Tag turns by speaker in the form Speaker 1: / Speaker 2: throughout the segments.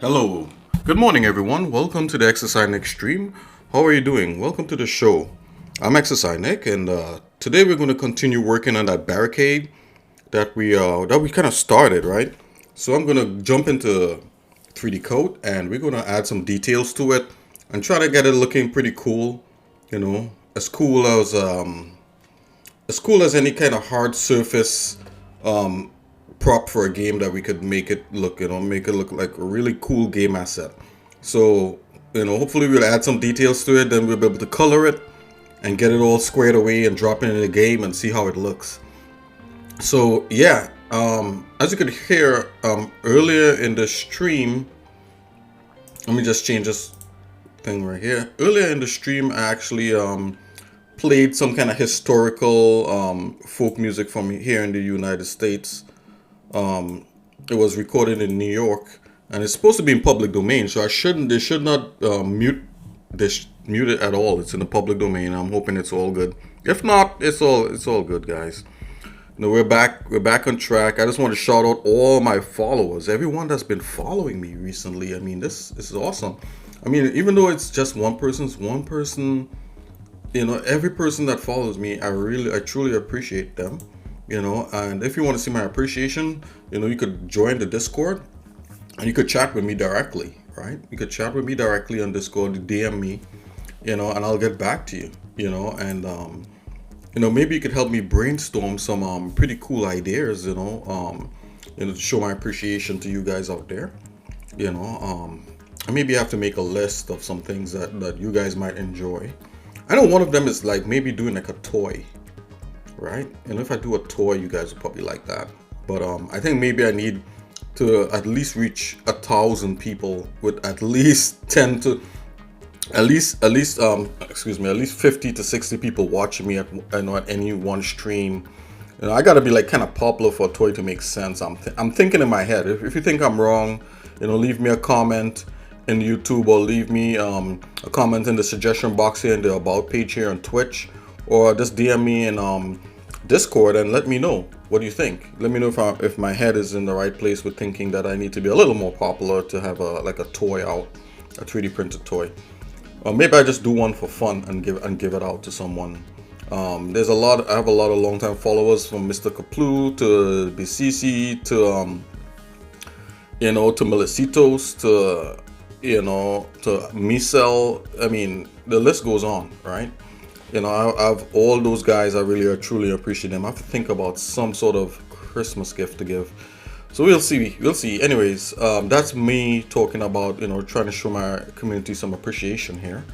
Speaker 1: Hello. Good morning, everyone. Welcome to the Exercise Nick stream. How are you doing? Welcome to the show. I'm Exercise Nick, and today we're going to continue working on that barricade that we kind of started, right? So I'm going to jump into 3D Code, and we're going to add some details to it and try to get it looking pretty cool. You know, as cool as any kind of hard surface prop for a game that we could make it look, make it look like a really cool game asset. So, hopefully we'll add some details to it, then we'll be able to color it and get it all squared away and drop it in the game and see how it looks. So, yeah, as you could hear earlier in the stream, let me just change this thing right here. Earlier in the stream, I actually played some kind of historical folk music from here in the United States. It was recorded in New York, and it's supposed to be in public domain, so they should not mute it at all. It's in the public domain. I'm hoping it's all good. If not, it's all good, guys. We're back on track. I just want to shout out all my followers, everyone that's been following me recently. I mean, this is awesome. I mean, even though it's just one person, every person that follows me, I truly appreciate them. And if you want to see my appreciation, you could join the Discord and you could chat with me directly, right? You could chat with me directly on Discord, DM me, and I'll get back to you, and maybe you could help me brainstorm some pretty cool ideas, to show my appreciation to you guys out there, and maybe I have to make a list of some things that you guys might enjoy. I know one of them is like maybe doing like a toy, right? And if I do a toy, you guys will probably like that. But I think maybe I need to at least reach 1,000 people with at least 10 to at least 50 to 60 people watching me at any one stream. I gotta be like kind of popular for a toy to make sense. I'm thinking in my head. If you think I'm wrong, leave me a comment in YouTube, or leave me a comment in the suggestion box here in the about page here on Twitch, or just DM me in Discord and let me know what do you think. Let me know if my head is in the right place with thinking that I need to be a little more popular to have a toy out, a 3D printed toy. Or maybe I just do one for fun and give it out to someone. I have a lot of long-time followers, from Mr. Kaplu to BCC to to Melicitos to to Misel. I mean, the list goes on, right? I've all those guys. I really truly appreciate them. I have to think about some sort of Christmas gift to give. So we'll see. Anyways, that's me talking about trying to show my community some appreciation here.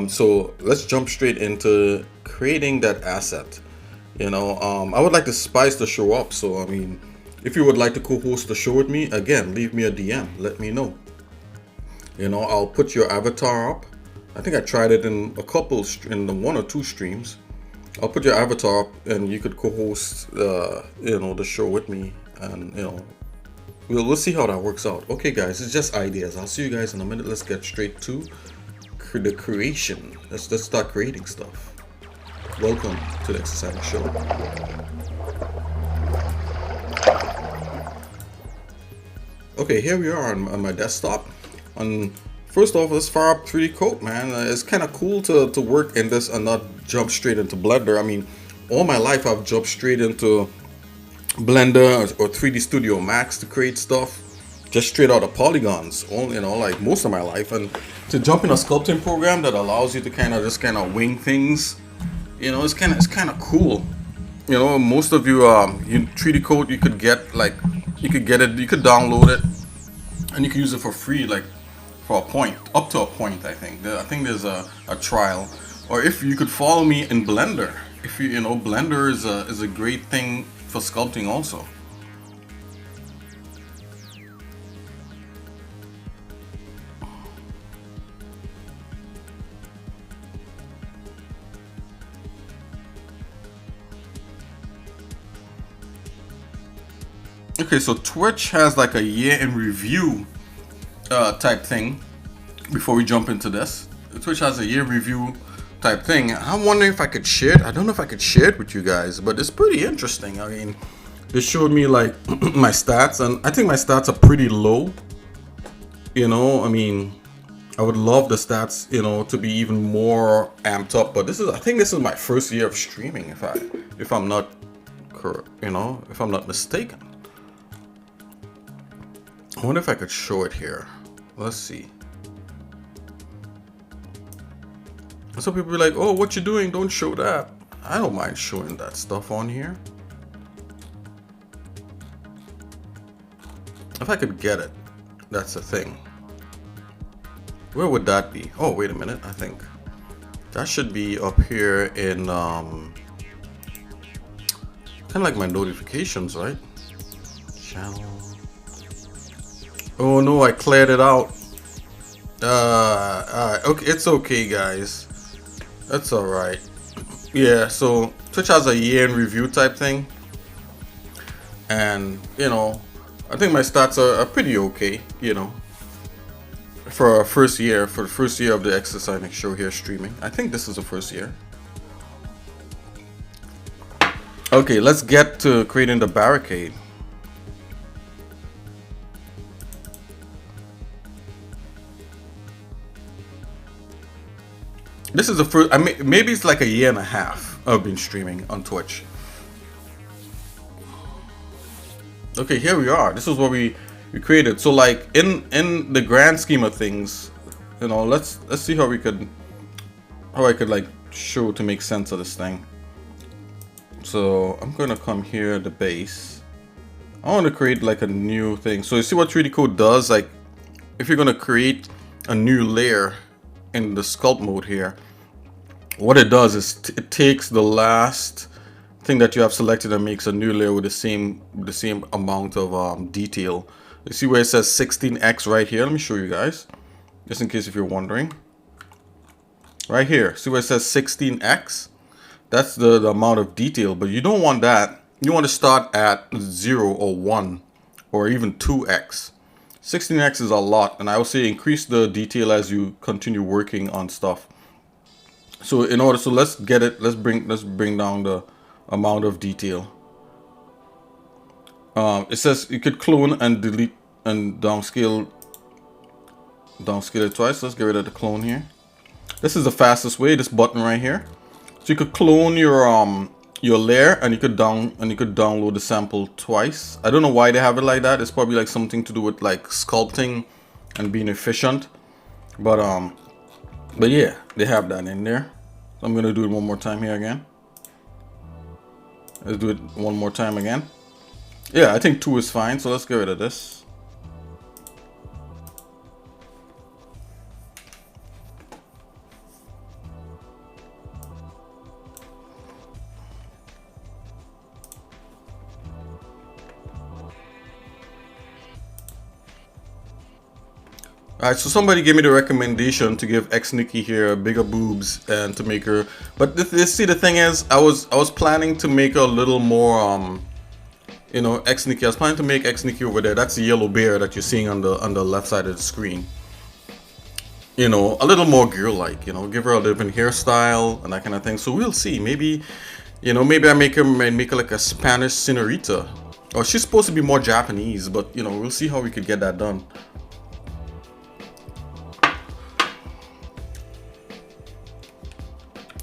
Speaker 1: So let's jump straight into creating that asset. I would like to spice the show up. So I mean, if you would like to co-host the show with me, again, leave me a DM. Let me know. I'll put your avatar up. I think I tried it in the 1 or 2 streams. I'll put your avatar up, and you could co-host, the show with me, and we'll see how that works out. Okay, guys, it's just ideas. I'll see you guys in a minute. Let's get straight to the creation. Let's start creating stuff. Welcome to the Exercise Show. Okay, here we are on my desktop. First off, let's fire up 3D Code, man. It's kind of cool to work in this and not jump straight into Blender. I mean, all my life I've jumped straight into Blender or 3D Studio Max to create stuff, just straight out of polygons. Like most of my life, and to jump in a sculpting program that allows you to kind of wing things, it's kind of cool. Most of you 3D Code, you could download it, and you can use it for free, like for a point, up to a point. I think there's a trial. Or if you could follow me in Blender, if Blender is a great thing for sculpting also. Okay, so Twitch has like a year in review type thing. Before we jump into this, Twitch has a year review type thing. I'm wondering if I could share it. I don't know if I could share it with you guys, but it's pretty interesting. I mean, they showed me like my stats, and I think my stats are pretty low. You know, I mean, I would love the stats, you know, to be even more amped up. But this is, I think this is my first year of streaming, if I'm not correct, you know, if I'm not mistaken. I wonder if I could show it here. Let's see. Some people be like, oh, what you doing? Don't show that. I don't mind showing that stuff on here. If I could get it, that's the thing. Where would that be? Oh, wait a minute. I think that should be up here in kind of like my notifications, right? Channel. Oh no, I cleared it out. Okay, it's okay, guys. That's all right. Yeah, so Twitch has a year in review type thing, and you know, I think my stats are pretty okay. You know, for the first year of the Exercising show here streaming. I think this is the first year. Okay, let's get to creating the barricade. This is the first, I mean, maybe it's like a year and a half I've been streaming on Twitch. Okay, here we are. This is what we created. So like in the grand scheme of things, you know, let's see how I could like show to make sense of this thing. So I'm gonna come here at the base. I want to create like a new thing. So you see what 3D Code does? Like if you're gonna create a new layer in the sculpt mode here, what it does is it takes the last thing that you have selected and makes a new layer with the same amount of detail. You see where it says 16x right here? Let me show you guys, just in case if you're wondering. Right here, see where it says 16x? That's the amount of detail, but you don't want that. You want to start at 0 or 1 or even 2x. 16x is a lot, and I would say increase the detail as you continue working on stuff. So let's get it. Let's bring down the amount of detail. It says you could clone and delete and downscale it twice. Let's get rid of the clone here. This is the fastest way. This button right here. So you could clone your layer, and you could download the sample twice. I don't know why they have it like that. It's probably like something to do with like sculpting and being efficient. But yeah, they have that in there. So I'm gonna do it one more time here again. Let's do it one more time again. Yeah, I think 2 is fine. So let's get rid of this. Alright, so somebody gave me the recommendation to give X Nikki here bigger boobs and to make her, but see the thing is, I was planning to make her a little more you know, X Nikki. I was planning to make X Nikki over there. That's the yellow bear that you're seeing on the left side of the screen. You know, a little more girl-like, you know, give her a different hairstyle and that kind of thing. So we'll see. Maybe, you know, maybe I make her like a Spanish senorita. Or she's supposed to be more Japanese, but you know, we'll see how we could get that done.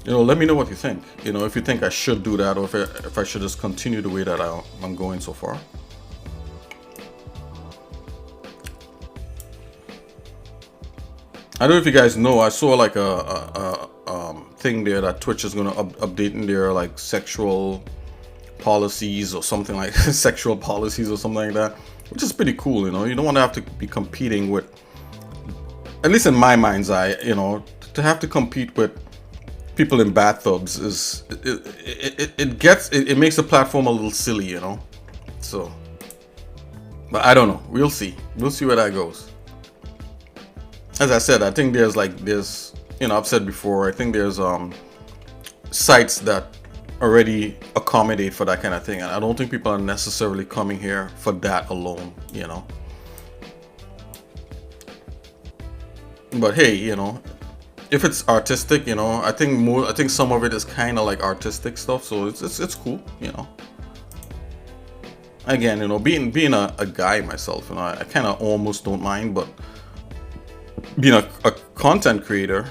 Speaker 1: You know, let me know what you think. You know, if you think I should do that, or if I should just continue the way that I'm going so far. I don't know if you guys know, I saw like a thing there that Twitch is gonna update in their like sexual policies or something like sexual policies or something like that, which is pretty cool. You know, you don't want to have to be competing with, at least in my mind's eye, you know, to have to compete with people in bathtubs is it makes the platform a little silly, you know. So, but I don't know. We'll see where that goes. As I said, I think there's you know, I've said before, I think there's sites that already accommodate for that kind of thing, and I don't think people are necessarily coming here for that alone, you know. But hey, you know, if it's artistic, you know, I think some of it is kind of like artistic stuff, so it's cool, you know. Again, you know, being a guy myself, you know, I kind of almost don't mind, but being a content creator,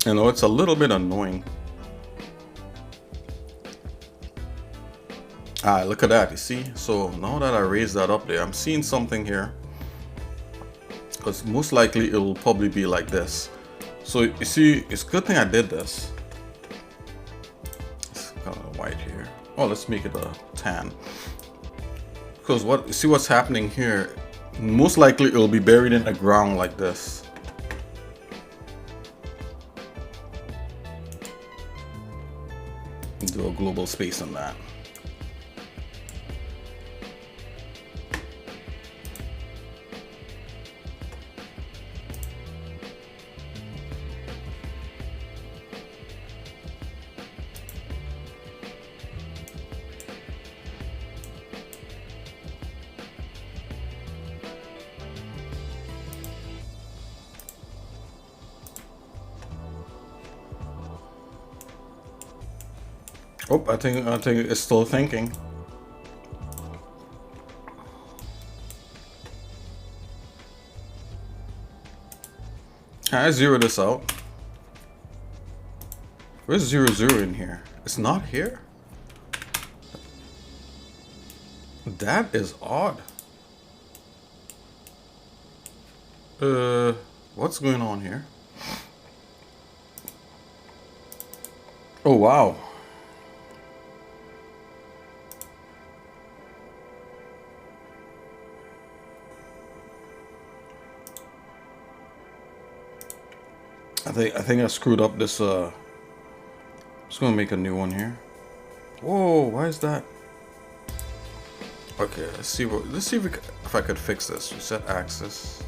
Speaker 1: you know, it's a little bit annoying. Alright, look at that, you see? So now that I raised that up there, I'm seeing something here. Because most likely it'll probably be like this. So you see, it's a good thing I did this. It's kind of white here. Oh, let's make it a tan. Because what, you see what's happening here? Most likely it'll be buried in the ground like this. Do a global space on that. Oh, I think it's still thinking. Can I zero this out? Where's 0, 0 in here? It's not here? That is odd. What's going on here? Oh, wow. I think I screwed up this. I'm just gonna make a new one here. Whoa, why is that? Okay, let's see if I could fix this. Reset axis.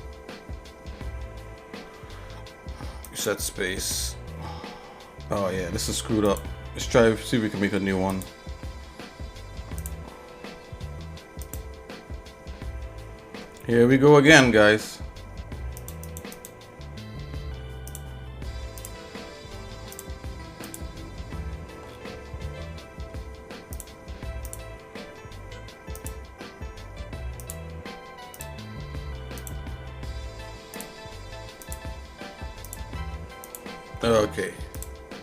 Speaker 1: Reset space. Oh yeah, this is screwed up. Let's try to see if we can make a new one. Here we go again, guys. Okay,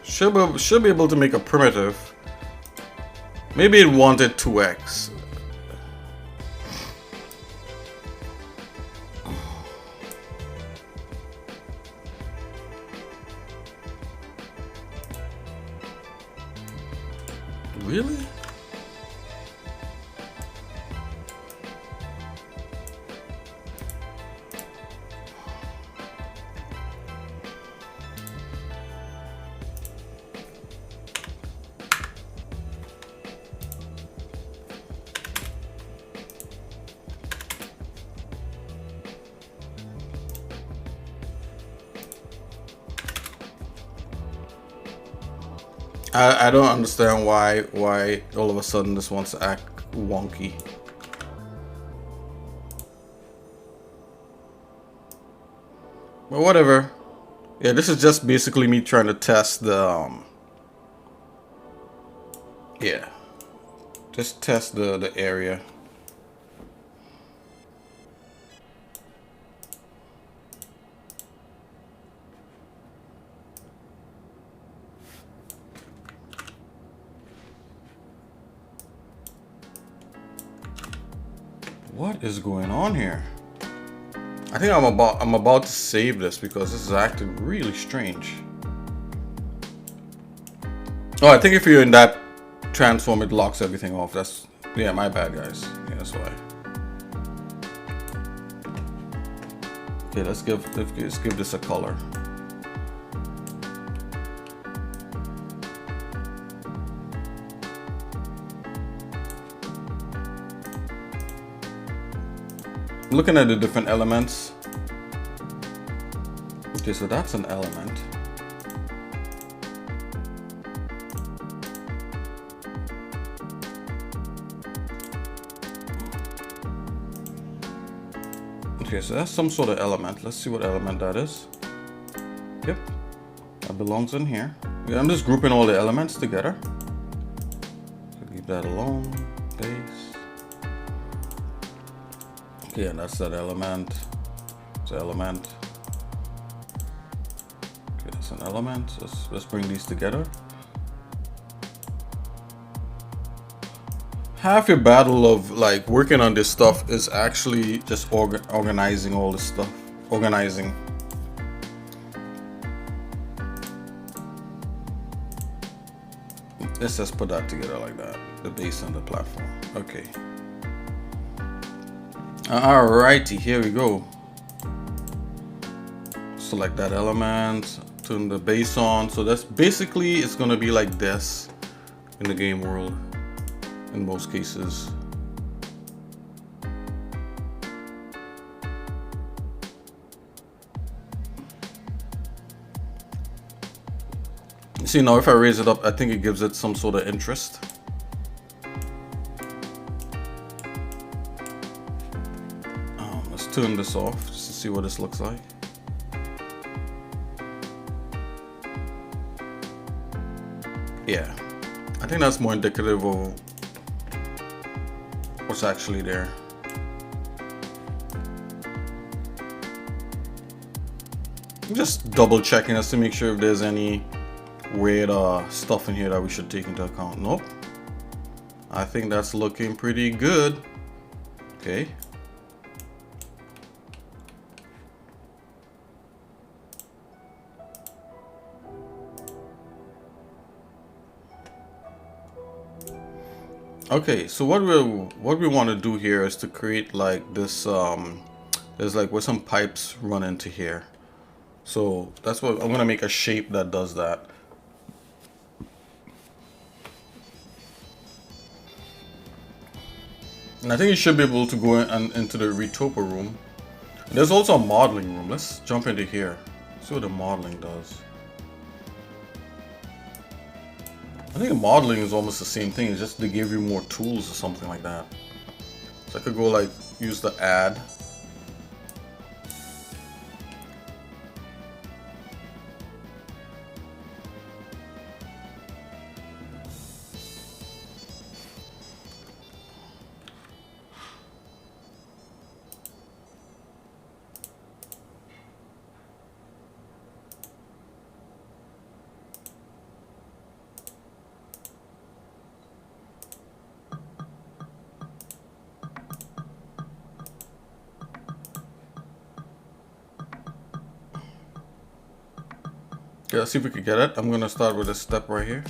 Speaker 1: should be able to make a primitive. Maybe it wanted 2x. Really? I don't understand why all of a sudden this wants to act wonky. But whatever. Yeah, this is just basically me trying to test the yeah. Just test the area. What is going on here? I think I'm about to save this because this is acting really strange. Oh, I think if you're in that transform, it locks everything off. That's, yeah, my bad, guys. Yeah, that's why. Okay, let's give this a color. Looking at the different elements. Okay, so that's an element. Okay, so that's some sort of element. Let's see what element that is. Yep, that belongs in here. Yeah, I'm just grouping all the elements together. So leave that alone. Base. Okay, and that's that element. It's an element. Okay, that's an element. Let's bring these together. Half your battle of like working on this stuff is actually just organizing all this stuff. Organizing. Let's just put that together like that. The base and the platform. Okay. Alrighty, here we go. Select that element, turn the base on. So that's basically, it's gonna be like this in the game world in most cases. See, now if I raise it up, I think it gives it some sort of interest. Let's turn this off just to see what this looks like. Yeah, I think that's more indicative of what's actually there. I'm just double checking just to make sure if there's any weird stuff in here that we should take into account. Nope. I think that's looking pretty good. Okay. Okay, so what we want to do here is to create like this there's like where some pipes run into here. So that's what I'm going to make a shape that does that. And I think you should be able to go into the Retopo room. There's also a modeling room. Let's jump into here. See what the modeling does. I think the modeling is almost the same thing. It's just they give you more tools or something like that. So I could go like use the add. Okay, let's see if we can get it. I'm gonna start with this step right here.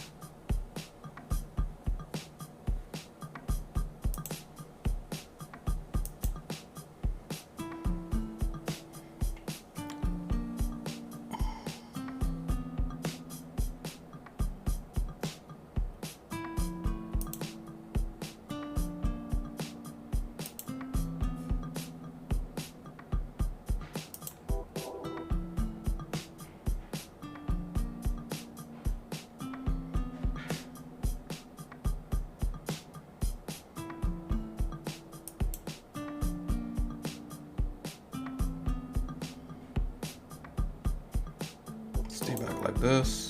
Speaker 1: Stay back like this.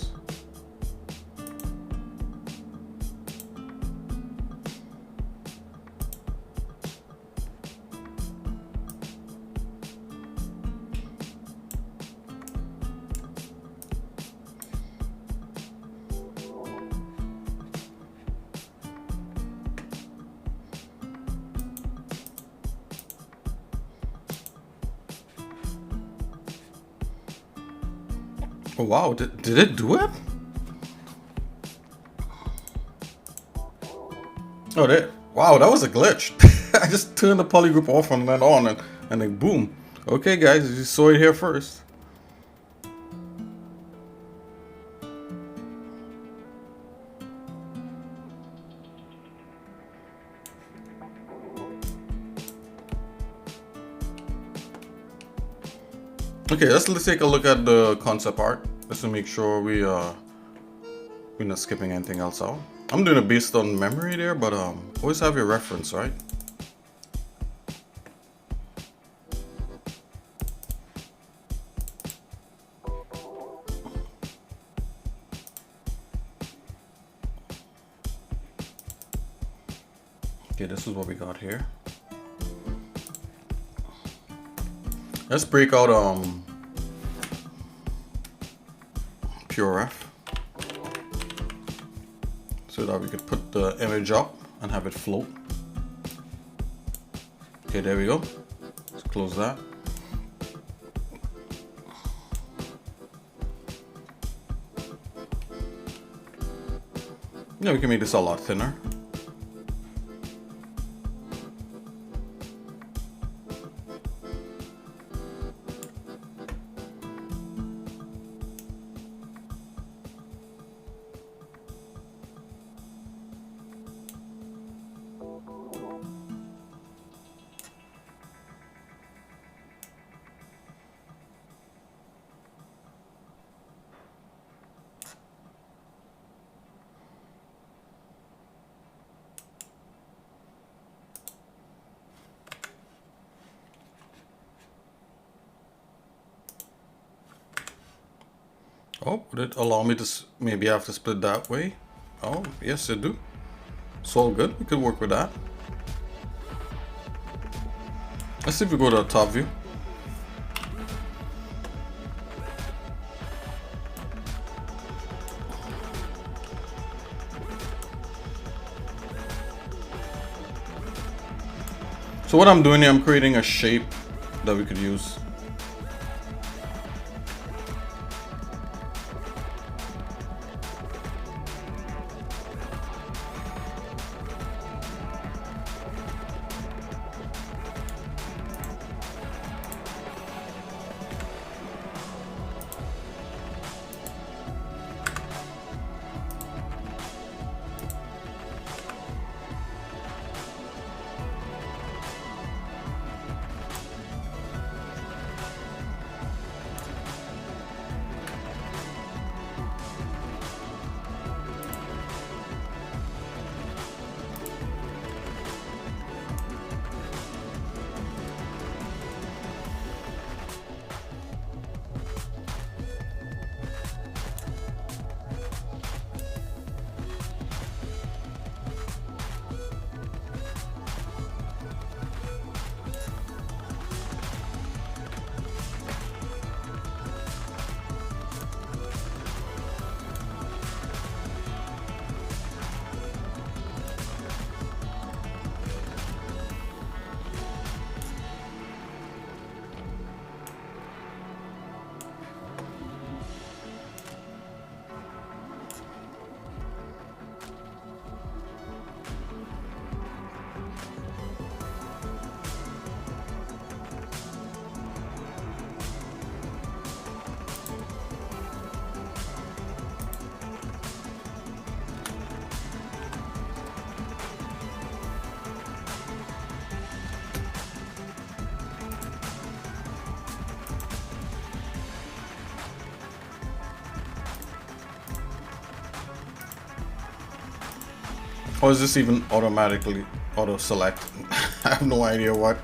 Speaker 1: Oh wow, did it do it? Oh, wow, that was a glitch. I just turned the poly group off and then on and then boom. Okay guys, you saw it here first. Okay, let's take a look at the concept art just to make sure we're not skipping anything else out. I'm doing it based on memory there, but always have your reference, right? Okay, this is what we got here. Let's break out PureRef so that we could put the image up and have it float. Okay, there we go. Let's close that. Yeah, we can make this a lot thinner. Oh, would it allow me to maybe I have to split that way? Oh, yes, it do. It's all good. We could work with that. Let's see if we go to the top view. So what I'm doing here, I'm creating a shape that we could use. Or is this even automatically auto select? I have no idea what.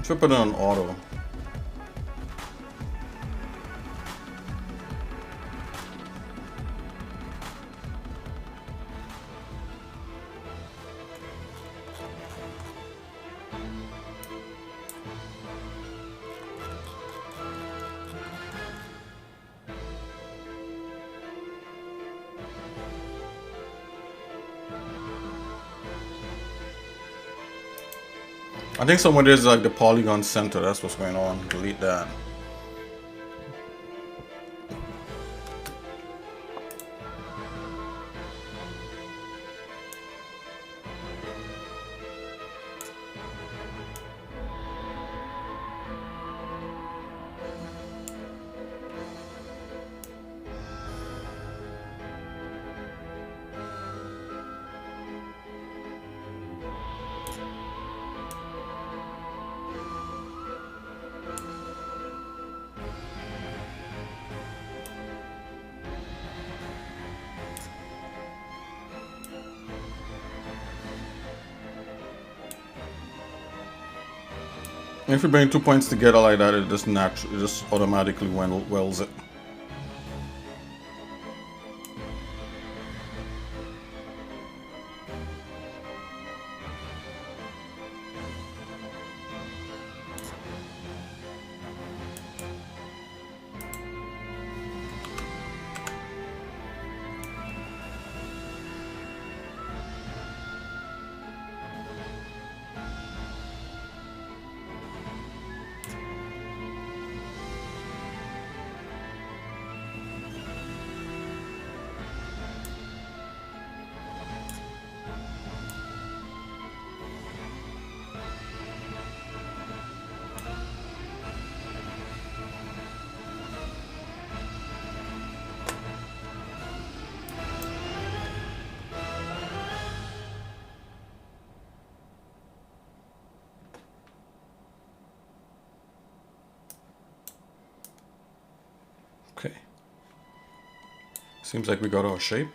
Speaker 1: Should put it on auto. I think somewhere there's like the polygon center. That's what's going on. Delete that. If you bring 2 points together like that, it just automatically welds it. Okay. Seems like we got our shape.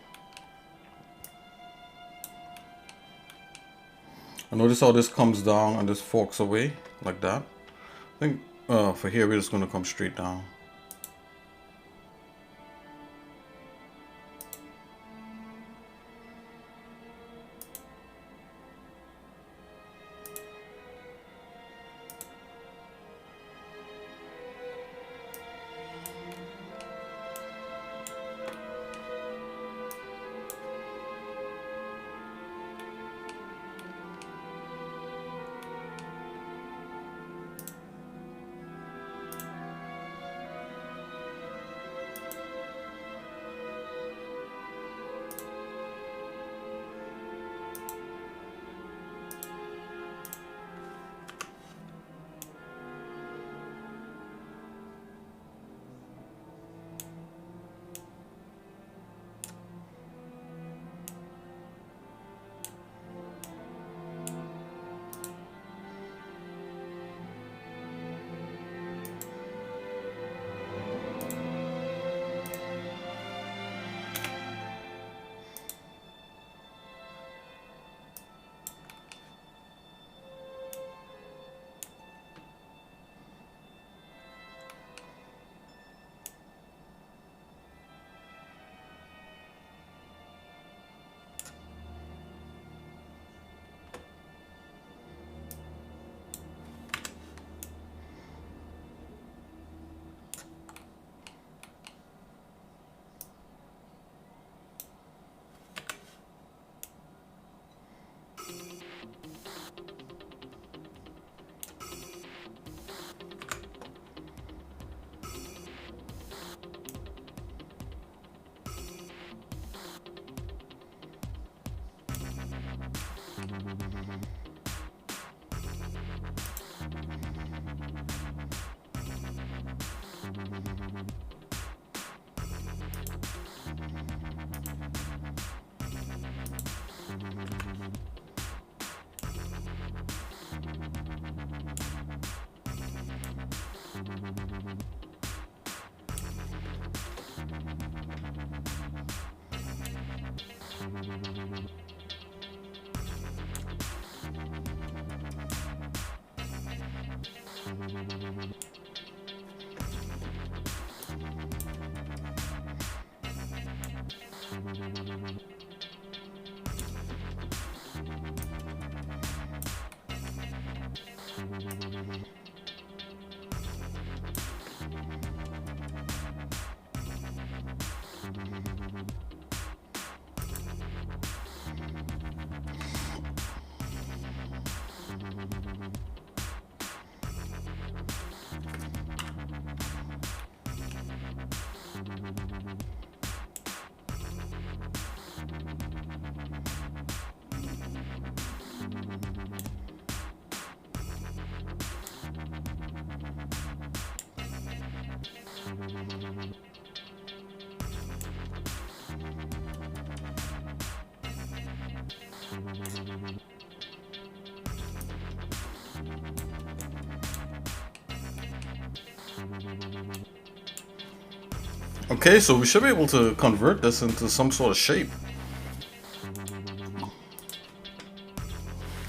Speaker 1: I notice how this comes down and this forks away like that. I think for here we're just going to come straight down. Okay, so we should be able to convert this into some sort of shape.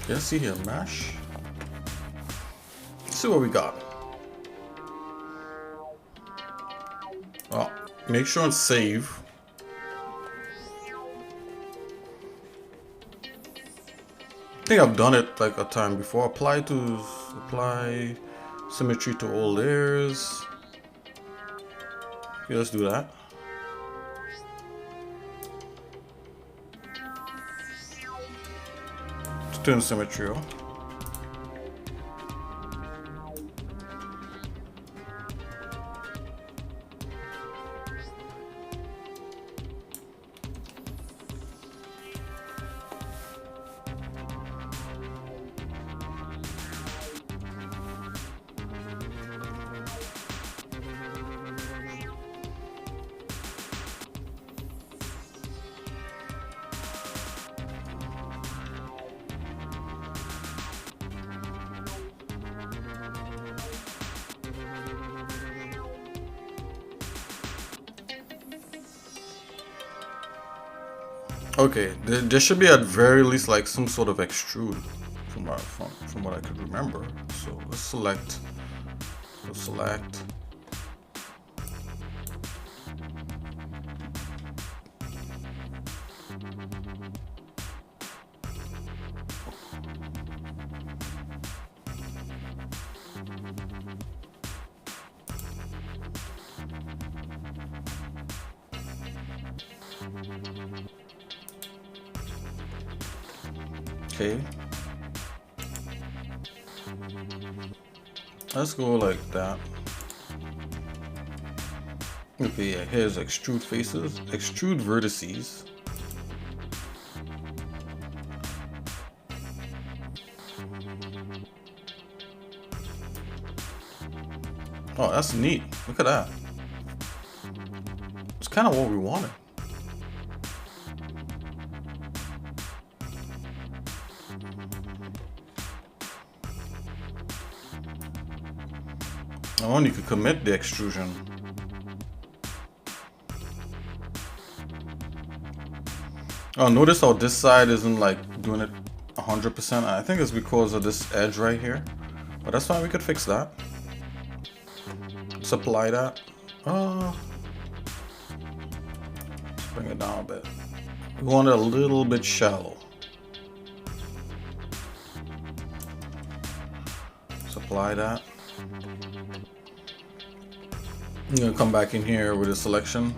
Speaker 1: Yeah, see here, mesh. Let's see what we got. Well, make sure and save. I think I've done it like a time before. Apply symmetry to all layers. Okay, let's do that. Let's turn symmetry on. Okay, there should be at very least like some sort of extrude from what I could remember. So let's select. So select. Okay. Let's go like that. Okay, yeah, here's extrude faces, extrude vertices. Oh, that's neat. Look at that. It's kind of what we wanted. Oh, and you could commit the extrusion. Oh, notice how this side isn't like doing it 100%. I think it's because of this edge right here. But that's fine, we could fix that. Let's apply that. Let's bring it down a bit. We want it a little bit shallow. Let's apply that. I'm gonna come back in here with a selection.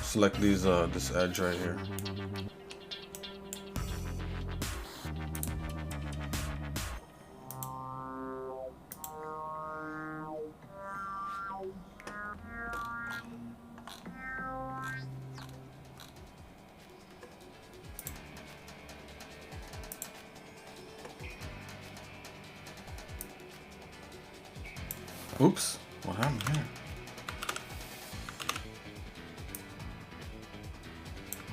Speaker 1: Select these this edge right here. Oops, what happened here?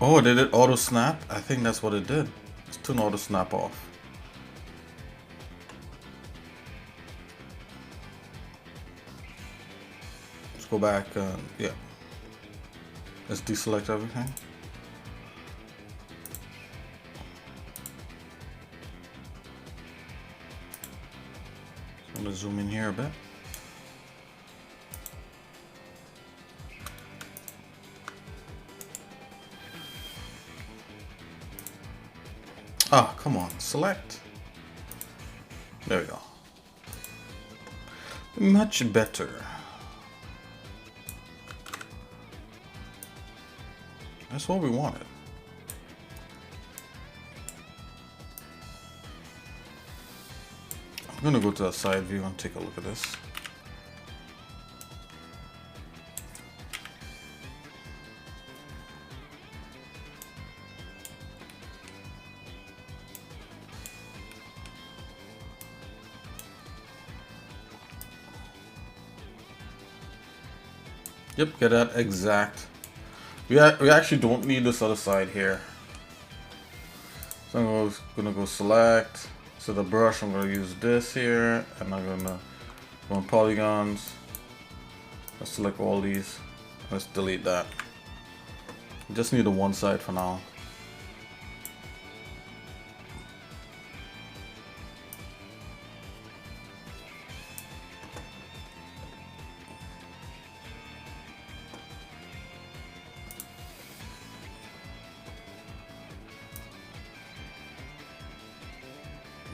Speaker 1: Oh, did it auto snap? I think that's what it did. Let's turn auto snap off. Let's go back, yeah. Let's deselect everything. I'm gonna zoom in here a bit. Ah, come on, select. There we go. Much better. That's what we wanted. I'm gonna go to the side view and take a look at this. Yep, get that exact. We actually don't need this other side here. So I'm gonna go select. So the brush, I'm gonna use this here, and I'm gonna go on polygons. Let's select all these. Let's delete that. Just need the one side for now.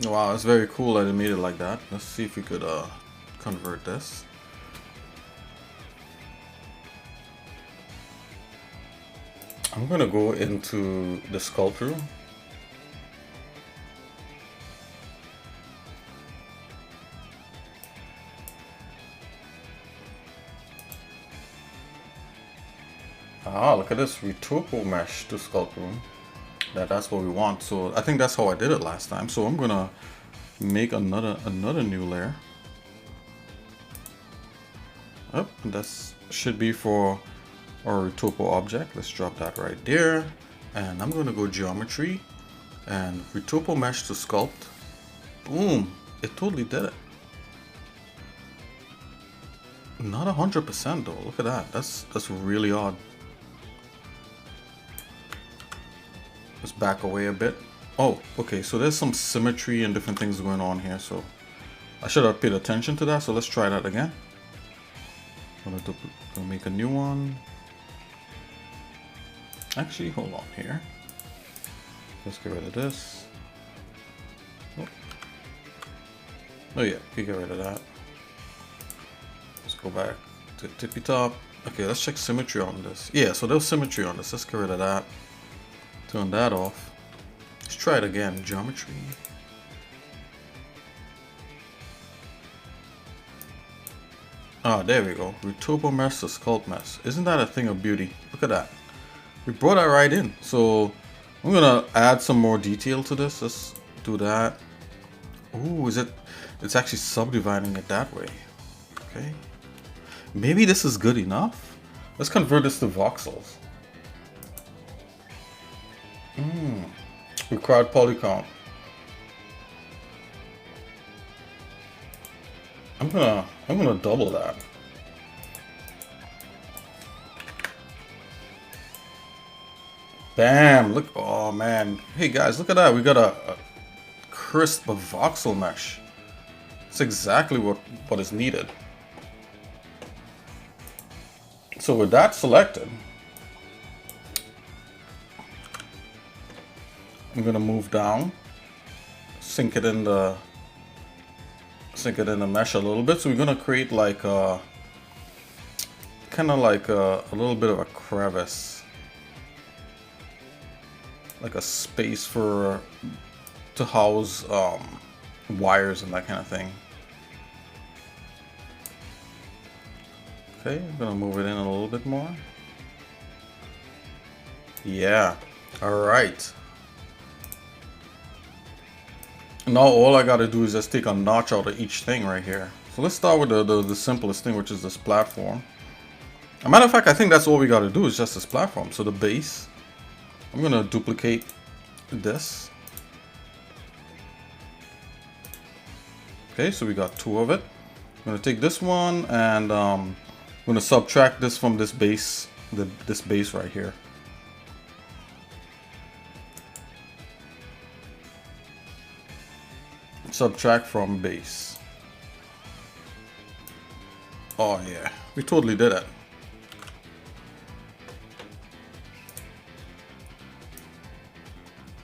Speaker 1: Wow, it's very cool that it made it like that. Let's see if we could convert this. I'm gonna go into the sculpt room. Ah, look at this retopo mesh to sculpt room. That's what we want. So I think that's how I did it last time. So I'm gonna make another new layer. Yep, that should be for our retopo object. Let's drop that right there. And I'm gonna go geometry and retopo mesh to sculpt. Boom, it totally did it. Not 100% though. Look at that. That's really odd. Let's back away a bit. Oh, okay, so there's some symmetry and different things going on here, so I should have paid attention to that, so let's try that again. I'm gonna make a new one. Actually, hold on here. Let's get rid of this. Oh yeah, we get rid of that. Let's go back to tippy top. Okay, let's check symmetry on this. Yeah, so there's symmetry on this. Let's get rid of that. Turn that off. Let's try it again. Geometry. Ah, there we go. We turbo mesh to sculpt mesh. Isn't that a thing of beauty? Look at that. We brought that right in. So I'm gonna add some more detail to this. Let's do that. Ooh, is it? It's actually subdividing it that way. Okay. Maybe this is good enough. Let's convert this to voxels. Required poly count. I'm gonna double that. Bam! Look, oh man. Hey guys, look at that. We got a crisp voxel mesh. It's exactly what is needed. So with that selected, I'm gonna move down, sink it in the mesh a little bit. So we're gonna create like a kind of like a little bit of a crevice, like a space to house wires and that kind of thing. Okay, I'm gonna move it in a little bit more. Yeah, all right. Now all I gotta do is just take a notch out of each thing right here. So let's start with the simplest thing, which is this platform. As a matter of fact, I think that's all we gotta do is just this platform. So the base, I'm gonna duplicate this. Okay, so we got two of it. I'm gonna take this one and I'm gonna subtract this from this base, this base right here. Subtract from base. Oh yeah, we totally did it.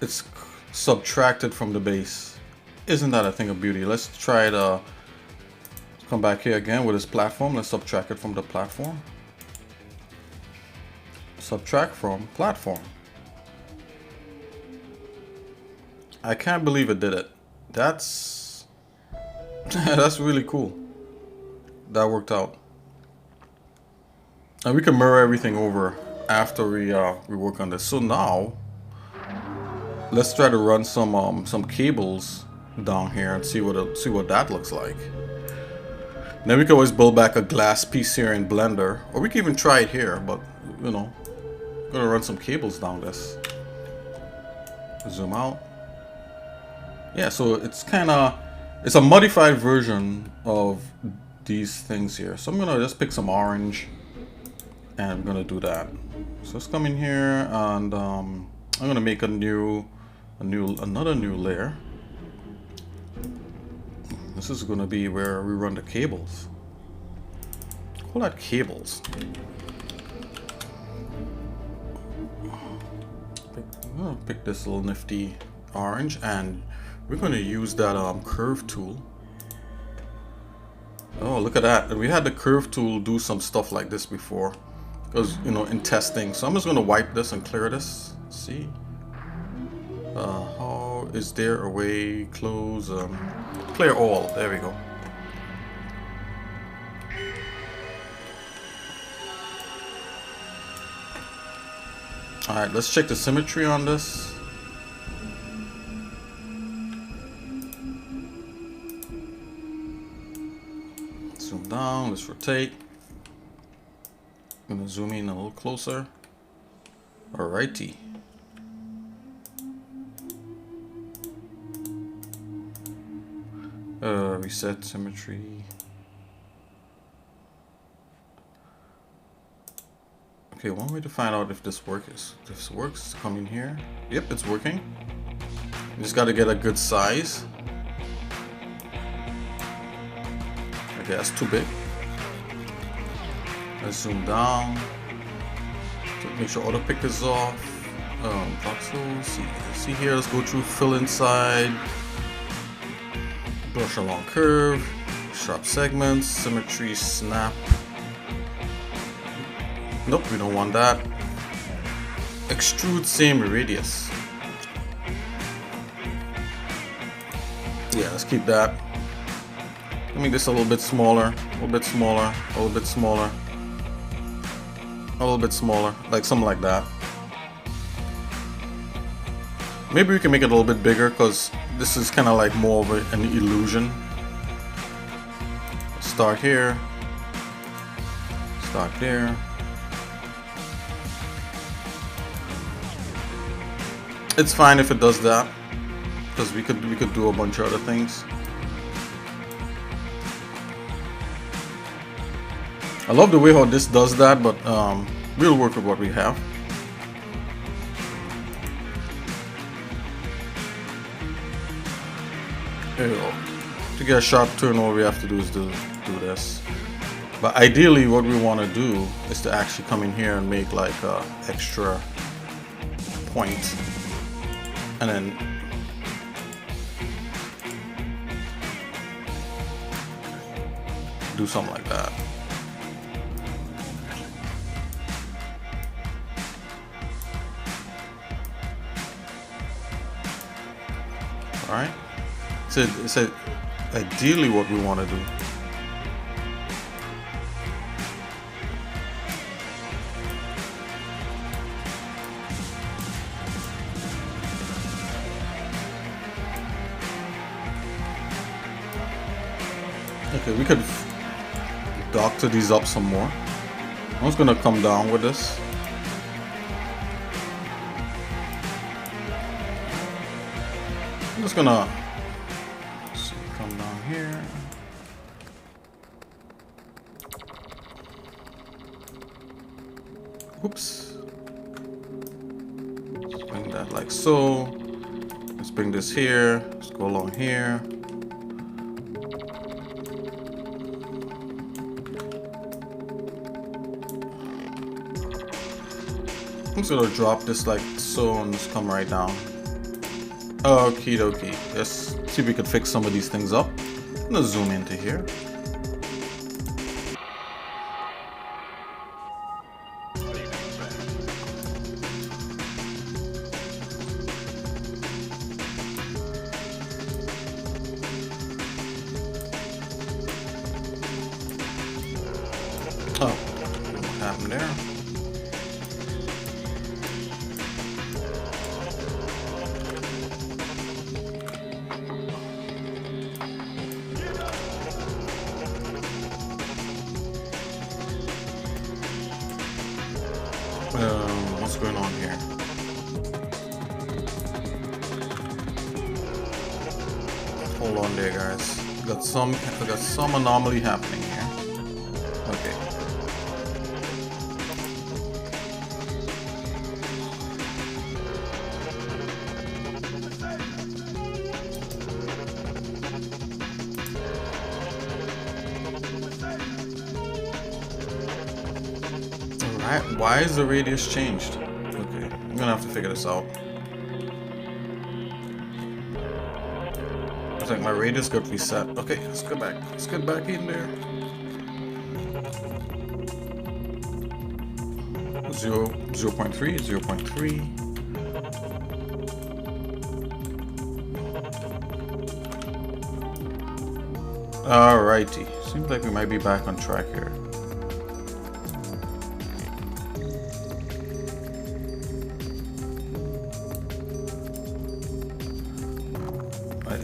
Speaker 1: It's subtracted from the base. Isn't that a thing of beauty? Let's try to come back here again with this platform. Let's subtract it from the platform. Subtract from platform. I can't believe it did it. That's that's really cool. That worked out. And we can mirror everything over after we work on this. So now let's try to run some cables down here and see what that looks like. Then we can always build back a glass piece here in Blender, or we can even try it here. But you know, gonna run some cables down this. Zoom out. Yeah, so it's it's a modified version of these things here. So I'm gonna just pick some orange and I'm gonna do that. So let's come in here and I'm gonna make another new layer. This is gonna be where we run the cables. Call that cables. I'm gonna pick this little nifty orange and we're going to use that curve tool. Oh, look at that. We had the curve tool do some stuff like this before. Because, you know, in testing. So I'm just going to wipe this and clear this. Let's see. How is there a way? Close. Clear all. There we go. Alright, let's check the symmetry on this. Zoom down, let's rotate. I'm gonna zoom in a little closer. Alrighty. Reset symmetry. Okay, one way to find out if this works is to come in here. Yep, it's working. You just gotta get a good size. Okay, that's too big. Let's zoom down. To make sure auto pick is off. Voxel, see here, let's go through fill inside. Brush along curve. Sharp segments, symmetry, snap. Nope, we don't want that. Extrude same radius. Yeah, let's keep that. Let me make this a little bit smaller, a little bit smaller, a little bit smaller, a little bit smaller, like something like that. Maybe we can make it a little bit bigger because this is kind of like more of an illusion. Start here, start there. It's fine if it does that, because we could do a bunch of other things. I love the way how this does that, but we'll work with what we have. There you go. To get a sharp turn, all we have to do is do this. But ideally, what we want to do is to actually come in here and make like a extra point. And then do something like that. All right. So ideally what we want to do. Okay, we could doctor these up some more. I'm just gonna come down with this. I'm just gonna come down here. Oops. Let's bring that like so. Let's bring this here. Let's go along here. I'm just gonna drop this like so and just come right down. Okie dokie. Let's see if we could fix some of these things up. I'm gonna zoom into here. Oh, what happened there? What's going on here? Hold on there, guys. Got some anomaly happening here. Okay. Why is the radius changed? Okay, I'm gonna have to figure this out. Looks like my radius got reset. Okay, let's go back. Let's get back in there. 0.3, 0.3. Alrighty. Seems like we might be back on track here.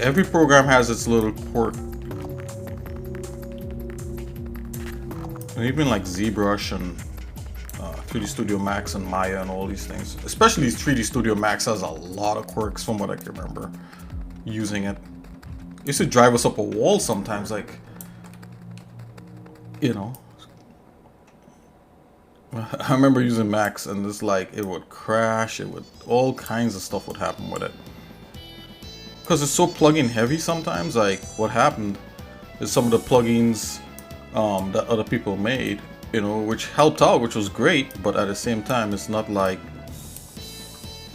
Speaker 1: Every program has its little quirk. And even like ZBrush and 3D Studio Max and Maya and all these things. Especially 3D Studio Max has a lot of quirks from what I can remember using it. It used to drive us up a wall sometimes, like, you know. I remember using Max, and it's like it would crash. It would all kinds of stuff would happen with it because it's so plugin heavy. Sometimes, like what happened is some of the plugins that other people made, you know, which helped out, which was great, but at the same time, it's not like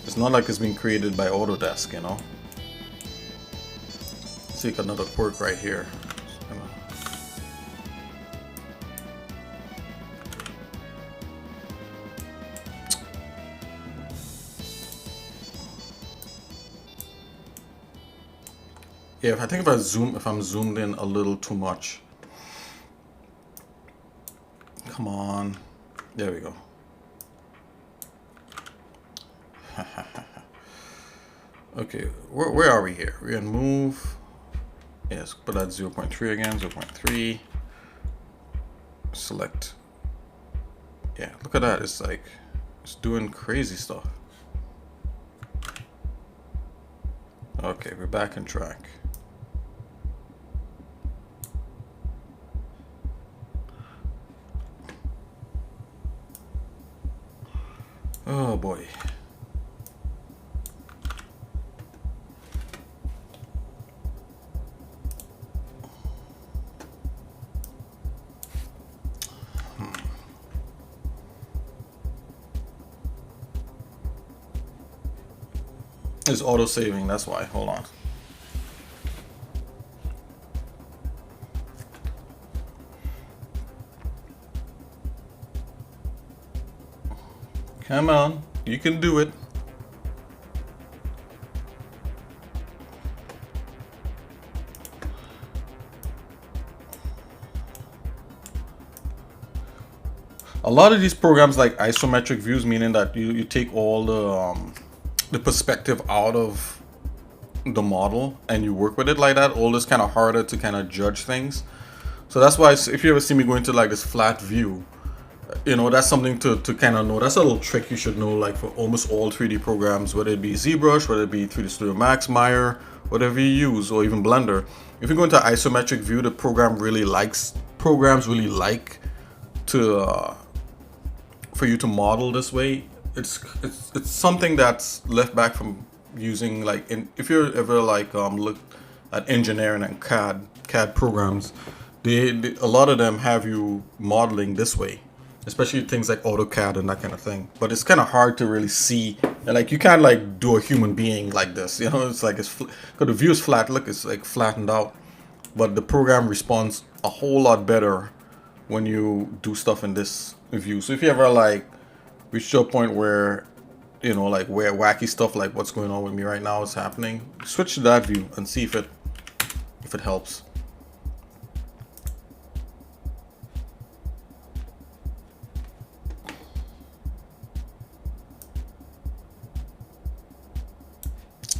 Speaker 1: it's been created by Autodesk, you know. Let's take another quirk right here. Yeah, I think if I'm zoomed in a little too much. Come on. There we go. Okay, where are we here? We're in move. Yes, put that 0.3 again, 0.3. Select. Yeah, look at that. It's like, it's doing crazy stuff. Okay, we're back on track. Oh boy. It's auto saving, that's why. Hold on. Come on, you can do it. A lot of these programs like isometric views, meaning that you take all the perspective out of the model and you work with it like that. All this kind of harder to kind of judge things. So that's why if you ever see me go into like this flat view, you know, that's something to kind of know. That's a little trick you should know, like for almost all 3D programs, whether it be ZBrush, whether it be 3D Studio Max, Maya, whatever you use, or even Blender. If you go into isometric view, the programs really like to for you to model this way. It's something that's left back from using, like, if you're ever like look at engineering and CAD programs, they a lot of them have you modeling this way, especially things like AutoCAD and that kind of thing. But it's kind of hard to really see, and like you can't like do a human being like this, you know. It's like because the view is flat. Look, it's like flattened out, but the program responds a whole lot better when you do stuff in this view. So if you ever like reach to a point where, you know, like where wacky stuff like what's going on with me right now is happening, switch to that view and see if it helps.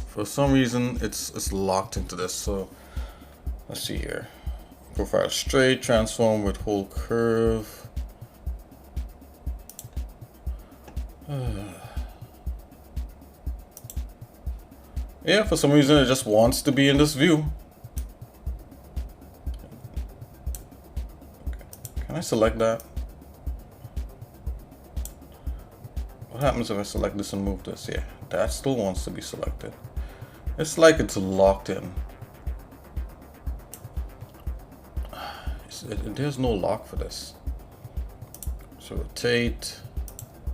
Speaker 1: For some reason it's locked into this, so let's see here. Profile straight, transform with whole curve. Yeah, for some reason it just wants to be in this view. Okay. Can I select that? What happens if I select this and move this? Yeah, that still wants to be selected. It's like it's locked in. There's no lock for this. So rotate,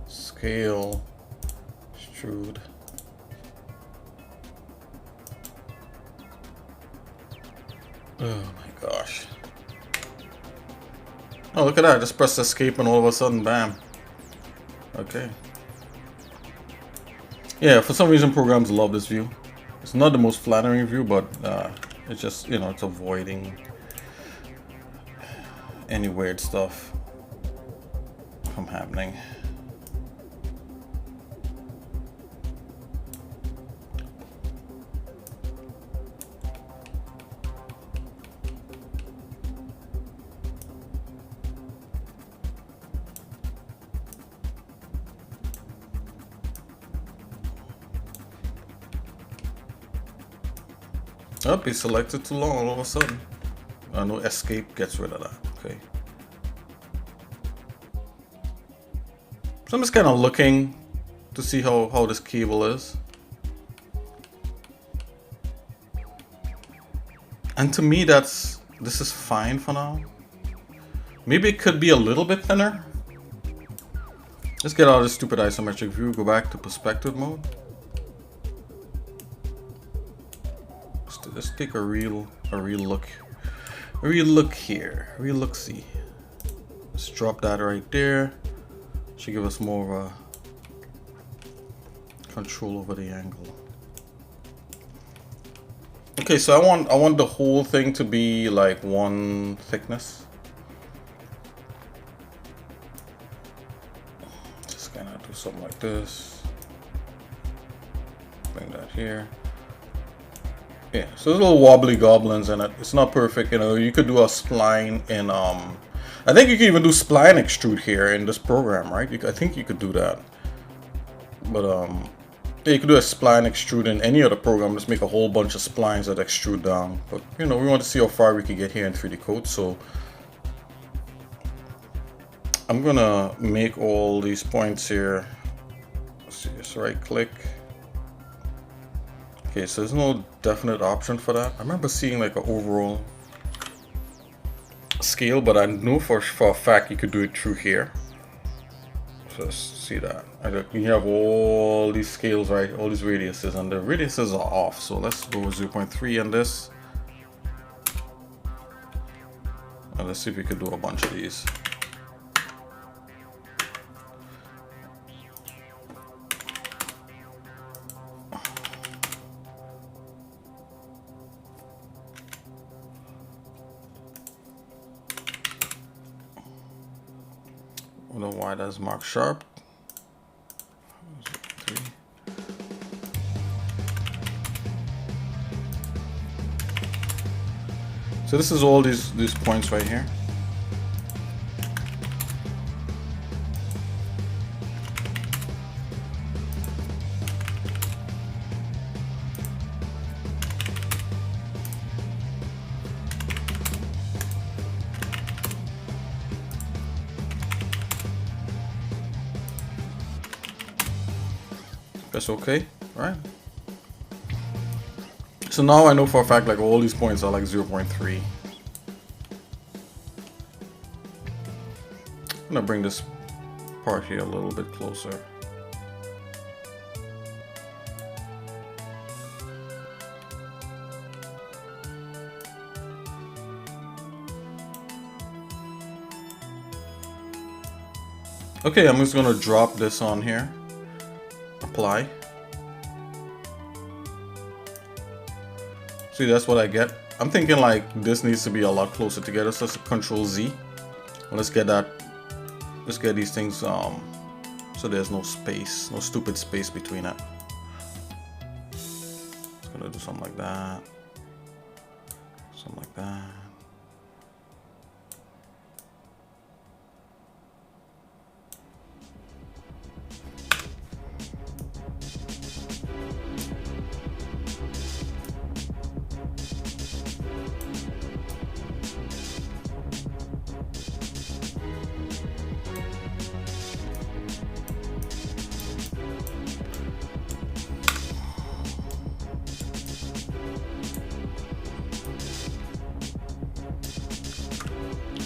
Speaker 1: scale, extrude. Oh my gosh. Oh, look at that. I just pressed escape and all of a sudden, bam. Okay. Yeah, for some reason programs love this view. It's not the most flattering view, but it's just, you know, it's avoiding any weird stuff from happening. Oh, he selected too long all of a sudden. I know escape gets rid of that. Okay. So I'm just kind of looking to see how this cable is. And to me, this is fine for now. Maybe it could be a little bit thinner. Let's get out of this stupid isometric view, go back to perspective mode. Let's take a real look. A real look here. A real look-see. Let's drop that right there. Should give us more of a control over the angle. Okay, so I want the whole thing to be like one thickness. Just kind of do something like this. Bring that here. Yeah, so there's little wobbly goblins in it. It's not perfect, you know. You could do a spline in I think you can even do spline extrude here in this program, right? I think you could do that. But yeah, you could do a spline extrude in any other program. Just make a whole bunch of splines that extrude down. But you know, we want to see how far we can get here in 3D code, so I'm gonna make all these points here. Let's see, just right click. Okay, so there's no definite option for that. I remember seeing like an overall scale, but I know for a fact you could do it through here. So let's see that. You have all these scales, right? All these radiuses, and the radiuses are off. So let's go 0.3 on this. And let's see if we could do a bunch of these. I don't know why that's marked sharp. So this is all these points right here. Press OK, right? So now I know for a fact like all these points are like 0.3. I'm gonna bring this part here a little bit closer. Okay, I'm just gonna drop this on here. Apply. See, that's what I get. I'm thinking like this needs to be a lot closer together. So let's Control Z. Let's get that. Let's get these things so there's no space, no stupid space between it. It's gonna do something like that. Something like that.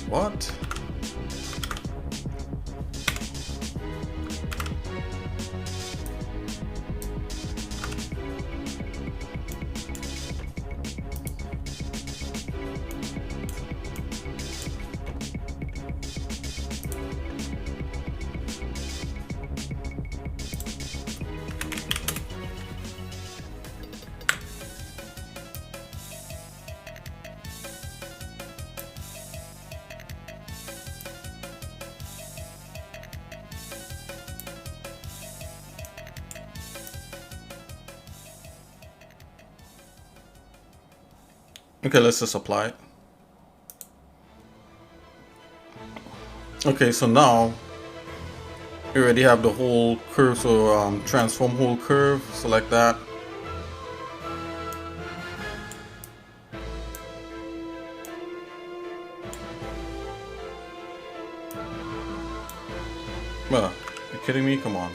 Speaker 1: What? Okay, let's just apply it. Okay, so now we already have the whole curve, so transform whole curve, select that. Well, you kidding me? Come on.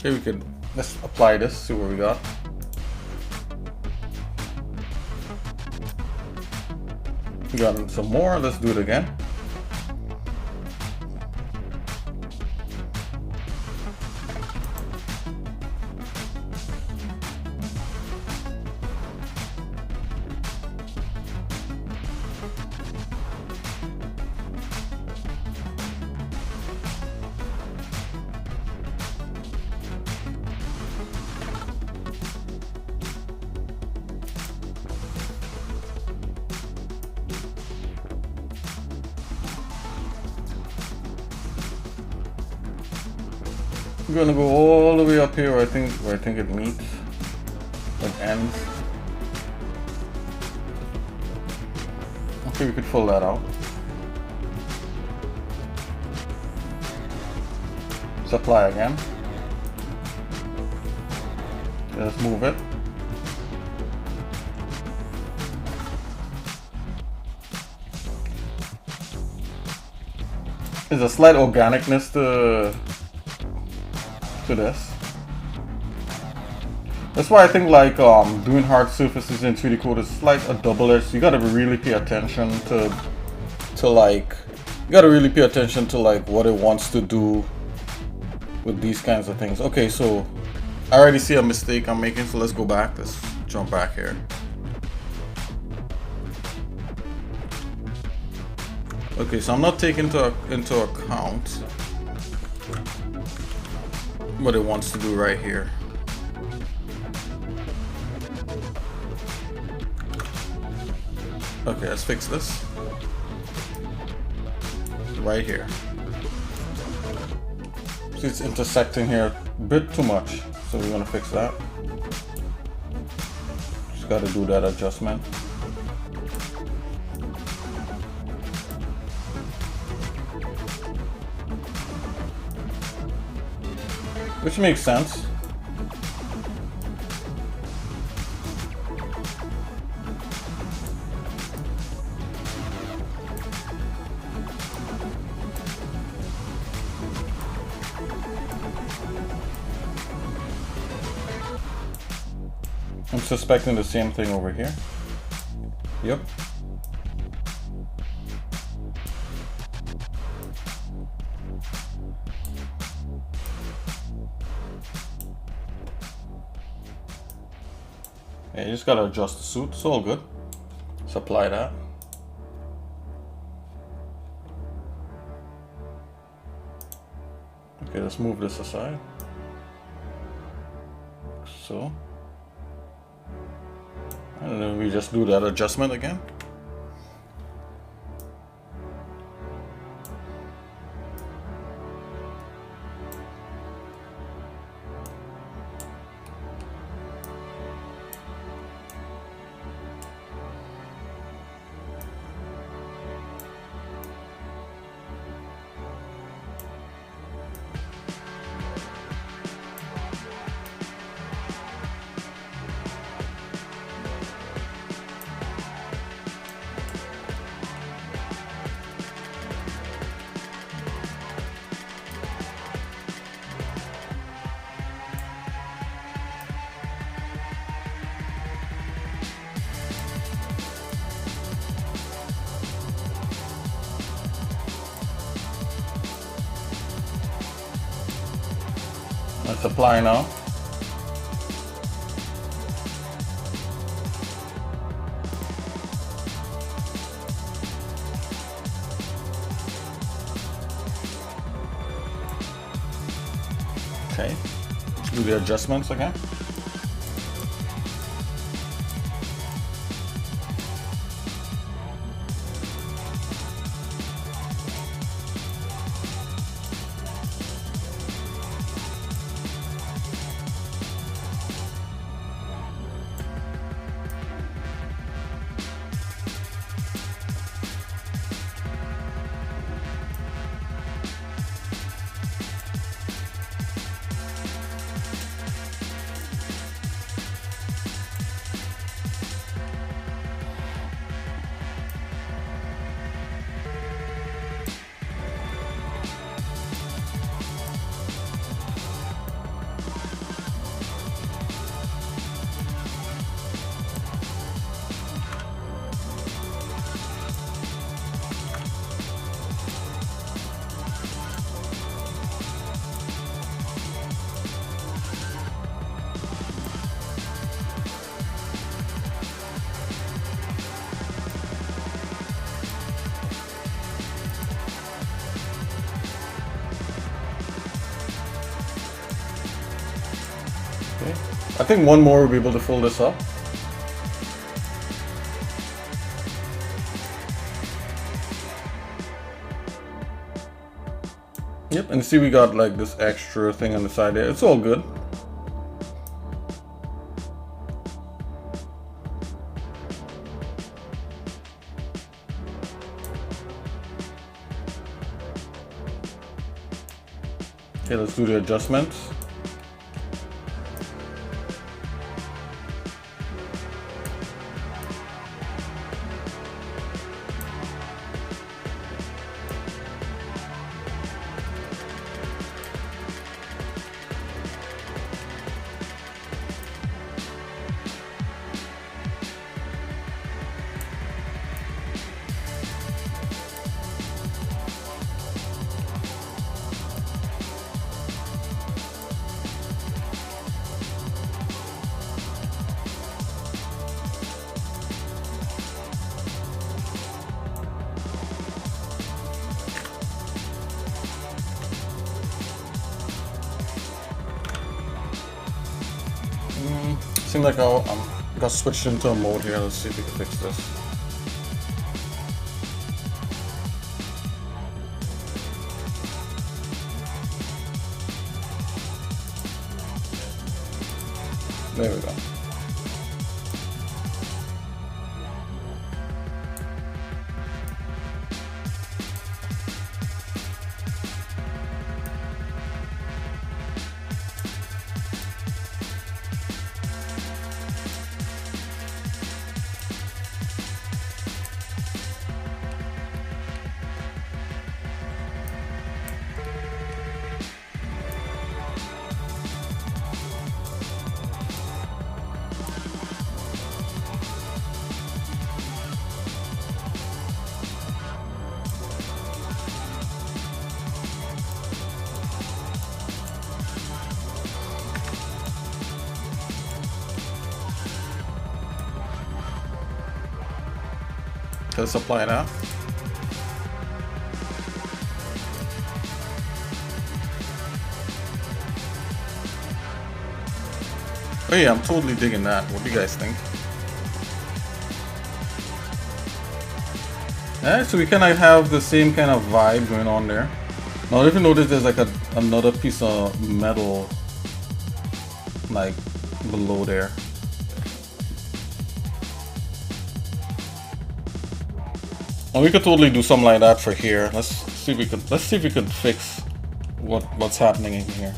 Speaker 1: Okay, we could, let's apply this, see what we got. We got some more, let's do it again. I'm gonna go all the way up here where I think it meets, it ends. Okay, we could pull that out. Let's apply again. Let's move it. There's a slight organicness to this. That's why I think like doing hard surfaces in 3D code is like a double-edged. You gotta really pay attention to like, you gotta really pay attention to like what it wants to do with these kinds of things. Okay, so I already see a mistake I'm making, so let's go back. Let's jump back here. Okay, so I'm not taking into account what it wants to do right here. Okay, let's fix this. Right here. See, it's intersecting here a bit too much, so we're gonna fix that. Just gotta do that adjustment. Which makes sense. I'm suspecting the same thing over here. Yep. Yeah, you just gotta adjust the suit. It's all good. Let's apply that. Okay, let's move this aside. So. And then we just do that adjustment again. Let's apply now. Okay, let's do the adjustments again. Okay. I think one more will be able to fill this up. Yep, and see we got like this extra thing on the side there. It's all good. Okay, let's do the adjustments. Seems like I got switched into a mode here. Let's see if we can fix this. There we go. Let's apply that. Oh yeah, I'm totally digging that. What do you guys think? Alright, so we kind of have the same kind of vibe going on there. Now if you notice there's like another piece of metal like below there. And we could totally do something like that for here. Let's see if we could fix what's happening in here.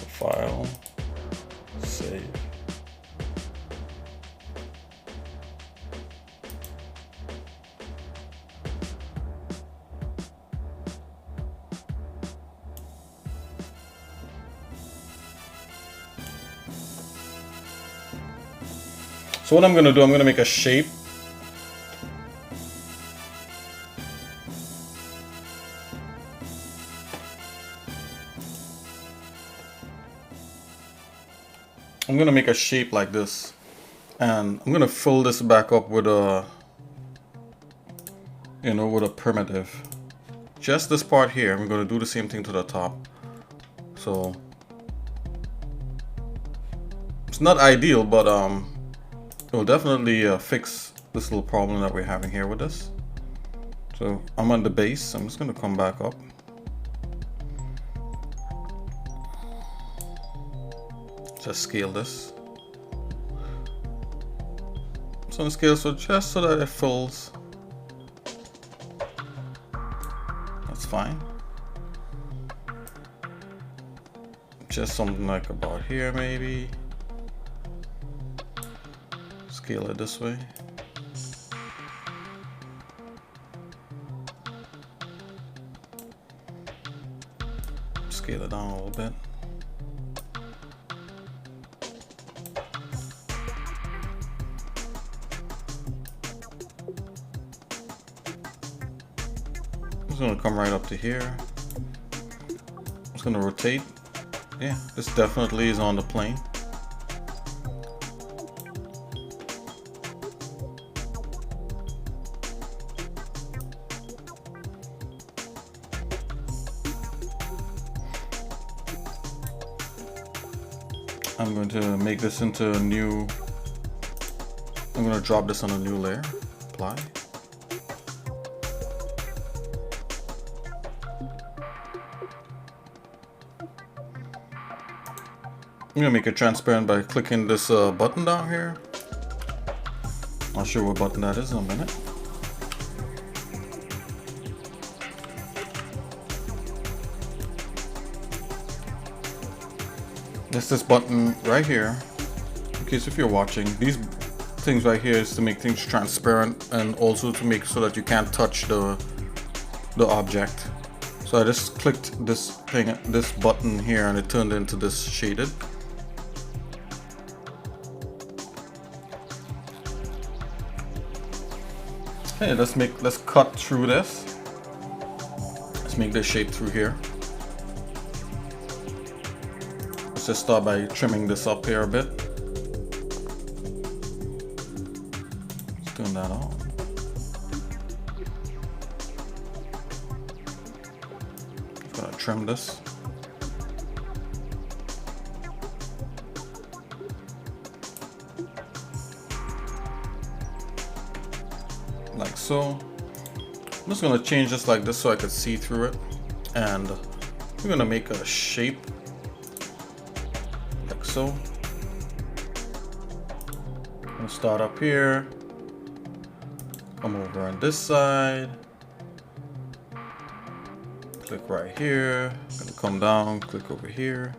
Speaker 1: File, save. So what I'm gonna do, I'm gonna make a shape. I'm gonna make a shape like this, and I'm gonna fill this back up with a, with a primitive. Just this part here, I'm gonna do the same thing to the top. So it's not ideal, but it will definitely fix this little problem that we're having here with this. So I'm on the base. I'm just gonna come back up. Just scale this. So scale, so just so that it fills. That's fine. Just something like about here maybe. Scale it this way. Scale it down a little bit. I'm just gonna come right up to here. I'm just gonna rotate. Yeah, this definitely is on the plane. I'm going to make this into a new, I'm going to drop this on a new layer, apply. I'm going to make it transparent by clicking this button down here. I'll show you what button that is in a minute. There's this button right here. In case if you're watching, these things right here is to make things transparent and also to make so that you can't touch the object. So I just clicked this thing, this button here, and it turned into this shaded. Okay, let's cut through this. Let's make this shape through here. Let's just start by trimming this up here a bit. Let's turn that on. Just gonna trim this. Like so. I'm just gonna change this like this so I could see through it. And we're gonna make a shape. So I'm gonna start up here, come over on this side, click right here, I'm gonna come down, click over here.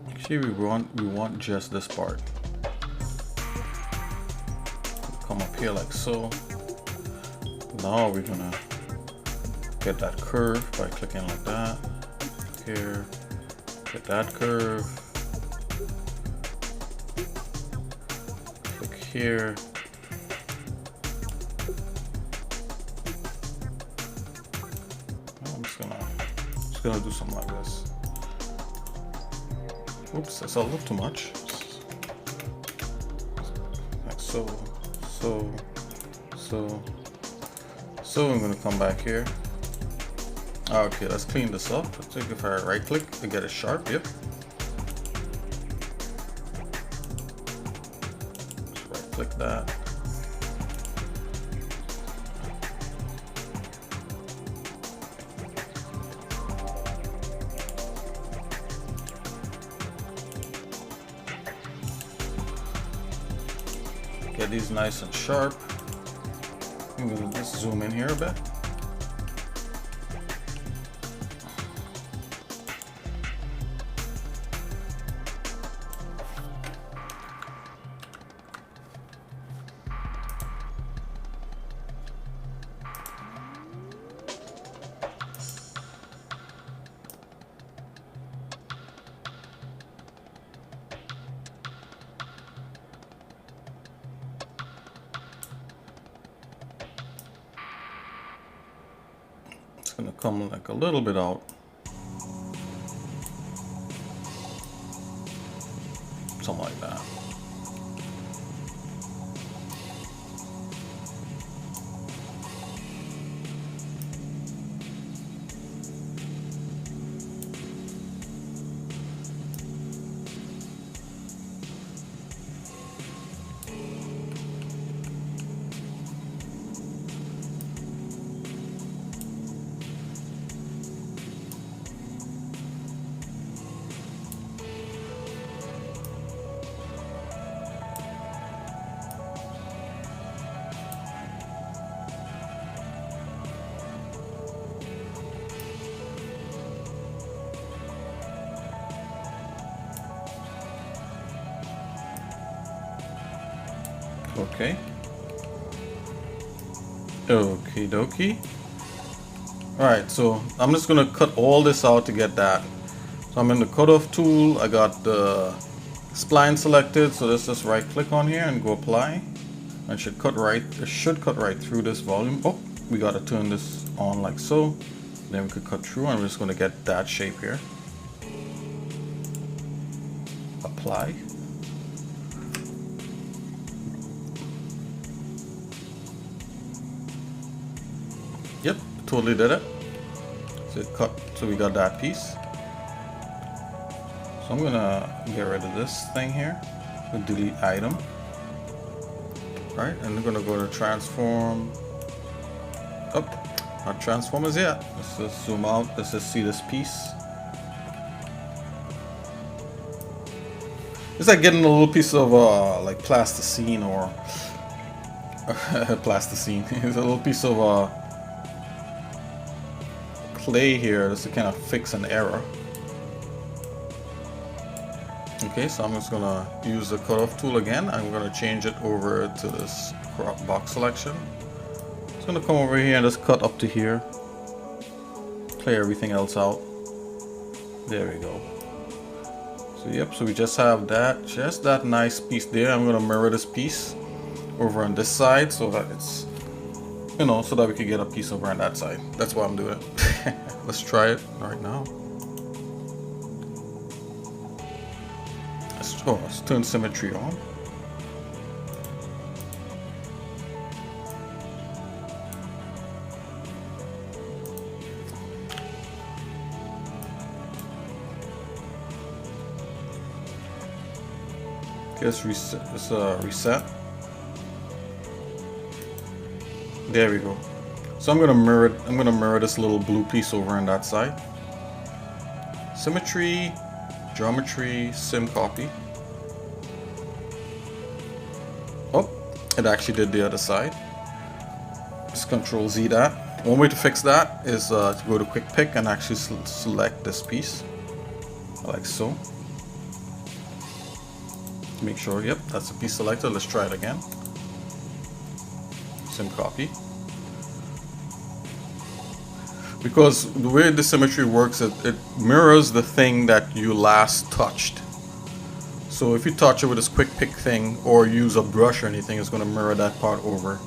Speaker 1: Actually, we want just this part. Come up here like so. Now we're gonna get that curve by clicking like that. Here, get that curve. Click here. I'm just gonna do something like this. Oops, that's a little too much. Like so. So I'm gonna come back here. Okay, let's clean this up. Let's take if I right click to get it sharp, yep. Just right click that. Get these nice and sharp. I'm gonna just zoom in here a bit. gonna come like a little bit out. Something like that. Okay. Okie dokie. Alright, so I'm just gonna cut all this out to get that. So I'm in the cutoff tool. I got the spline selected, so let's just right click on here and go apply. It should cut right through this volume. Oh, we gotta turn this on like so. Then we could cut through, and we're just gonna get that shape here. Apply. Yep, totally did it. So it cut, so we got that piece. So I'm gonna get rid of this thing here. So delete item. Right, and we're gonna go to transform. Oh, not transformers yet. Let's just zoom out. Let's just see this piece. It's like getting a little piece of like plasticine or plasticine. It's a little piece of clay here just to kind of fix an error. Okay, so I'm just gonna use the cutoff tool again. I'm gonna change it over to this crop box selection. It's gonna come over here and just cut up to here. Clear everything else out. There we go. So yep, so we just have that, just that nice piece there. I'm gonna mirror this piece over on this side so that it's, you know, so that we can get a piece over on that side. That's why I'm doing it. Let's try it right now. Let's turn symmetry on. Okay, let's reset. Let's reset. There we go. So I'm gonna mirror this little blue piece over on that side. Symmetry, geometry, sim copy. Oh, it actually did the other side. Just Control Z that. One way to fix that is to go to quick pick and actually select this piece, like so. Make sure, yep, that's the piece selected. Let's try it again. Sim copy. Because the way the symmetry works, it mirrors the thing that you last touched. So if you touch it with this quick pick thing or use a brush or anything, it's going to mirror that part over.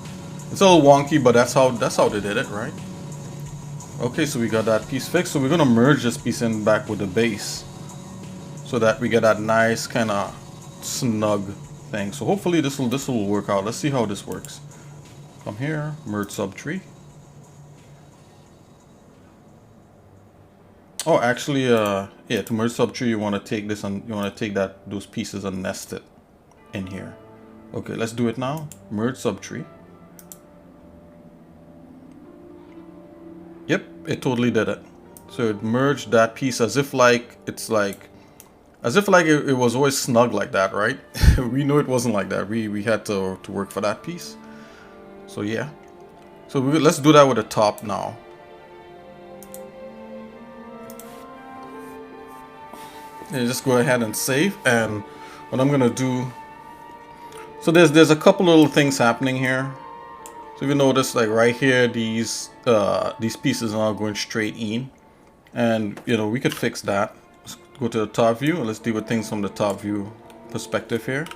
Speaker 1: It's a little wonky, but that's how they did it, right? Okay, so we got that piece fixed. So we're going to merge this piece in back with the base so that we get that nice kind of snug thing. So hopefully this will work out. Let's see how this works. Come here, merge subtree. Oh, actually, yeah, to merge subtree, you want to take this and you want to take those pieces and nest it in here. Okay, let's do it now. Merge subtree. Yep, it totally did it. So it merged that piece as if like it was always snug like that, right? We know it wasn't like that. We had to work for that piece. So yeah. So let's do that with the top now. And just go ahead and save. And what I'm gonna do, so there's a couple little things happening here. So if you notice, like right here, these pieces are going straight in, and you know we could fix that. Let's go to the top view and let's deal with things from the top view perspective here.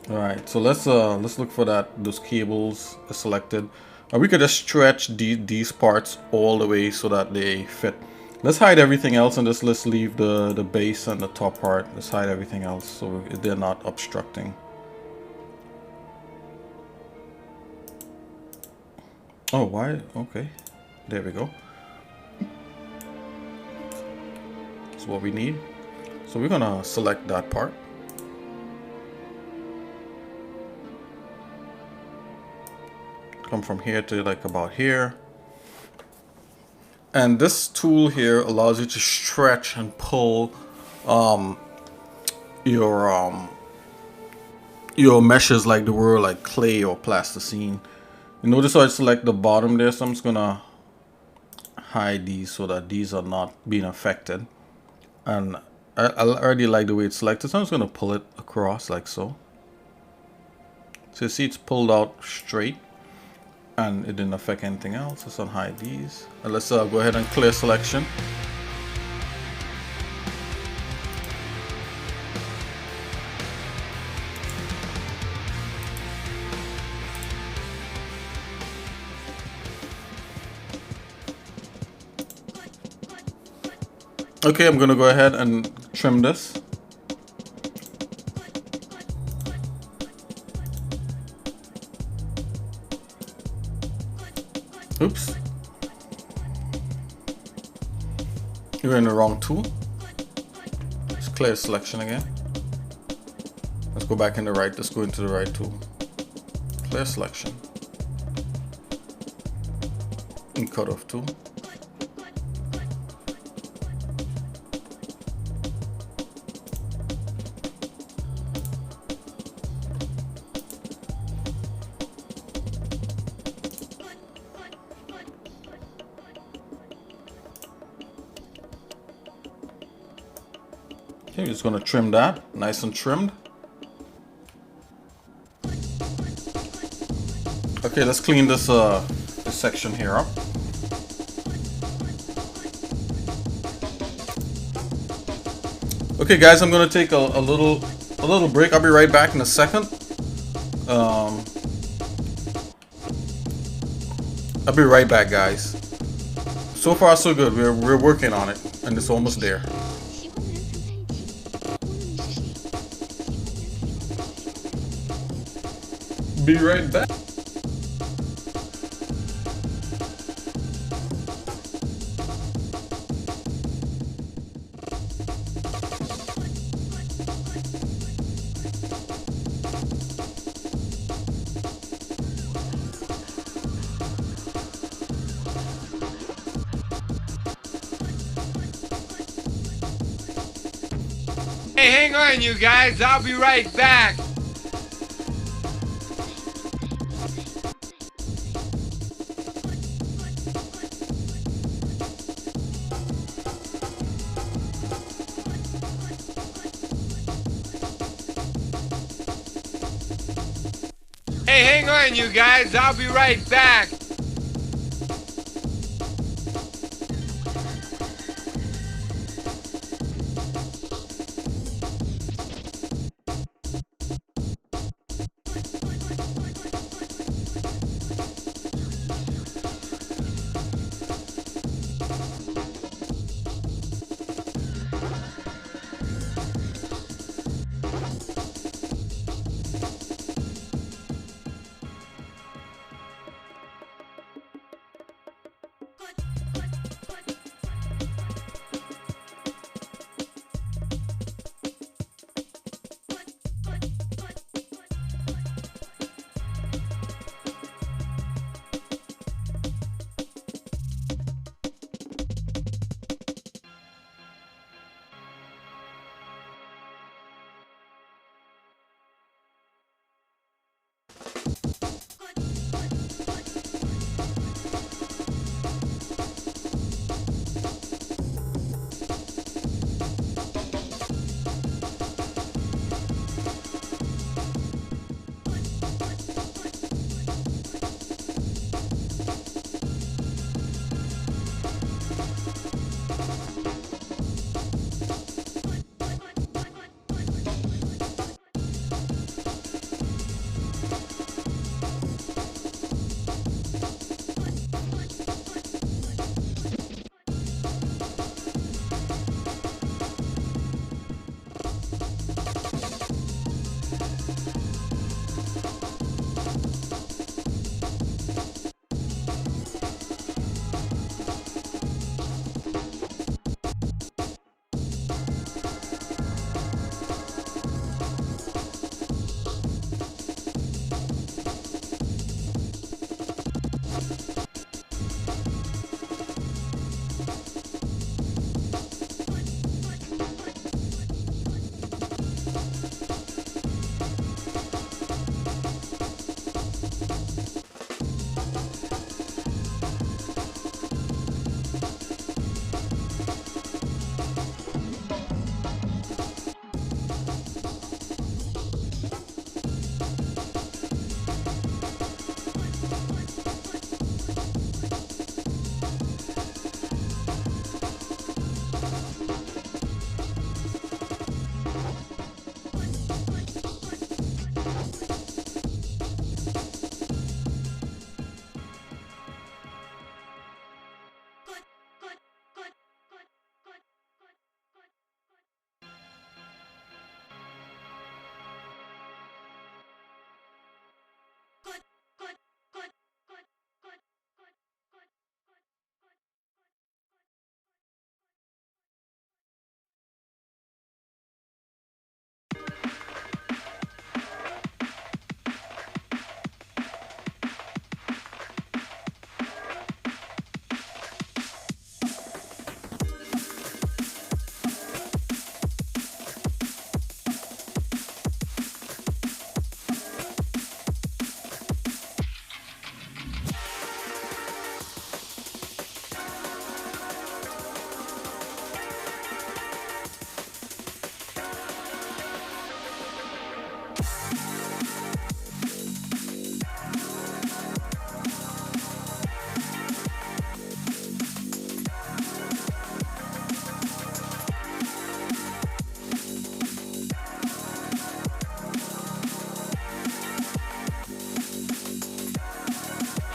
Speaker 1: All right, so let's look for those cables selected. We could just stretch these parts all the way so that they fit. Let's hide everything else and just let's leave the base and the top part. Let's hide everything else so they're not obstructing. Oh, why? Okay. There we go. That's what we need. So we're gonna select that part. Come from here to like about here. And this tool here allows you to stretch and pull your meshes like they were like clay or plasticine. You notice how I select the bottom there, so I'm just gonna hide these so that these are not being affected. And I already like the way it's selected, so I'm just gonna pull it across like so. So you see it's pulled out straight and it didn't affect anything else. Let's unhide these. And let's go ahead and clear selection. Okay, I'm gonna go ahead and trim this. Oops. You're in the wrong tool. Let's clear selection again. Let's go back in the right. Let's go into the right tool. Clear selection. And cutoff tool. Okay, we're just going to trim that, nice and trimmed. Okay, let's clean this section here up. Okay, guys, I'm going to take a little break. I'll be right back in a second. I'll be right back, guys. So far, so good. We're working on it, and it's almost there. Be right back.
Speaker 2: Hey, hang on, you guys. I'll be right back. Hey, hang on, you guys. I'll be right back.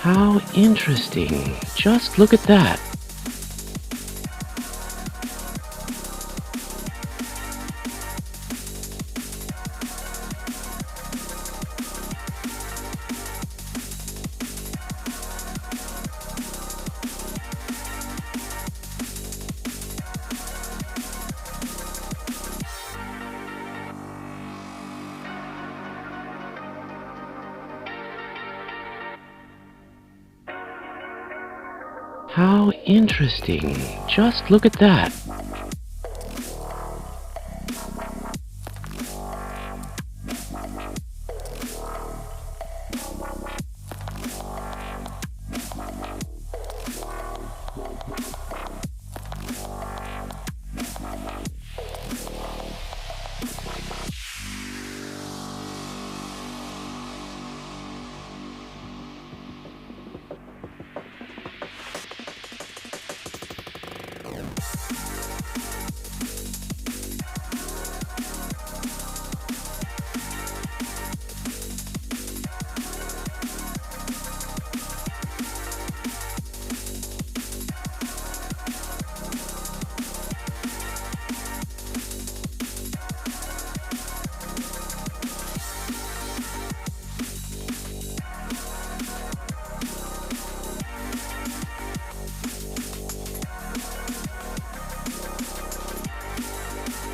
Speaker 3: How interesting. Just look at that. How interesting. Just look at that.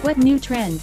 Speaker 4: What new trend?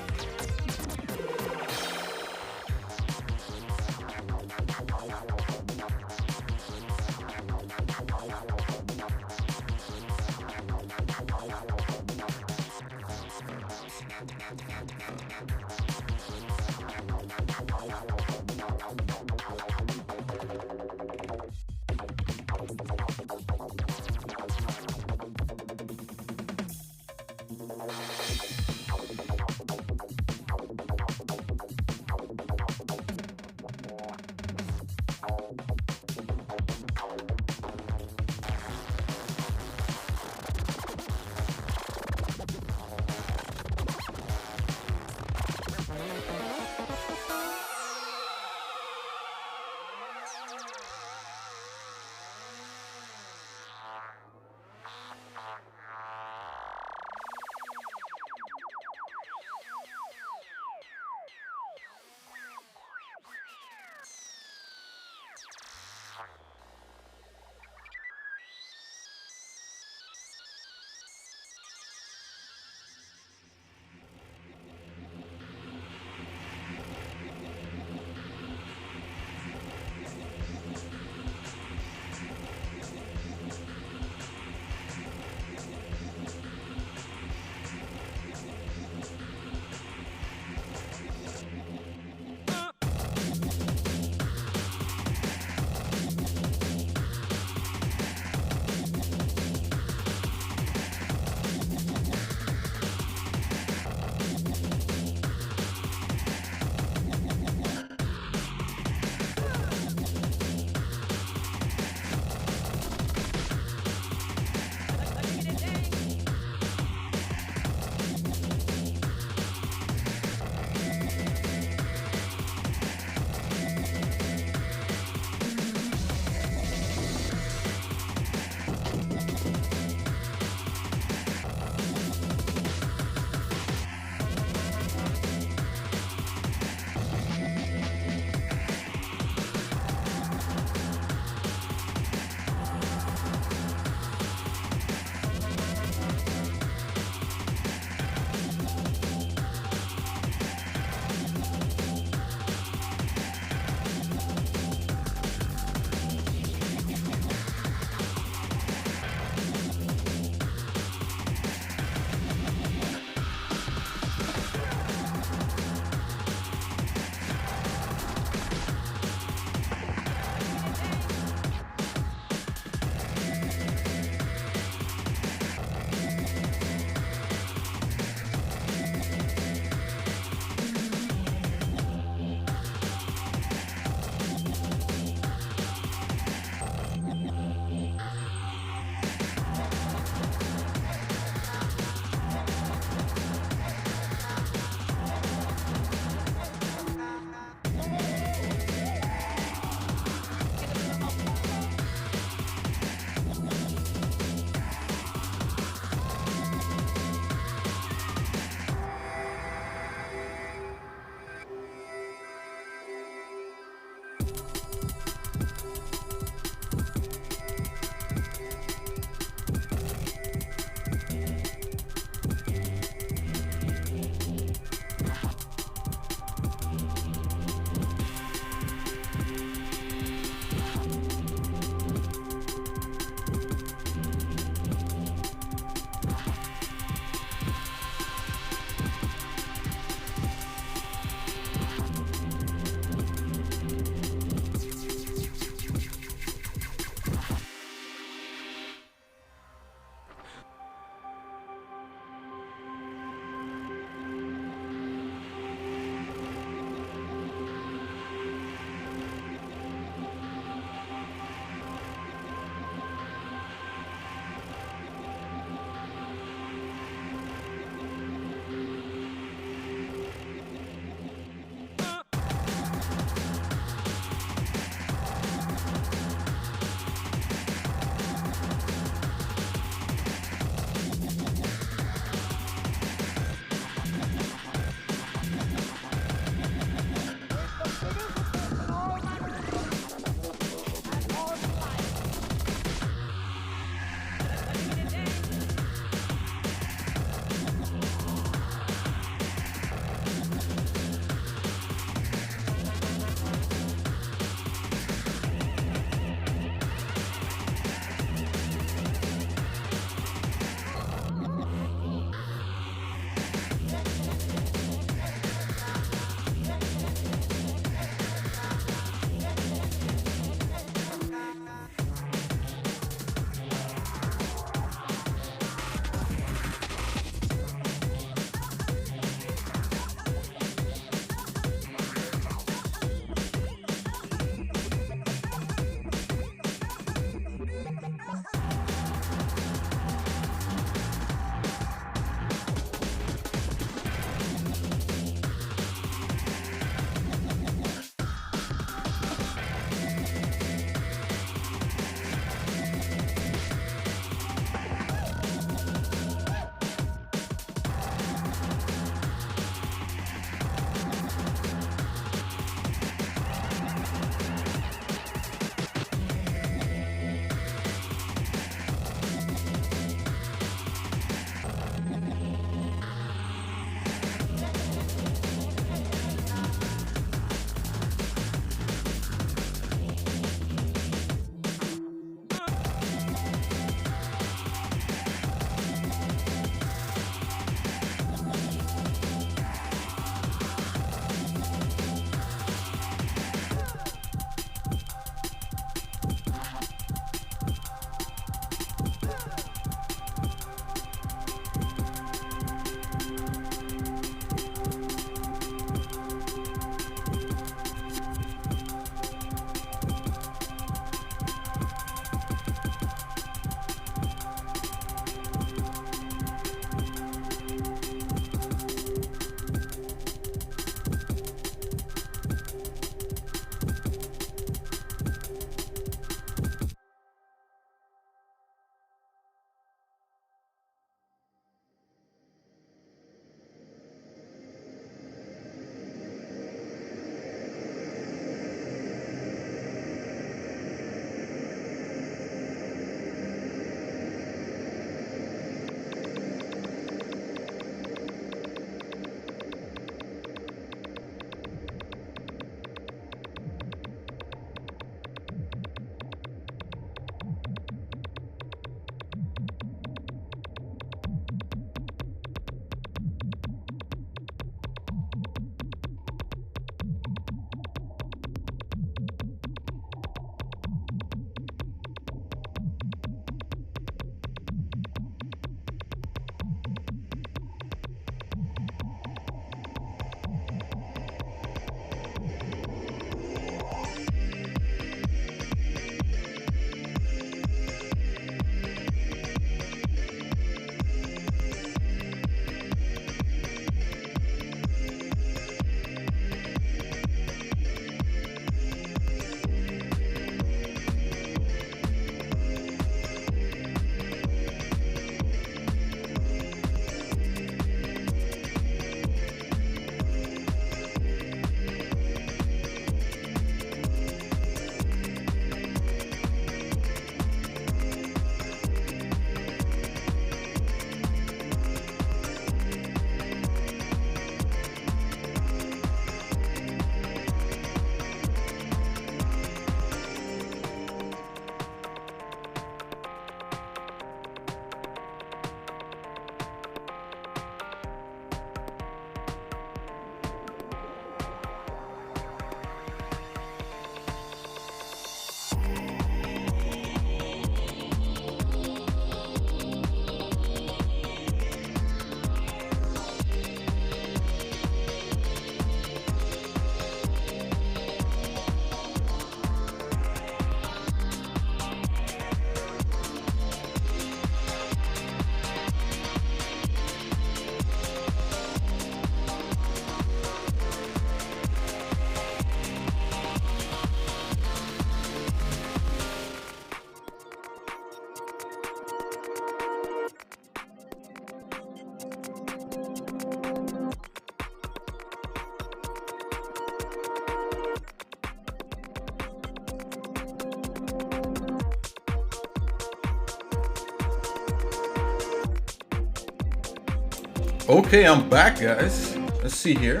Speaker 1: Okay, I'm back, guys. Let's see here.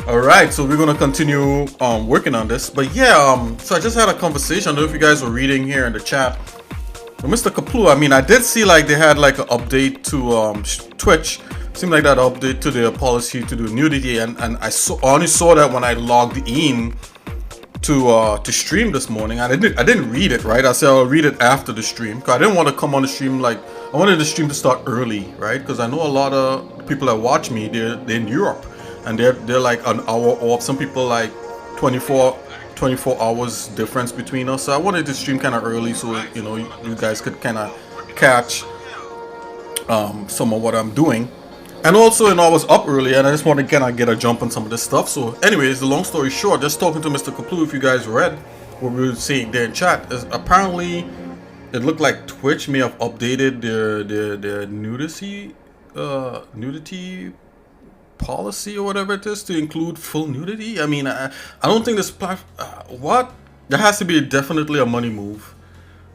Speaker 1: All right, so we're gonna continue working on this. But yeah, so I just had a conversation. I don't know if you guys were reading here in the chat. But Mr. Kaplu, I mean, I did see like they had like an update to Twitch. Seemed like that update to their policy to do nudity, and I only saw that when I logged in to stream this morning. I didn't read it, right? I said I'll read it after the stream because I didn't want to come on the stream like I wanted the stream to start early, right? Because I know a lot of people that watch me, they're in Europe and they're like an hour off. Some people like 24 hours difference between us. So I wanted to stream kind of early so you know you guys could kind of catch some of what I'm doing. And also, you know, I was up early and I just wanted to kind of get a jump on some of this stuff. So anyways, the long story short, just talking to Mr. Kaplu, if you guys read what we were saying there in chat, is apparently it looked like Twitch may have updated their nudity policy or whatever it is to include full nudity. I mean, I don't think this what? There has to be definitely a money move.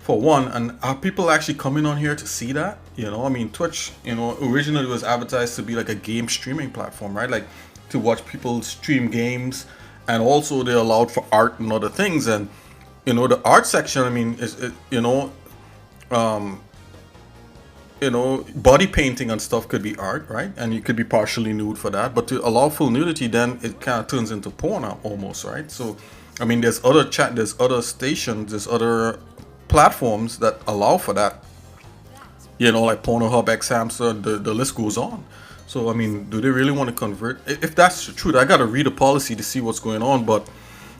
Speaker 1: For one, and are people actually coming on here to see that? You know, I mean, Twitch, you know, originally was advertised to be like a game streaming platform, right? Like to watch people stream games, and also they're allowed for art and other things. And you know, the art section, I mean, body painting and stuff could be art, right? And you could be partially nude for that. But to allow full nudity, then it kind of turns into porn almost, right? So, I mean, there's other stations, there's other platforms that allow for that, you know, like Pornhub, Xhamster, the list goes on. So I mean, do they really want to convert? If that's the truth, I gotta read a policy to see what's going on. But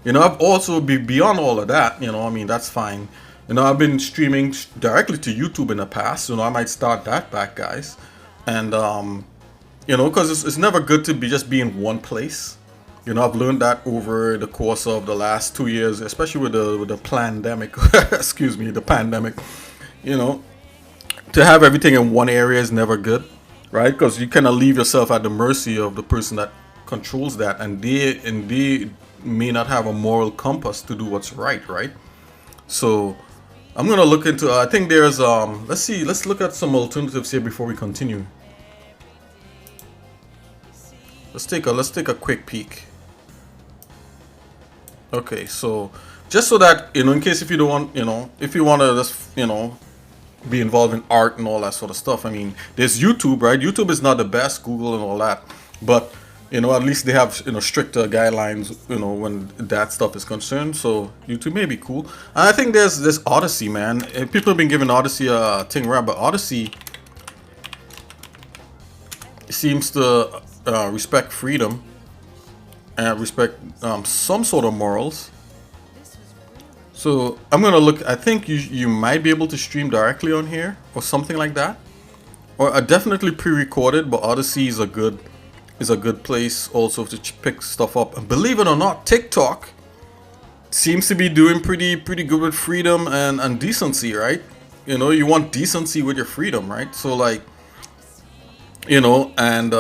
Speaker 1: you know, I've also beyond all of that, you know, I mean, that's fine. You know, I've been streaming directly to YouTube in the past, you know, I might start that back, guys. And you know, because it's never good to be in one place. You know, I've learned that over the course of the last 2 years, especially with the pandemic. Excuse me, the pandemic. You know, to have everything in one area is never good, right? Because you kind of leave yourself at the mercy of the person that controls that, and they may not have a moral compass to do what's right? So I'm gonna look into. I think there's let's look at some alternatives here before we continue. Let's take a quick peek. Okay, so just so that, you know, in case if you don't want, you know, if you want to just, you know, be involved in art and all that sort of stuff. I mean, there's YouTube, right? YouTube is not the best, Google and all that, but you know, at least they have, you know, stricter guidelines, you know, when that stuff is concerned. So YouTube may be cool. And I think there's this Odyssey, man. People have been giving Odyssey a thing around, but Odyssey seems to respect freedom and respect some sort of morals. So I'm gonna look. I think you might be able to stream directly on here or something like that, or definitely pre-recorded. But Odyssey is a good place also to pick stuff up. And believe it or not, TikTok seems to be doing pretty good with freedom and decency, right? You know, you want decency with your freedom, right? So like, you know, and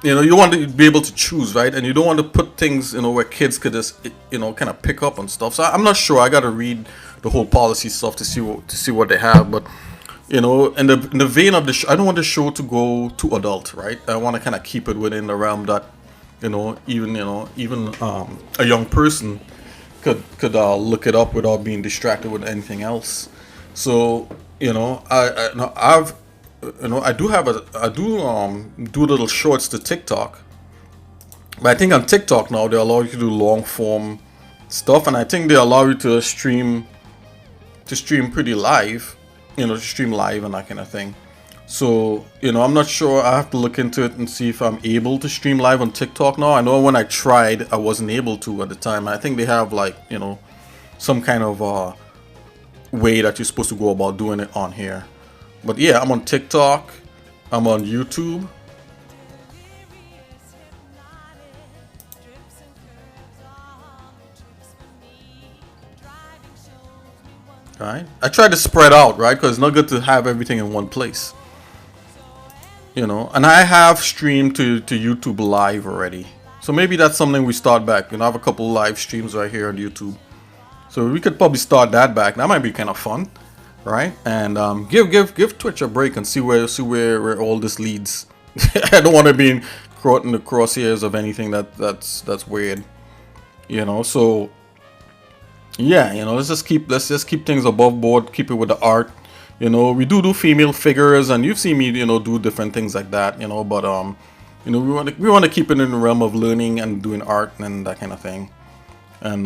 Speaker 1: you know, you want to be able to choose, right? And you don't want to put things, you know, where kids could just, you know, kind of pick up on stuff. So I'm not sure. I got to read the whole policy stuff to see what they have. But you know, in the vein of the show, I don't want the show to go too adult, right? I want to kind of keep it within the realm that, you know, even a young person could look it up without being distracted with anything else. So you know, I do little shorts to TikTok, but I think on TikTok now they allow you to do long form stuff, and I think they allow you to stream pretty live, you know, to stream live and that kind of thing. So you know, I'm not sure. I have to look into it and see if I'm able to stream live on TikTok now. I know when I tried, I wasn't able to at the time. I think they have like, you know, some kind of way that you're supposed to go about doing it on here. But yeah, I'm on TikTok, I'm on YouTube. Right? I try to spread out, right? Because it's not good to have everything in one place. You know, and I have streamed to YouTube live already. So maybe that's something we start back. You know, I have a couple live streams right here on YouTube. So we could probably start that back. That might be kind of fun. right? And give Twitch a break and see where all this leads. I don't want to be caught in the crosshairs of anything that's weird, you know. So yeah, you know, let's just keep things above board, keep it with the art. You know, we do female figures, and you've seen me, you know, do different things like that, you know. But you know, we want to keep it in the realm of learning and doing art and that kind of thing, and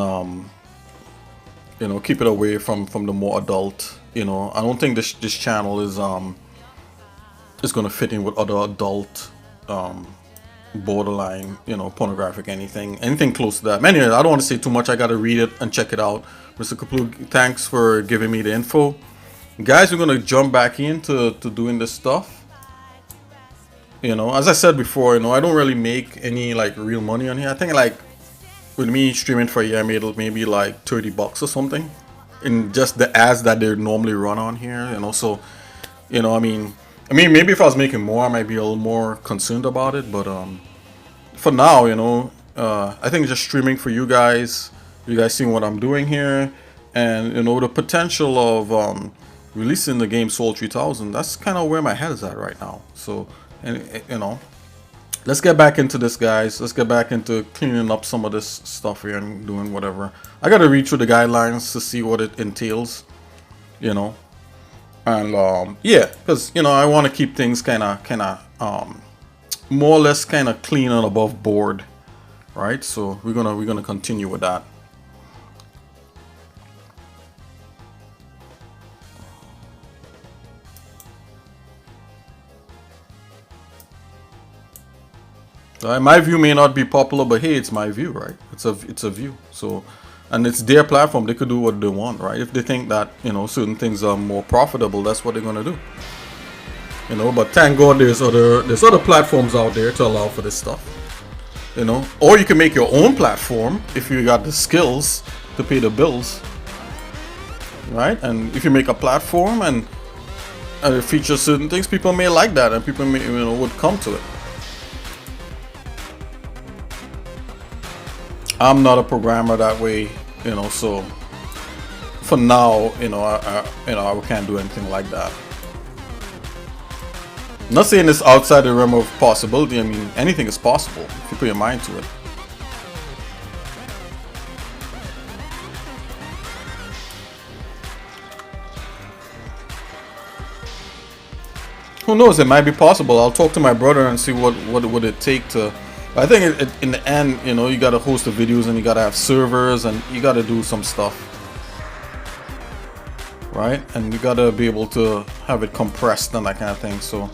Speaker 1: you know, keep it away from the more adult. You know, I don't think this channel is gonna fit in with other adult borderline, you know, pornographic anything close to that. Anyway, I don't want to say too much. I gotta read it and check it out. Mr. Kaplu, thanks for giving me the info. Guys, we're gonna jump back into doing this stuff. You know, as I said before, you know, I don't really make any like real money on here. I think like with me streaming for a year, I made maybe like $30 or something in just the ads that they normally run on here. You know, so you know, I mean, maybe if I was making more, I might be a little more concerned about it. But for now, you know, I think just streaming for you guys seeing what I'm doing here, and you know, the potential of releasing the game Soul 3000. That's kind of where my head is at right now. So, and you know, let's get back into this, guys. Let's get back into cleaning up some of this stuff here and doing whatever. I gotta read through the guidelines to see what it entails, you know. And yeah, because you know, I want to keep things kind of more or less kind of clean and above board, right? So we're gonna continue with that. My view may not be popular, but hey, it's my view, right? It's a view. So, and it's their platform. They could do what they want, right? If they think that, you know, certain things are more profitable, that's what they're gonna do. You know, but thank God there's other platforms out there to allow for this stuff. You know, or you can make your own platform if you got the skills to pay the bills, right? And if you make a platform and it features certain things, people may like that, and people may, you know, would come to it. I'm not a programmer that way, you know, so for now, you know, I can't do anything like that. I'm not saying it's outside the realm of possibility. I mean, anything is possible if you put your mind to it. Who knows? It might be possible. I'll talk to my brother and see what would it take to. I think in the end, you know, you gotta host the videos and you gotta have servers and you gotta do some stuff, right? And you gotta be able to have it compressed and that kind of thing. So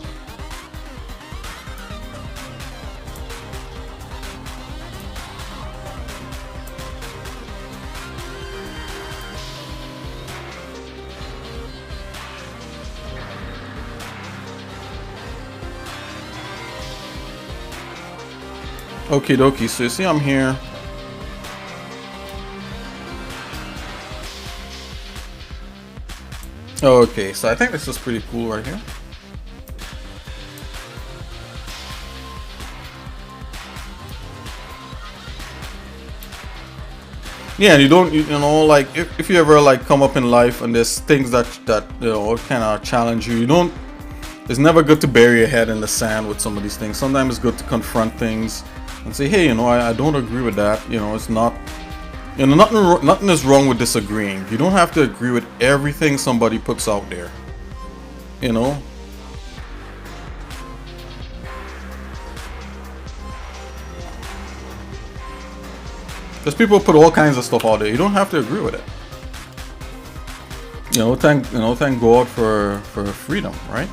Speaker 1: okie dokie, so you see I'm here. Okay, so I think this is pretty cool right here. Yeah, and you know, like if you ever like come up in life and there's things that you know kind of challenge you, it's never good to bury your head in the sand with some of these things. Sometimes it's good to confront things and say, hey, you know, I don't agree with that. You know, it's not, you know, nothing is wrong with disagreeing. You don't have to agree with everything somebody puts out there, you know. Because people put all kinds of stuff out there. You don't have to agree with it. You know, thank God for freedom, right?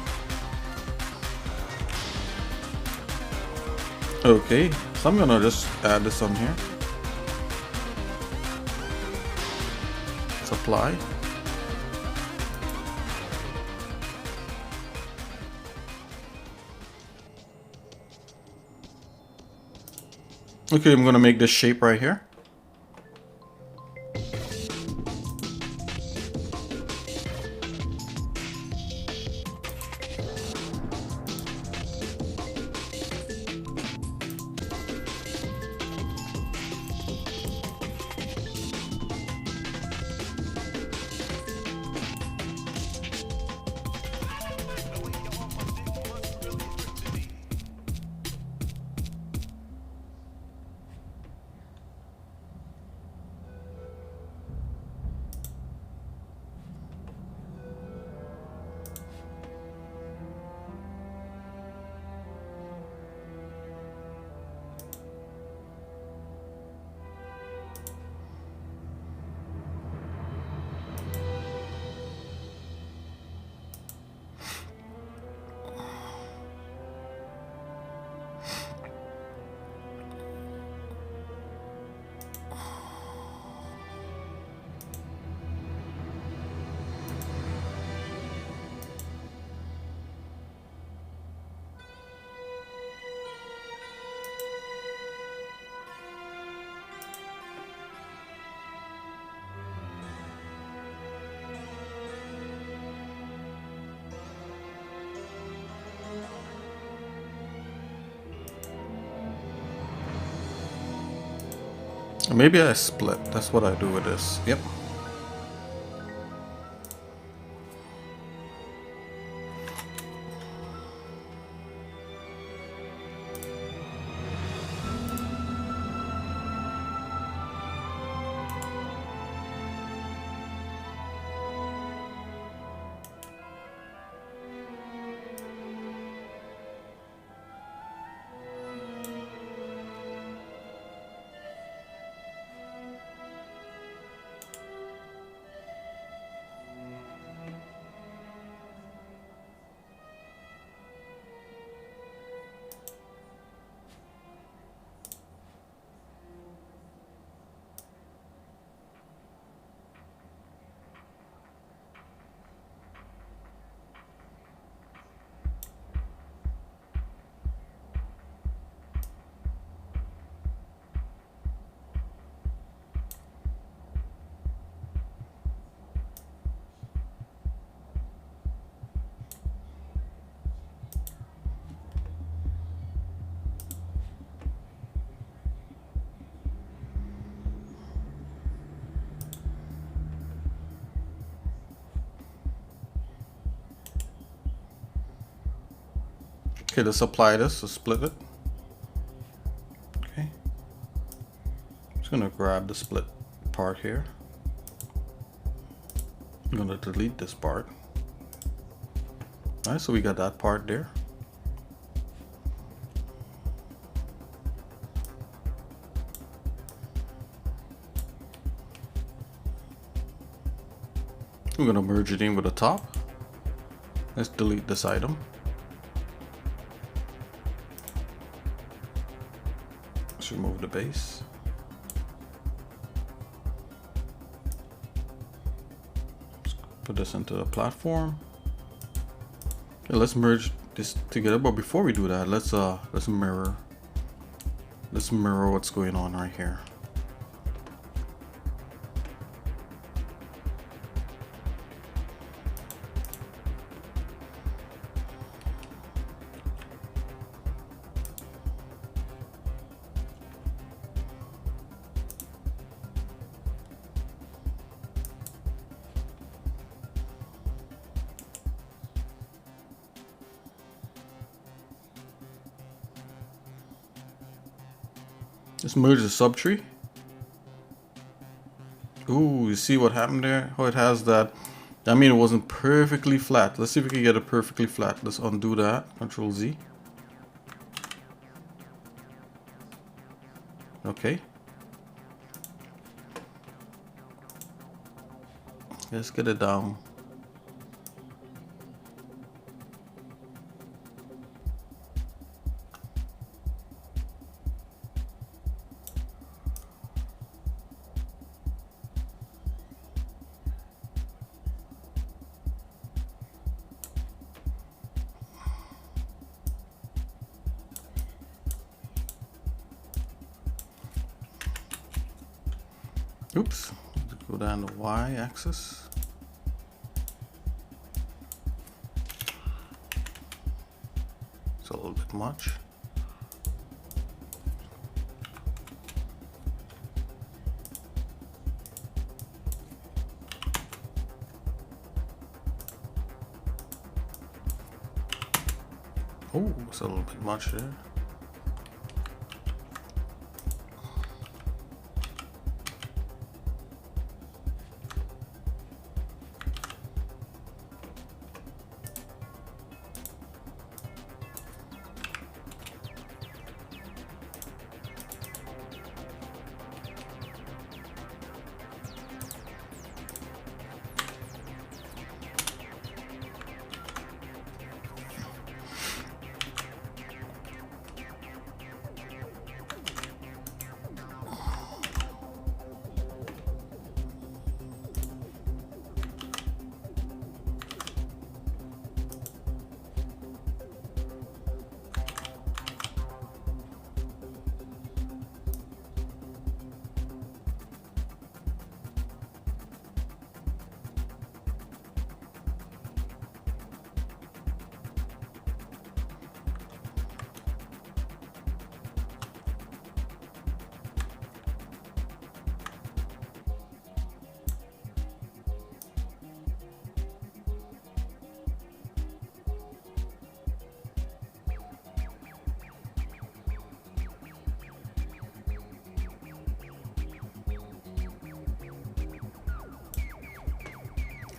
Speaker 1: Okay, so I'm gonna just add this on here. Supply. Okay, I'm gonna make this shape right here. Maybe I split. That's what I do with this. Yep. Okay, let's apply this, so split it. Okay. Just gonna grab the split part here. I'm gonna delete this part. Alright, so we got that part there. We're gonna merge it in with the top. Let's delete this item. Let's remove the base. Let's put this into the platform. Okay, let's merge this together, but before we do that, let's mirror what's going on right here. Let's merge the subtree. Ooh, you see what happened there? Oh, it has that. I mean, it wasn't perfectly flat. Let's see if we can get it perfectly flat. Let's undo that. Control Z. Okay. Let's get it down. Oops, go down the Y axis. It's a little bit much. Oh, it's a little bit much there.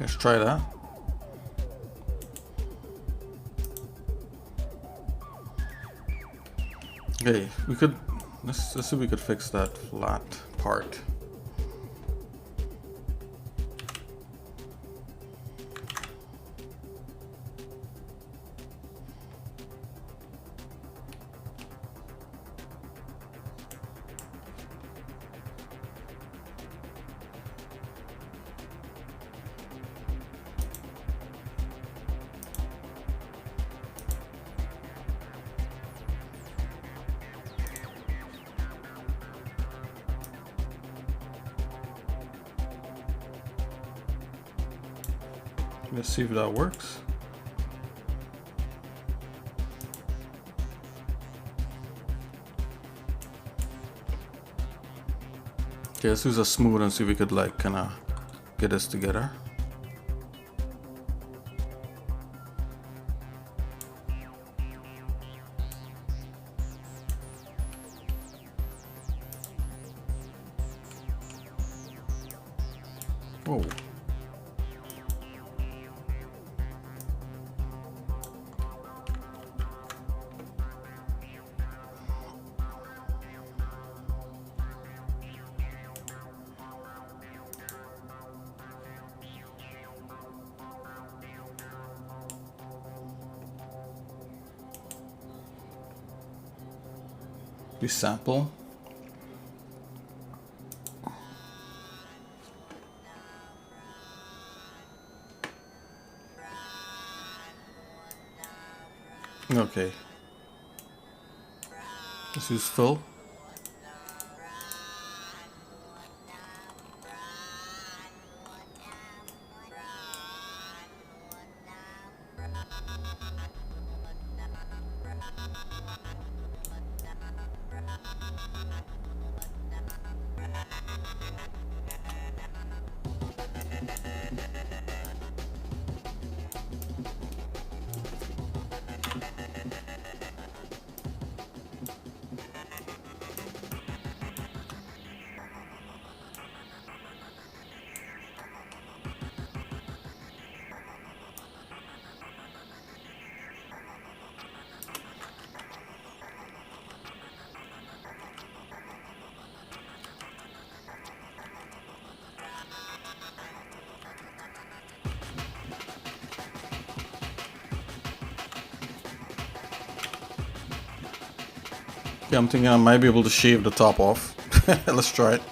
Speaker 1: Let's try that. Okay, we could let's see if we could fix that flat part. Let's see if that works. Okay, let's use a smooth and see if we could like kind of get this together. Whoa. We sample. Okay. Let's use fill. Yeah, I'm thinking I might be able to shave the top off. Let's try it.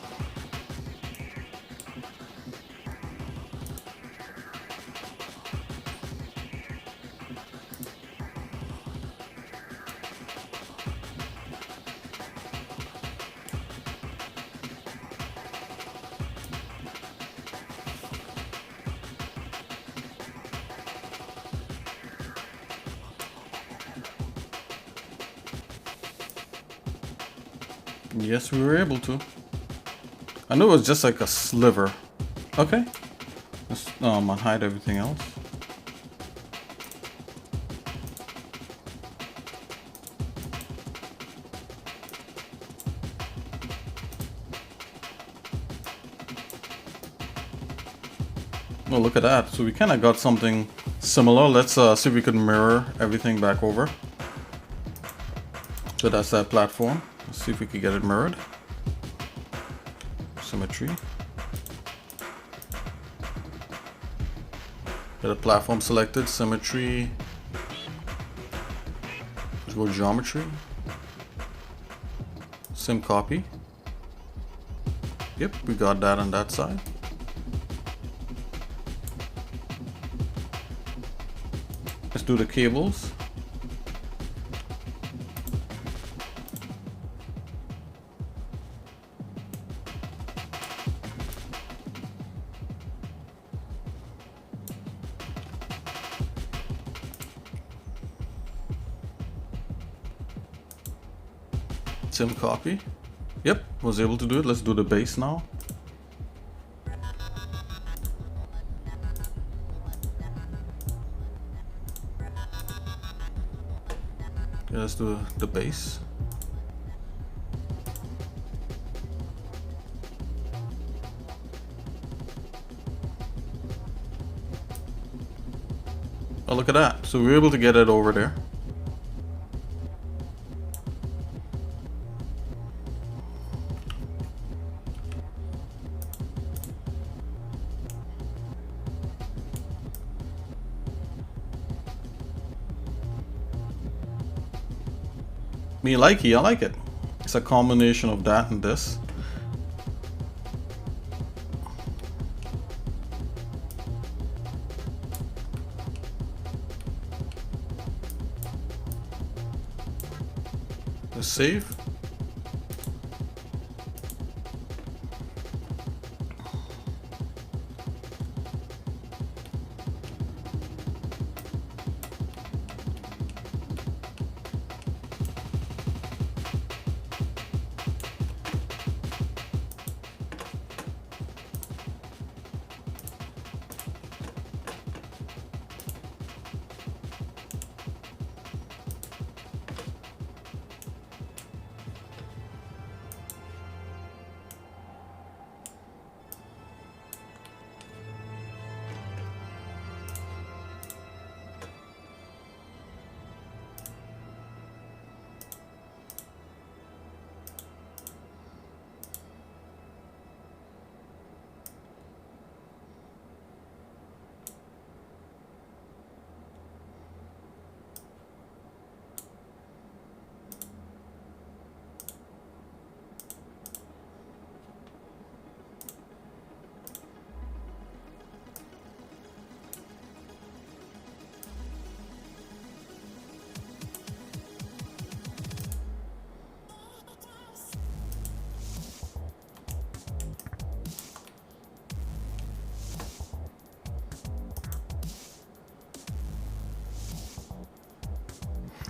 Speaker 1: Yes, we were able to. I knew it was just like a sliver. Okay. Let's hide everything else. Oh, look at that. So we kind of got something similar. Let's see if we can mirror everything back over. So that's that platform. Let's see if we can get it mirrored. Symmetry. Get a platform selected. Symmetry. Let's go geometry. Sim copy. Yep, we got that on that side. Let's do the cables. Sim copy. Yep, was able to do it. Let's do the base now. Yeah, let's do the base. Oh, look at that. So we were able to get it over there. Me likey, I like it. It's a combination of that and this. Let's save.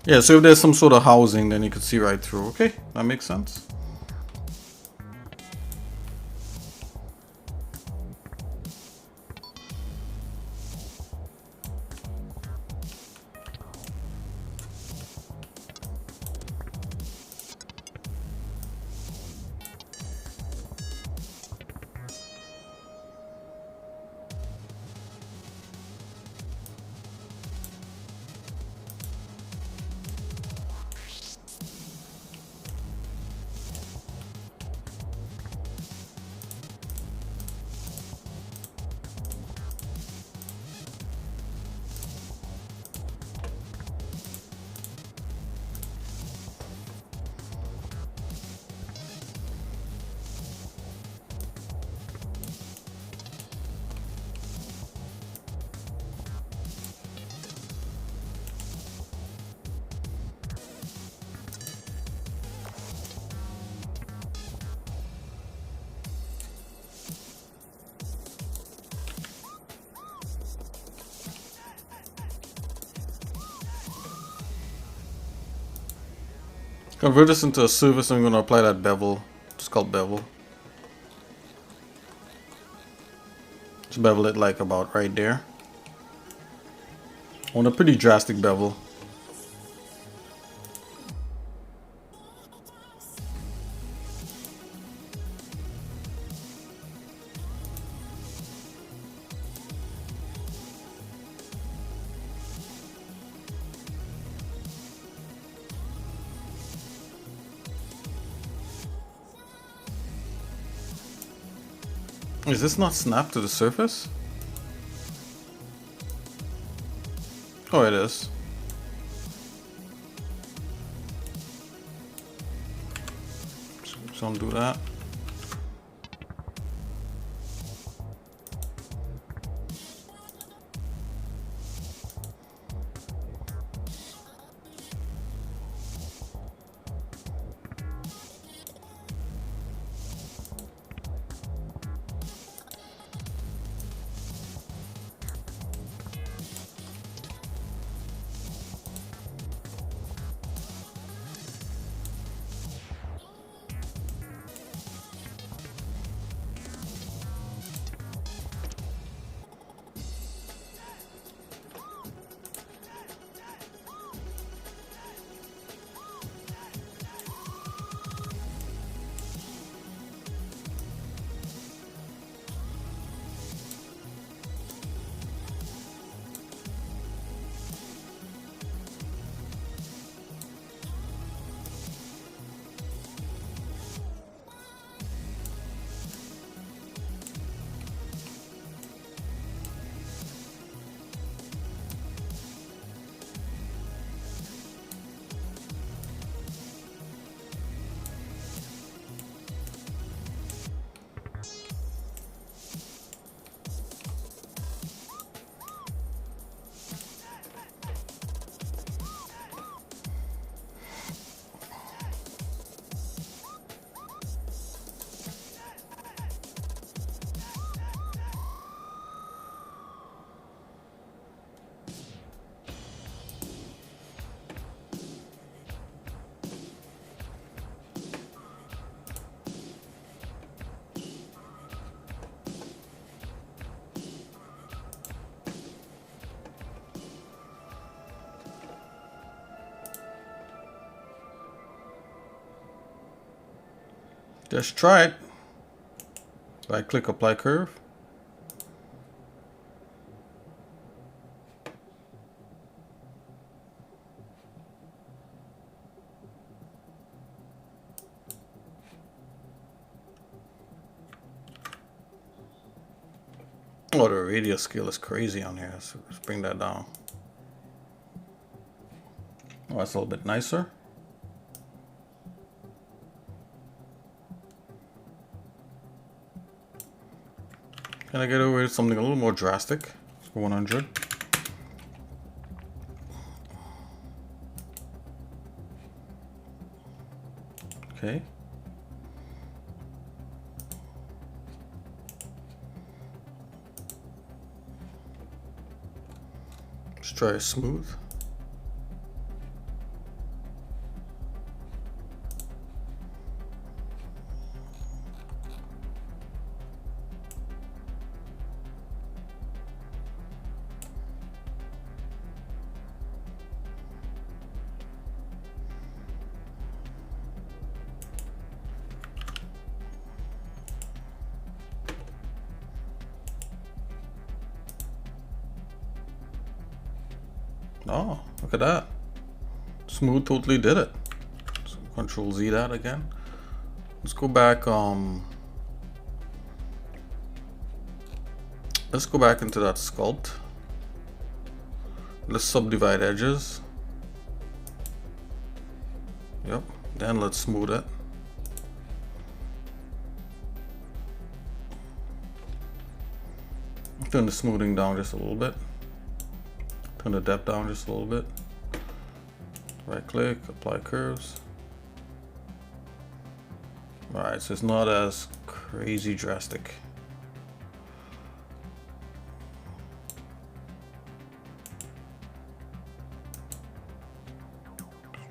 Speaker 1: Yeah, so if there's some sort of housing, then you could see right through. Okay, that makes sense. Convert this into a surface, and I'm going to apply that bevel, sculpt bevel. Just bevel it like about right there. I want a pretty drastic bevel. Is this not snapped to the surface? Oh, it is. So undo that. Just try it. Right click, apply curve. Oh, the radius scale is crazy on here. So let's bring that down. Oh, that's a little bit nicer. Can I get away with something a little more drastic? Let's go 100. Okay. Let's try a smooth. Oh, look at that. Smooth totally did it. So Control Z that again. Let's go back let's go back into that sculpt. Let's subdivide edges. Yep. Then let's smooth it. Turn the smoothing down just a little bit. Turn the depth down just a little bit. Right click, apply curves. Alright, so it's not as crazy drastic.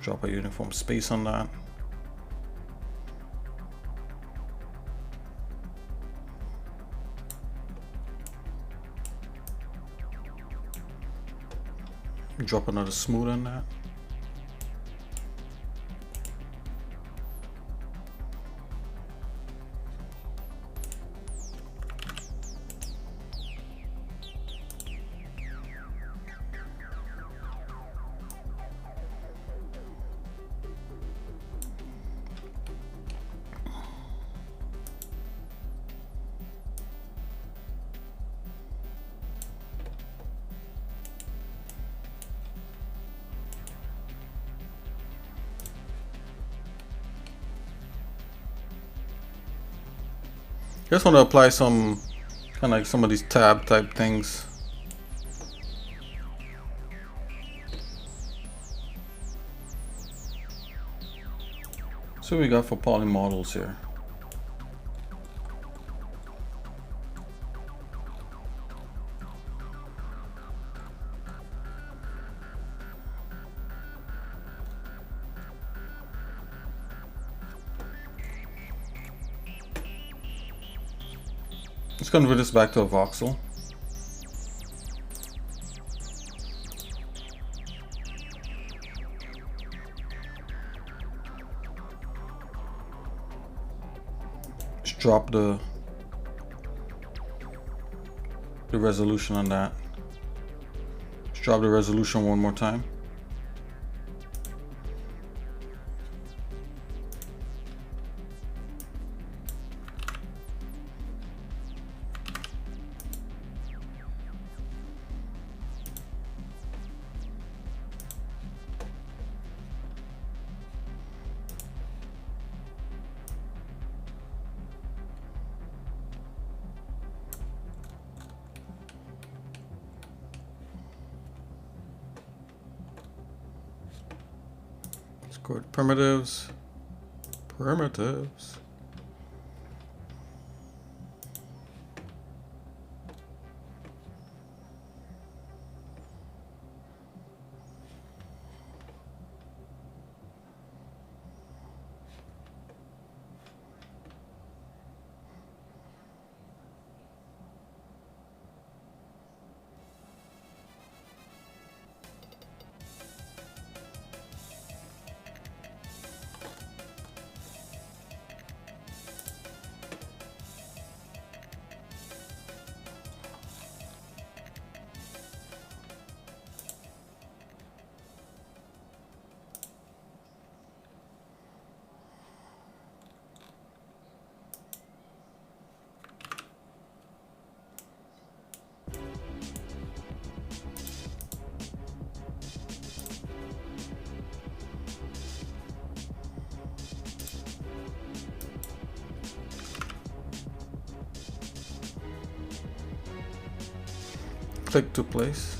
Speaker 1: Drop a uniform space on that. Drop another smooth on that. Just want to apply some kind of like some of these tab type things. So what we got for poly models here. Let's convert this back to a voxel. Let's drop the resolution on that. Let's drop the resolution one more time. Go to primitives. Primitives. Click to place.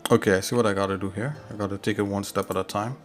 Speaker 1: Okay, I see what I gotta do here. I gotta take it one step at a time.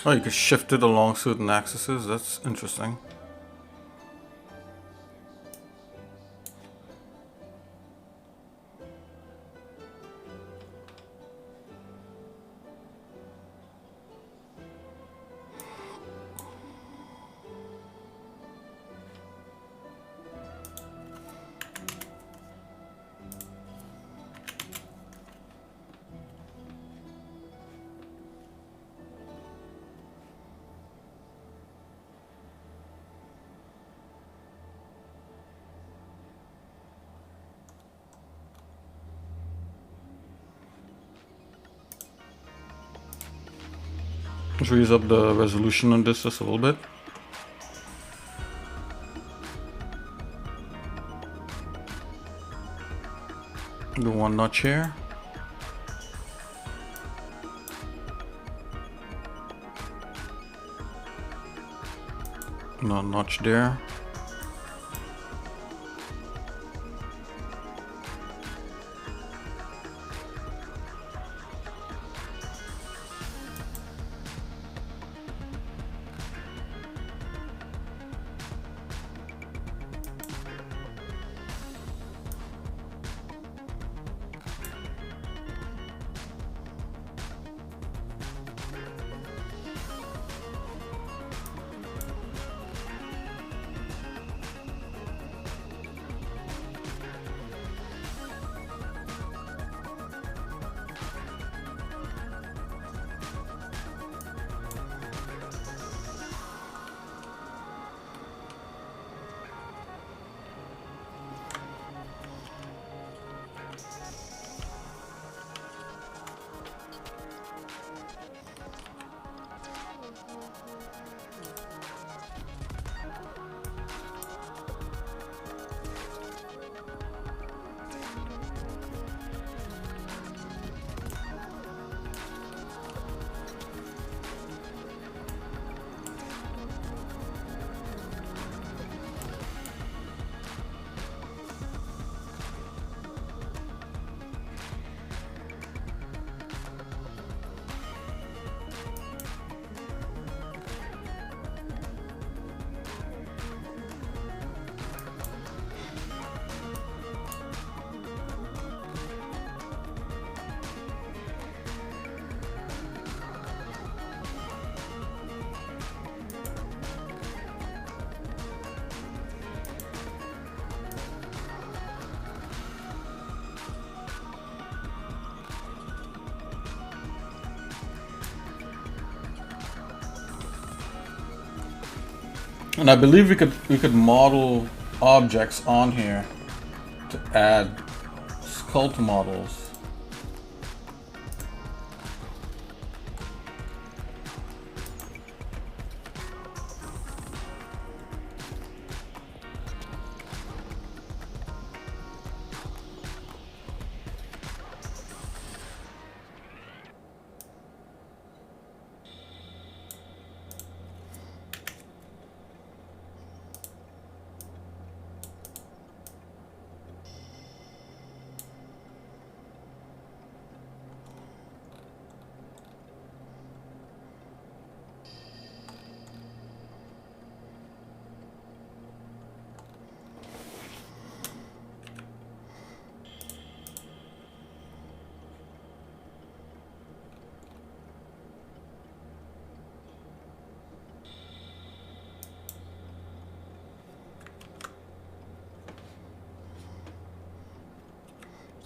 Speaker 1: Oh, you can shift it along certain axes. That's interesting. Let's raise up the resolution on this just a little bit. Do one notch here. No notch there. And I believe we could model objects on here. to add sculpt models.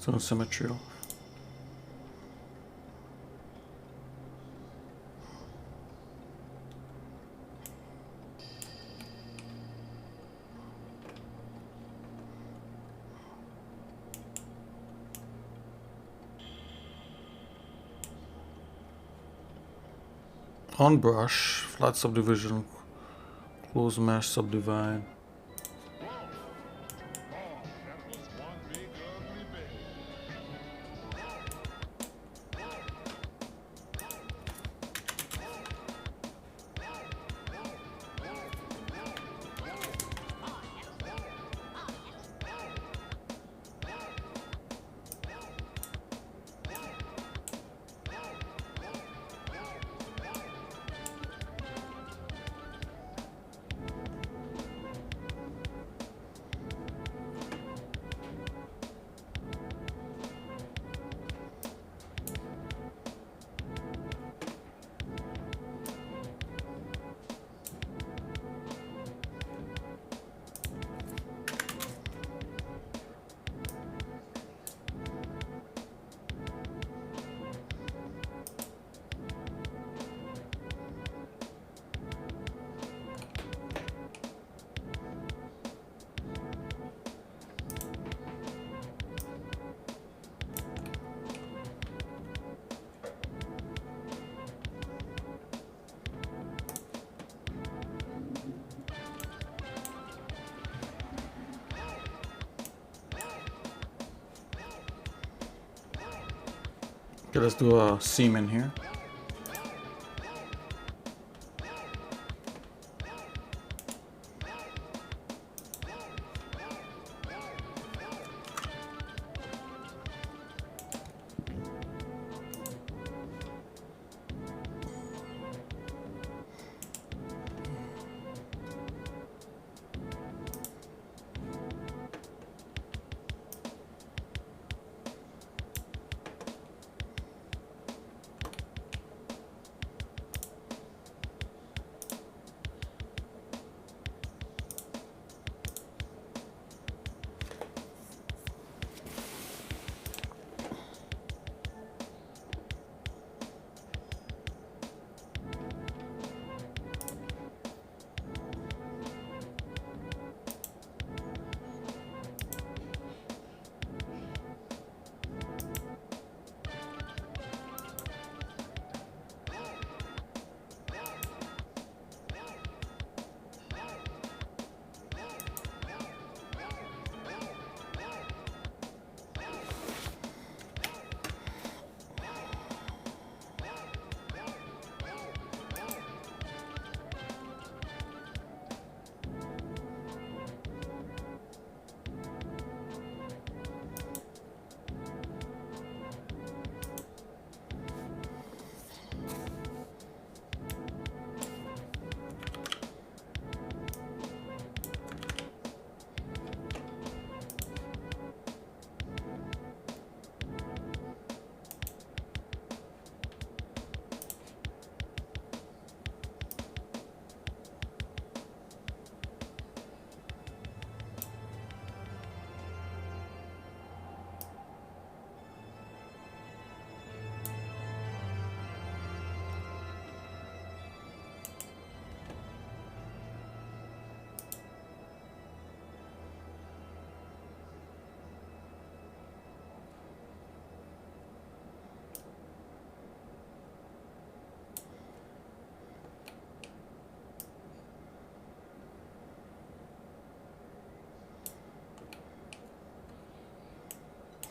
Speaker 1: So symmetry off. On brush, flat subdivision, close mesh subdivide. Okay, let's do a seam in here.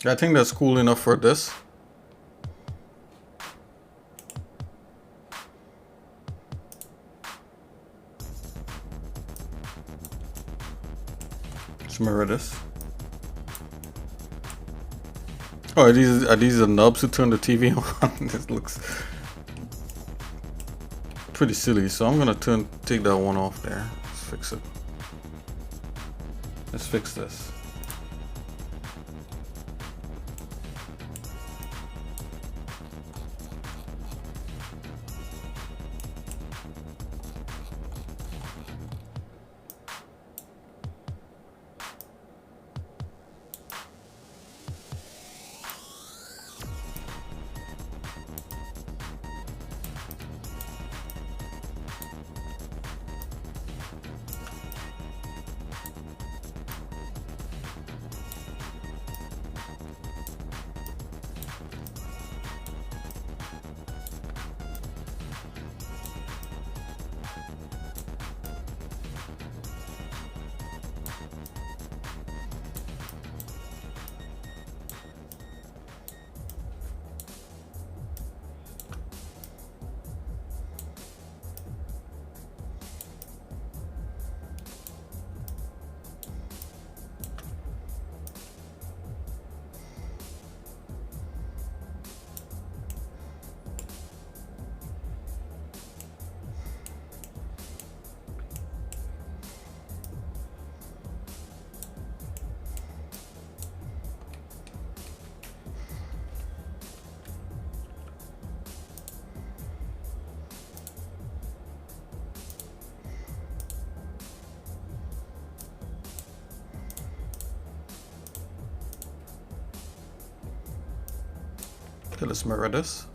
Speaker 1: I think that's cool enough for this. Let's mirror this. Oh, are these the knobs to turn the TV on? This looks pretty silly, so I'm gonna take that one off there. Let's fix it. Let's fix this. Okay, let's mirror this.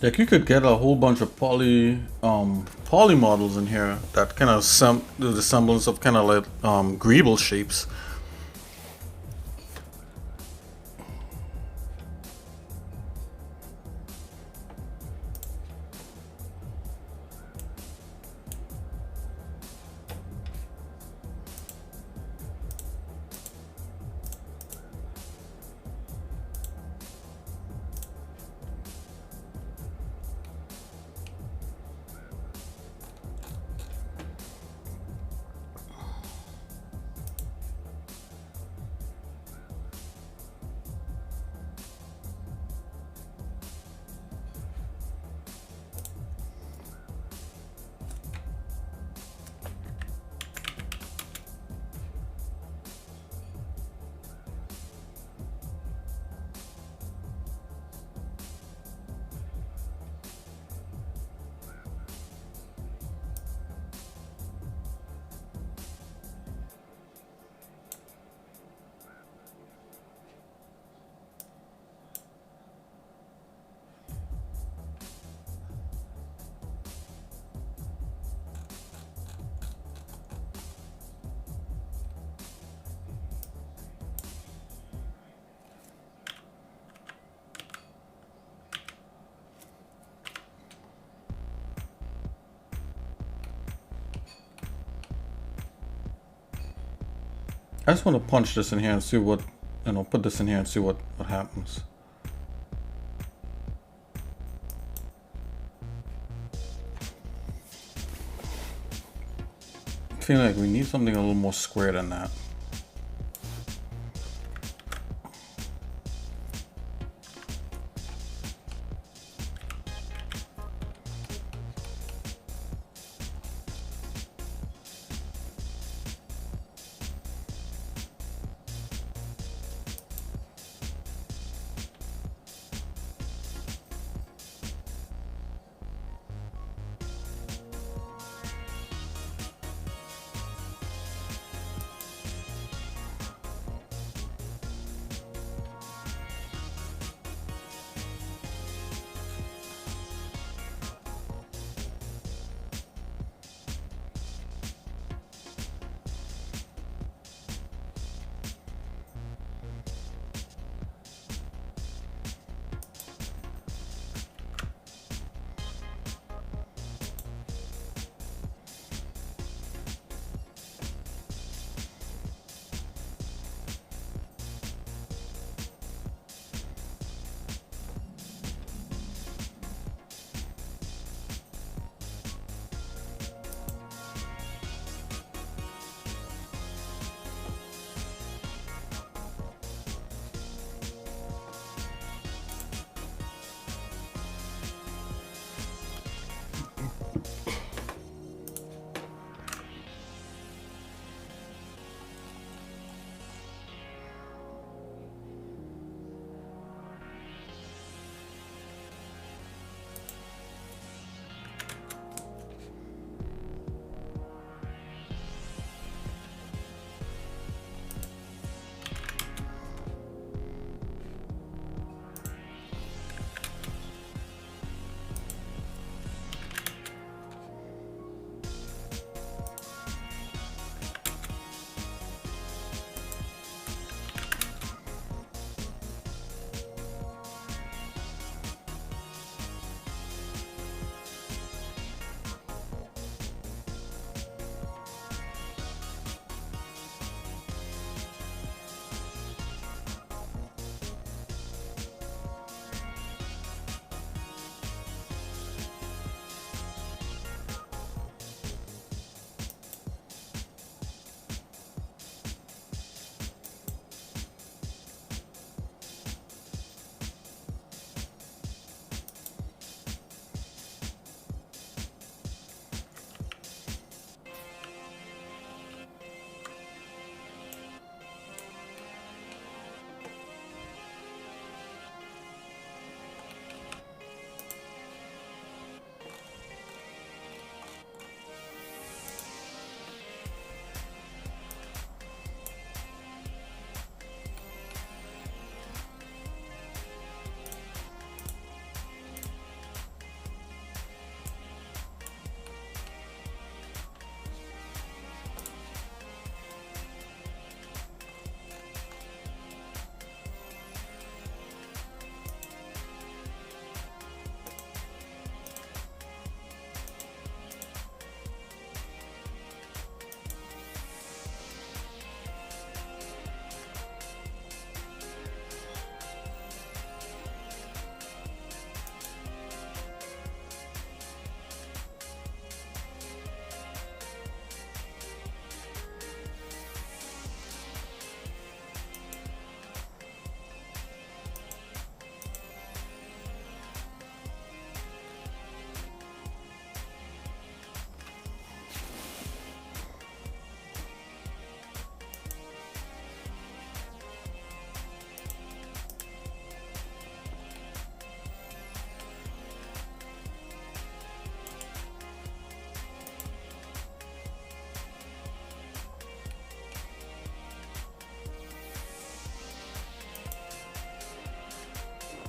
Speaker 1: Like you could get a whole bunch of poly models in here that kind of do the semblance of kind of like greeble shapes. I just want to punch this in here and see what, you know, put this in here and see what happens. I feel like we need something a little more square than that.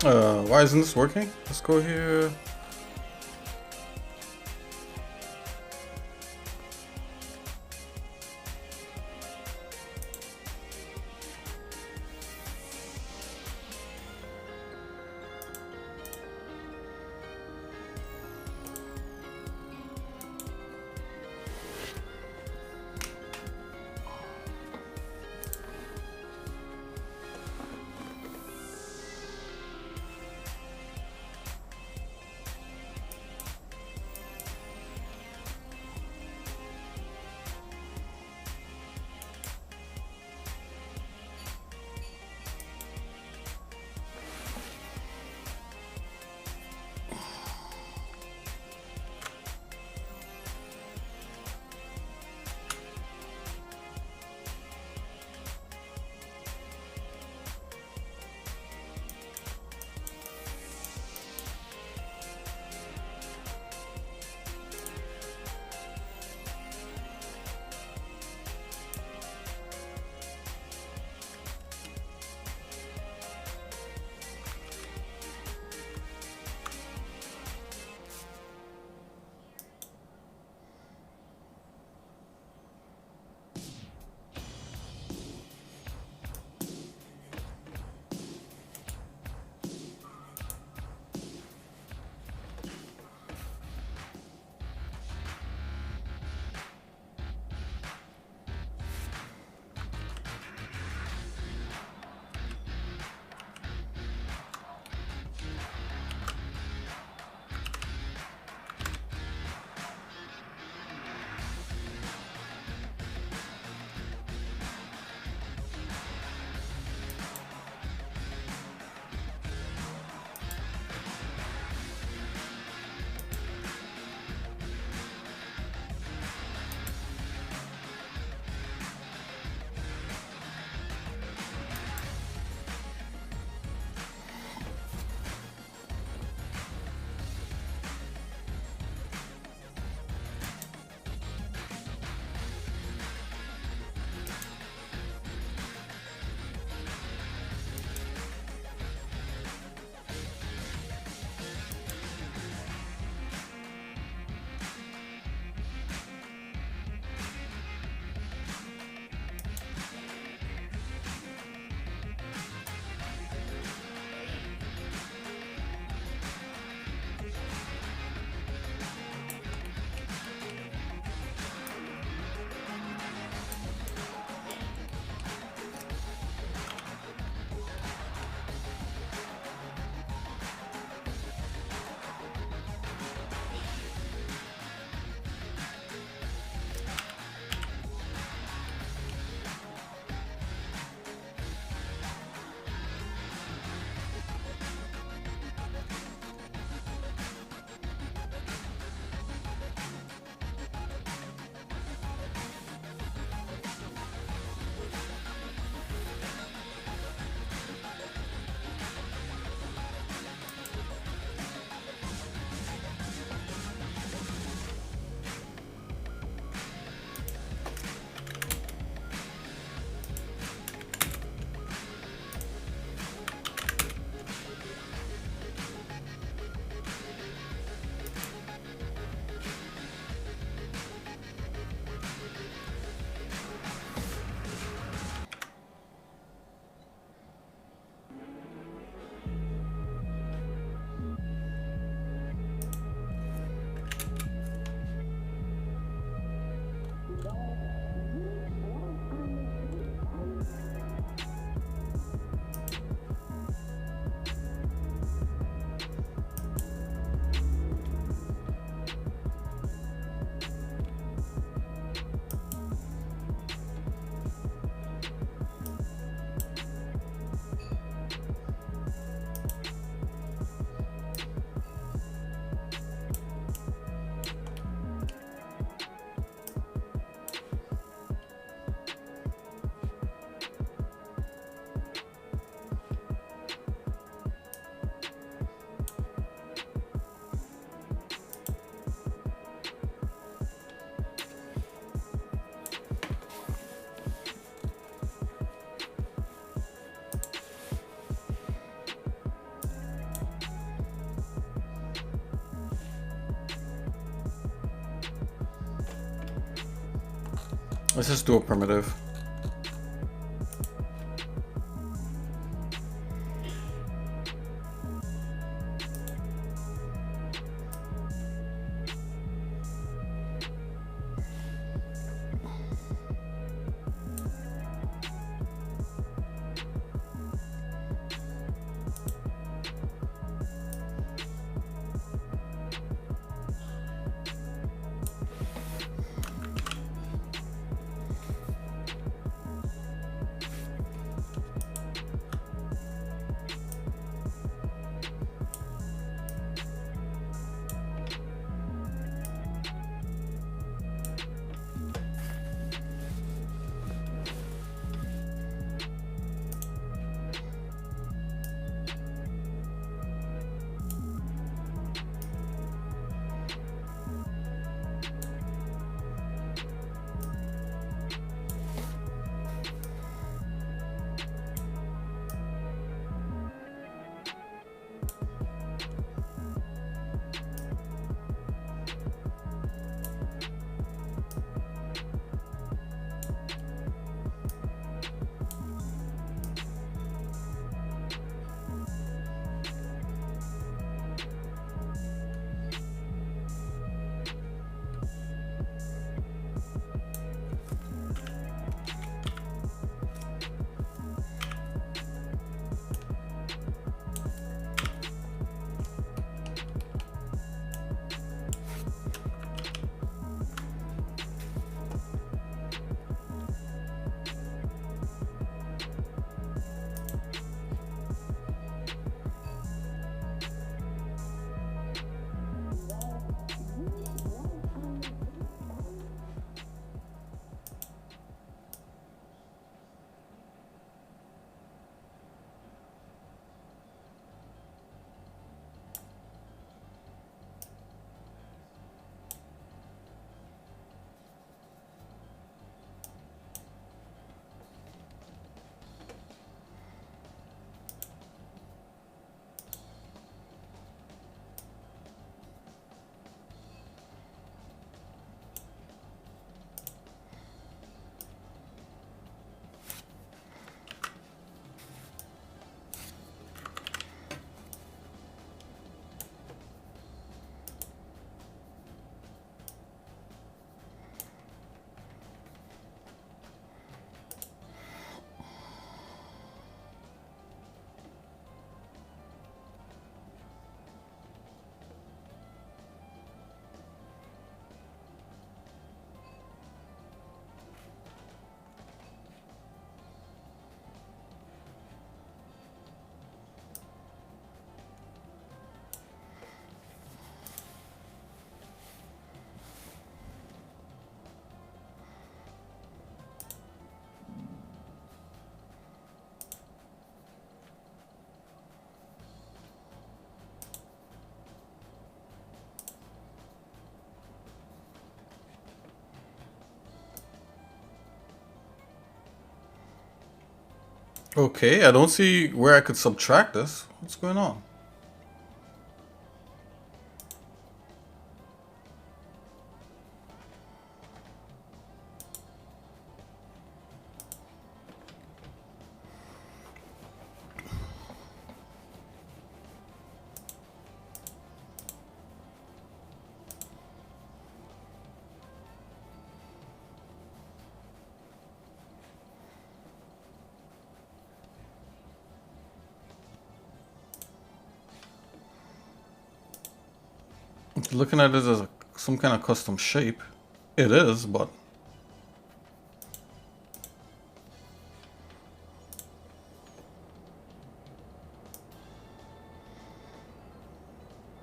Speaker 1: Why isn't this working? Let's go here. Let's just do a primitive. Okay, I don't see where I could subtract this. What's going on? Looking at this as some kind of custom shape. It is, but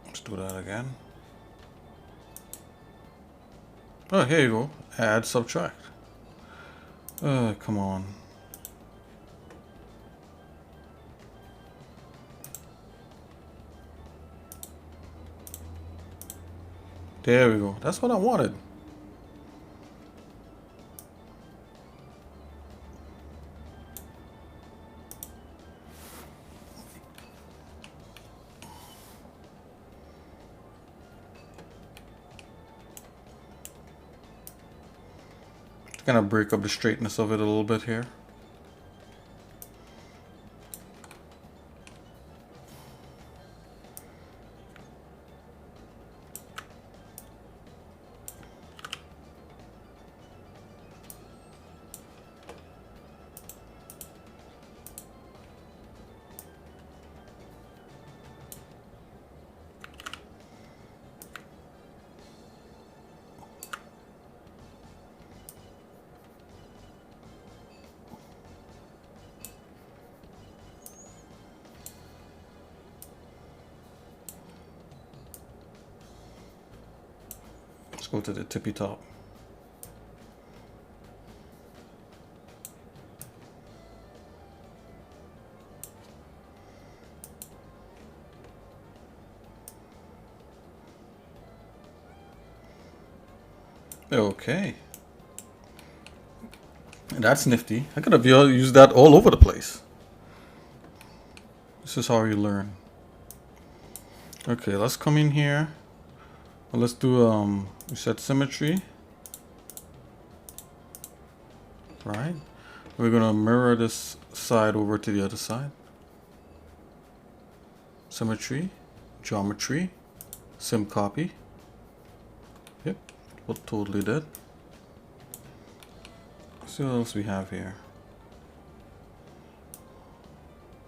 Speaker 1: let's do that again. Oh, here you go. Add, subtract. Come on. There we go. That's what I wanted. Gonna break up the straightness of it a little bit here. Let's go to the tippy top. Okay. That's nifty. I could have used that all over the place. This is how you learn. Okay, let's come in here. Let's do reset symmetry. Right. We're gonna mirror this side over to the other side. Symmetry, geometry, sim copy. Yep, what totally did. Let's see what else we have here.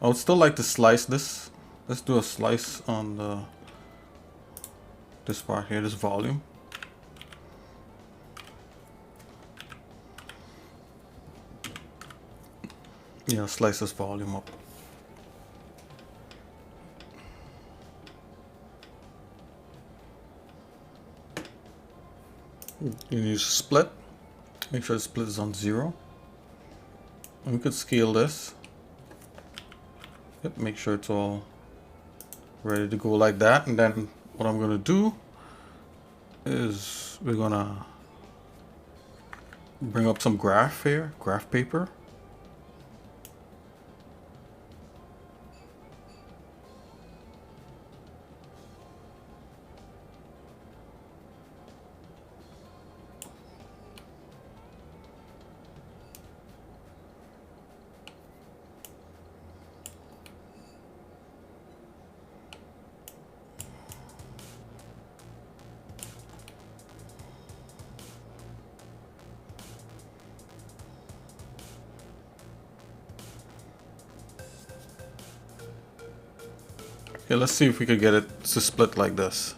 Speaker 1: I would still like to slice this. Let's do a slice on the this part here, this volume. Yeah, slice this volume up. You use split. Make sure the split is on 0. And we could scale this. Yep, make sure it's all ready to go like that. And then what I'm gonna do is we're gonna bring up some graph here, graph paper. Okay, let's see if we could get it to split like this.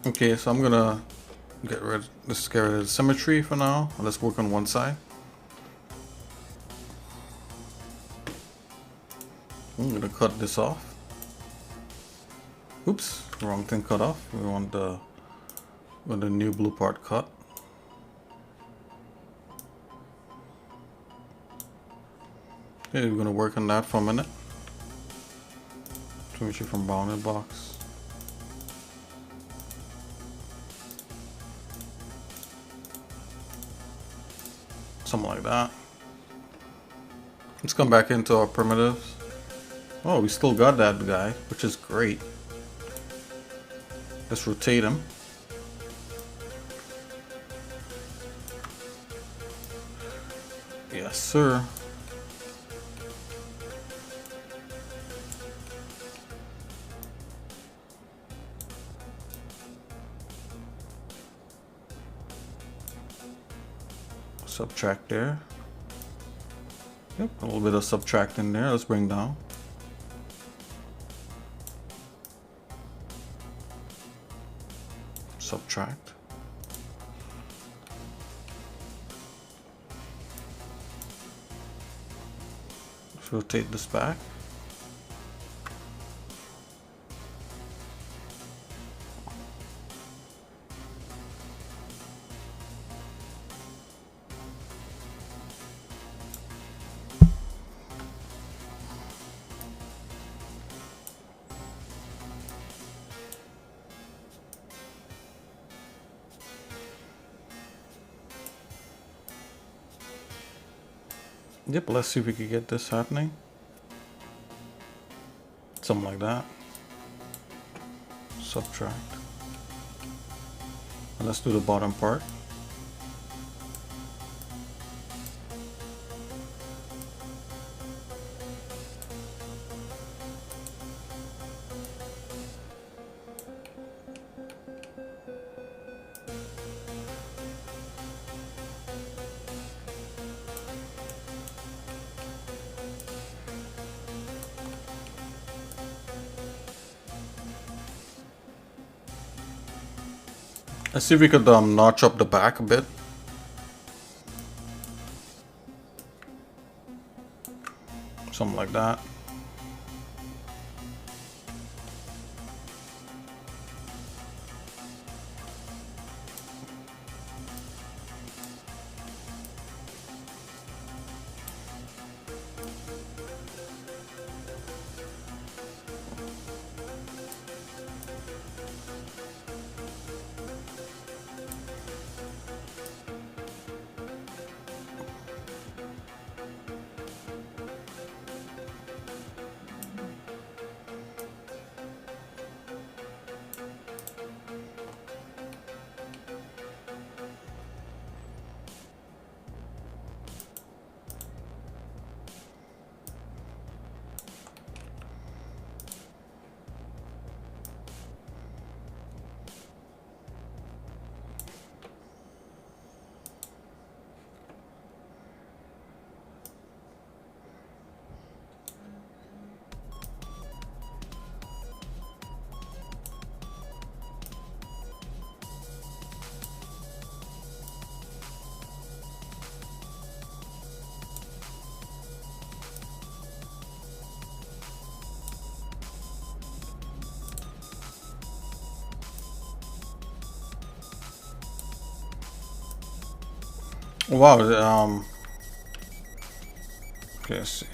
Speaker 1: Okay, so I'm gonna get rid of the symmetry for now. Let's work on one side. I'm gonna cut this off. Oops, wrong thing cut off. We want the new blue part cut. Okay, we're gonna work on that for a minute. Symmetry from bounded box. Something like that. Let's come back into our primitives. Oh, we still got that guy, which is great. Let's rotate him. Yes, sir. Subtract there. Yep, a little bit of subtract in there. Let's bring down. subtract. Let's rotate this back. Yep, let's see if we can get this happening. Something like that. Subtract. And let's do the bottom part. Let's see if we could notch up the back a bit. Something like that. Wow, okay, let's see.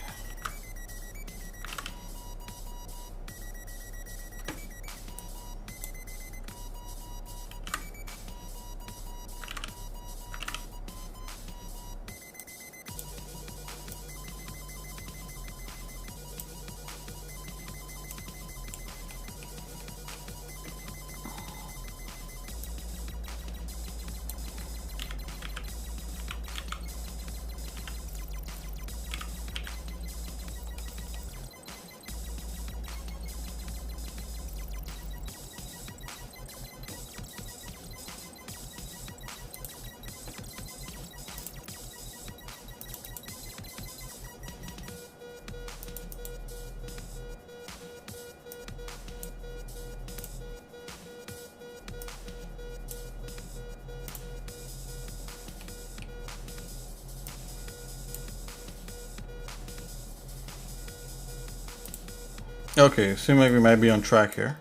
Speaker 1: Okay, seems like we might be on track here.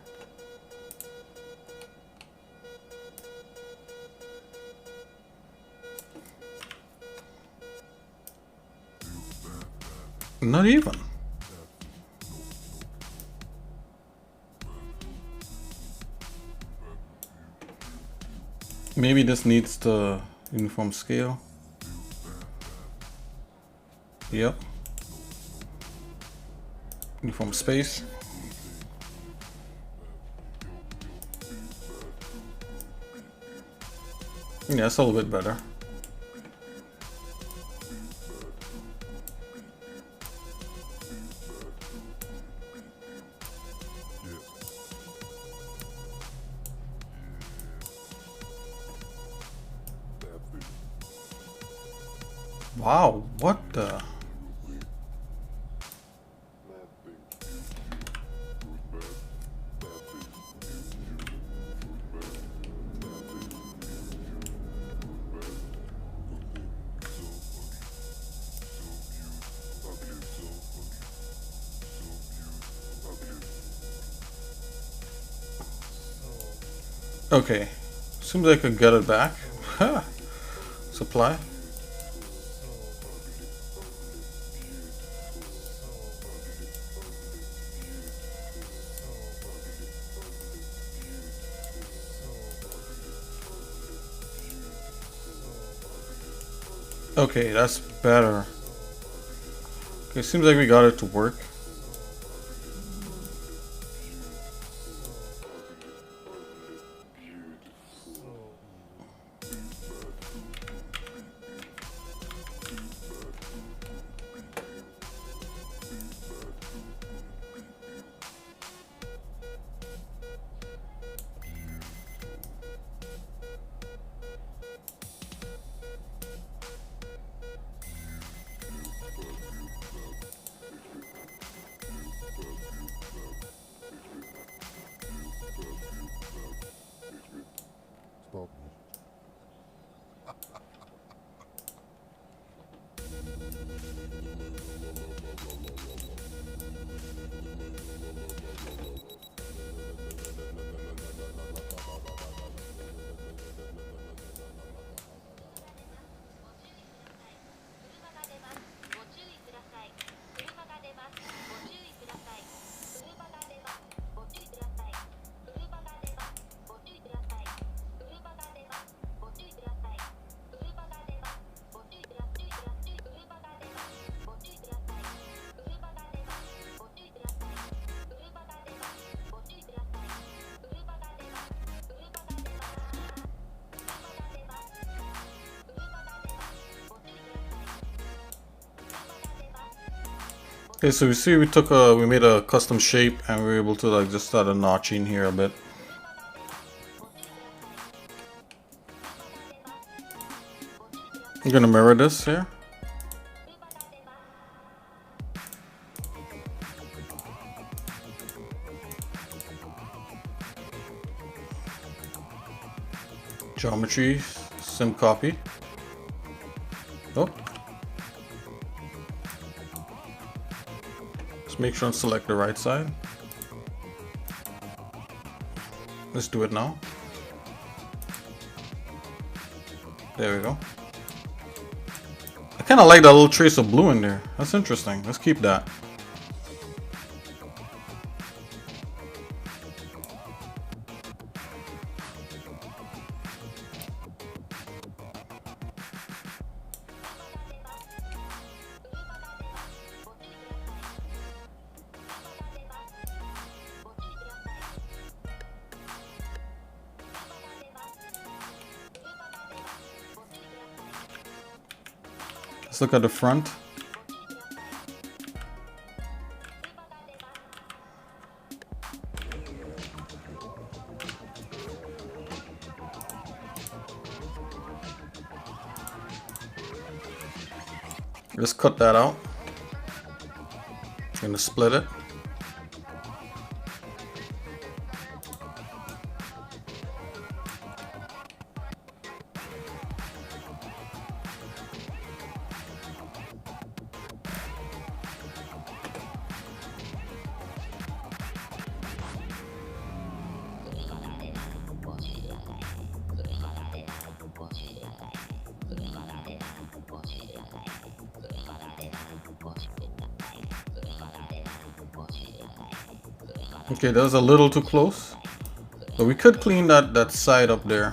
Speaker 1: Not even. Maybe this needs the uniform scale. Yep. Uniform space. Yeah, it's a little bit better. Wow, what the? Okay, seems like I could get it back. Supply. Okay, that's better. Okay, seems like we got it to work. Okay, so we see we made a custom shape and we were able to like just start a notching here a bit. I'm gonna mirror this here. Geometry, sim copy. Oh. Let's make sure and select the right side. Let's do it now. There we go. I kind of like that little trace of blue in there. That's interesting. Let's keep that. Let's look at the front. Let's cut that out. I'm gonna split it. Okay, that was a little too close. But we could clean that side up there.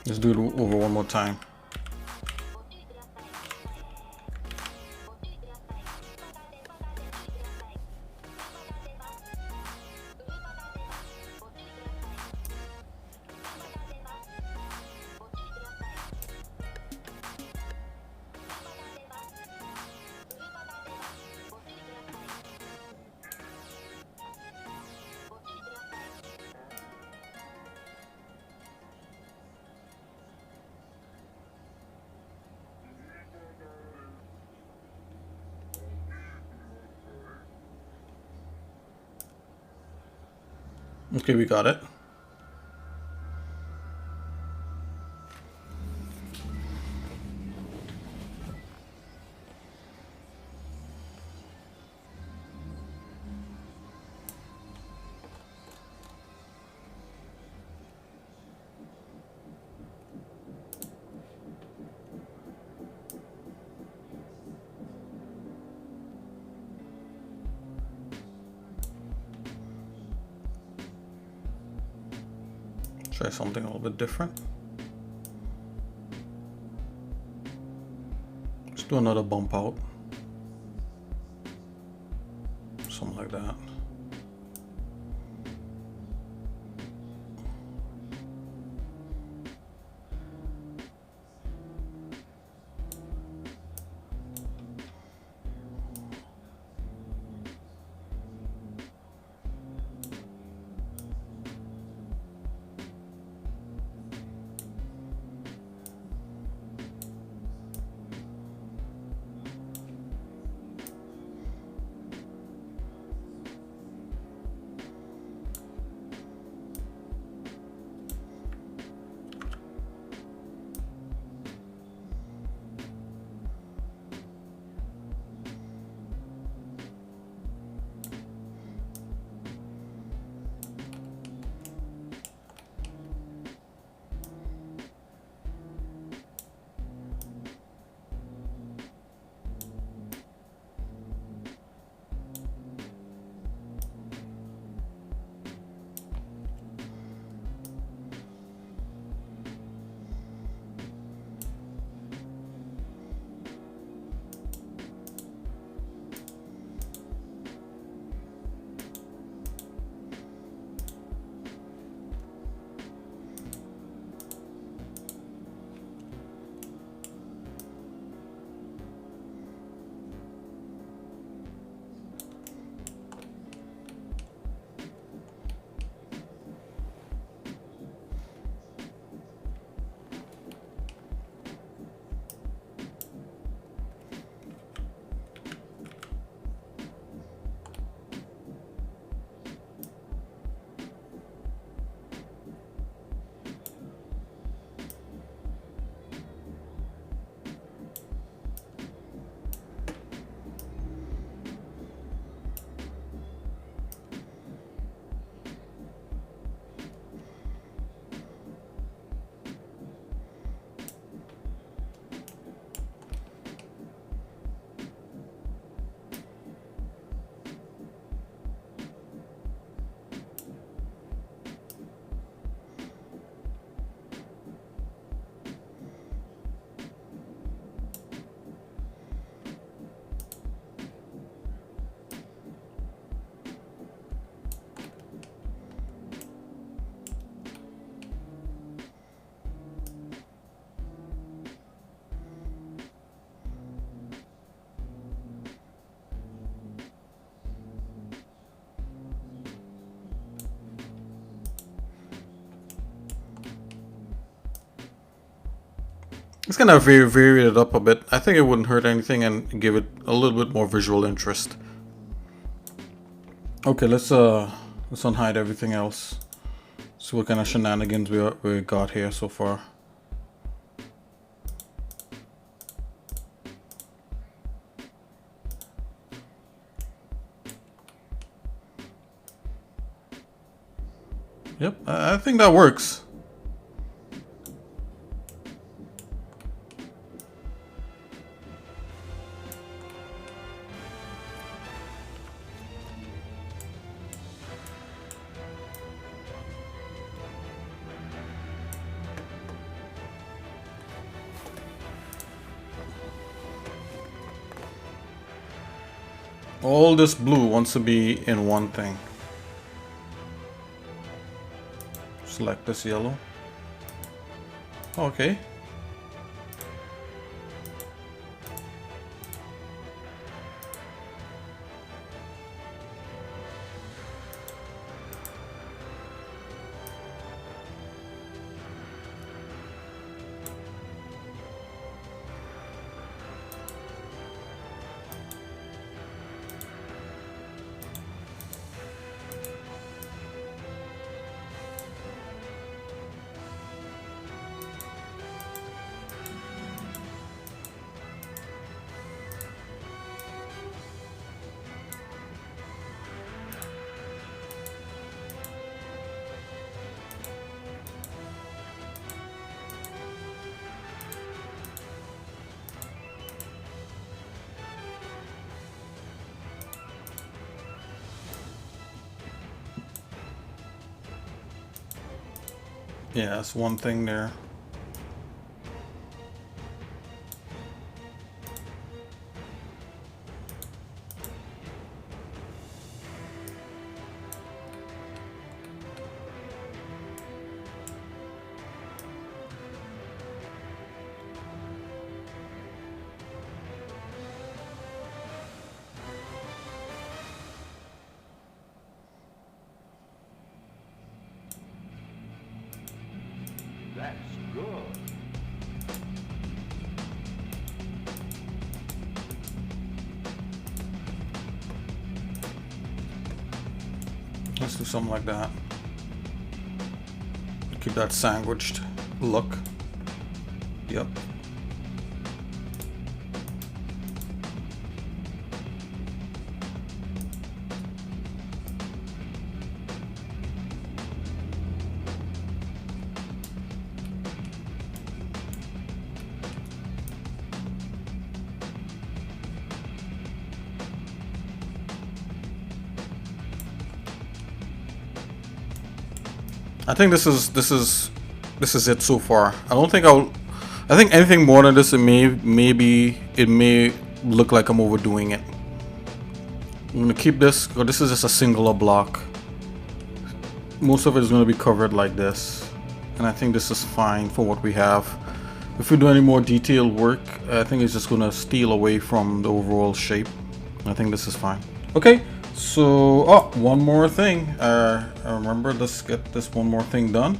Speaker 1: Let's do it over one more time. Okay, we got it. Try something a little bit different. Let's do another bump out. Something like that. It's gonna vary it up a bit. I think it wouldn't hurt anything and give it a little bit more visual interest. Okay, let's unhide everything else. See what kind of shenanigans we got here so far. Yep, I think that works. All this blue wants to be in one thing. Select this yellow. Okay. Yeah, that's one thing there.
Speaker 2: That's good.
Speaker 1: Let's do something like that. Keep that sandwiched look. Yep. I think this is it so far. I don't think I think anything more than this, it may look like I'm overdoing it. I'm gonna keep this, because this is just a singular block. Most of it is gonna be covered like this, and I think this is fine for what we have. If we do any more detailed work, I think it's just gonna steal away from the overall shape. I think this is fine. Okay. So, one more thing. I remember, let's get this one more thing done.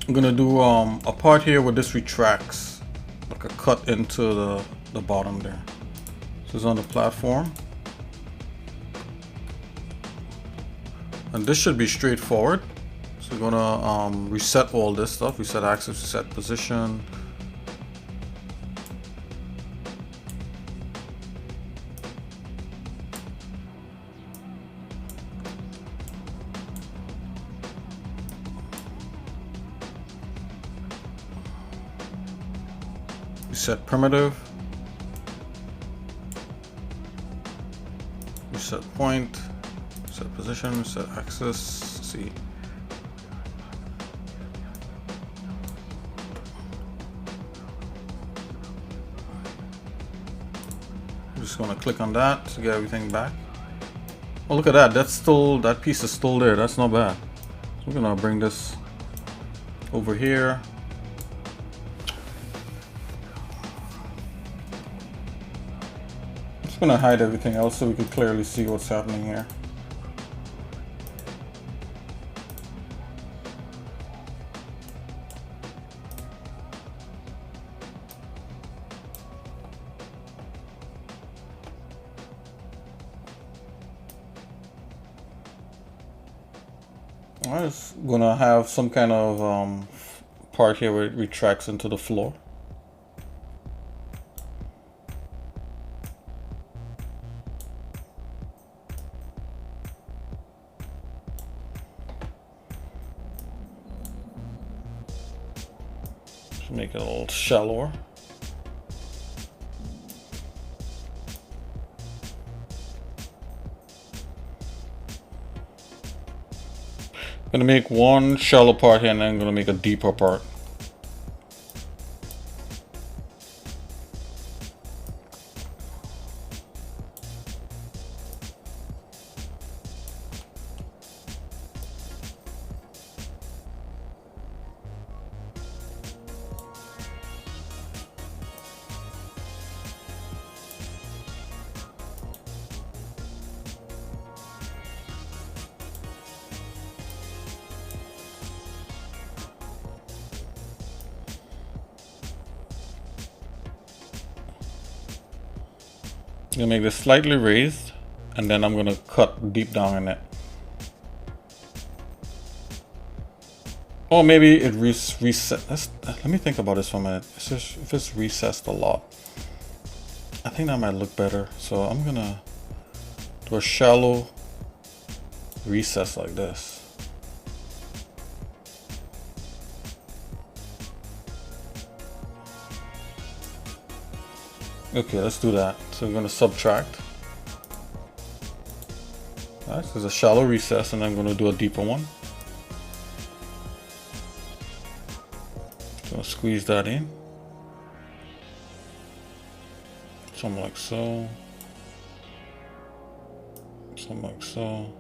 Speaker 1: I'm gonna do a part here where this retracts, like a cut into the bottom there. So it's on the platform, and this should be straightforward. So we're gonna reset all this stuff. Reset axis, reset position. Reset primitive, reset point, reset position, reset axis. See, I'm just gonna click on that to get everything back. Oh, look at that! That piece is still there. That's not bad. So we're gonna bring this over here. I'm gonna hide everything else so we can clearly see what's happening here. I'm just gonna have some kind of part here where it retracts into the floor. Make it a little shallower. I'm gonna make one shallow part here, and then I'm gonna make a deeper part. I'm gonna make this slightly raised, and then I'm gonna cut deep down in it. Or maybe it reset. Let me think about this for a minute. If it's recessed a lot, I think that might look better. So I'm gonna do a shallow recess like this. Okay, let's do that. So we're going to subtract. Alright, so there's a shallow recess, and I'm going to do a deeper one.
Speaker 4: gonna squeeze that in. Something like so. Something like so.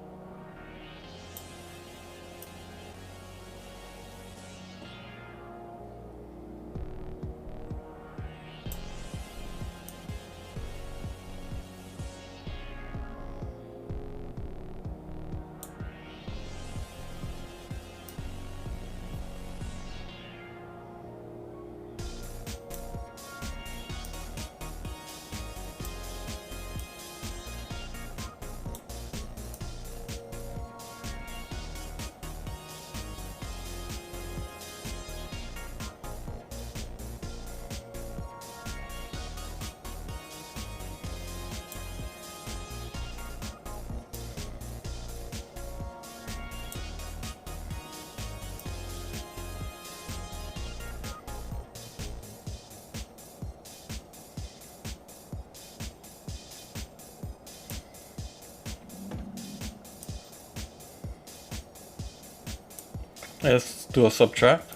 Speaker 4: Let's do a subtract.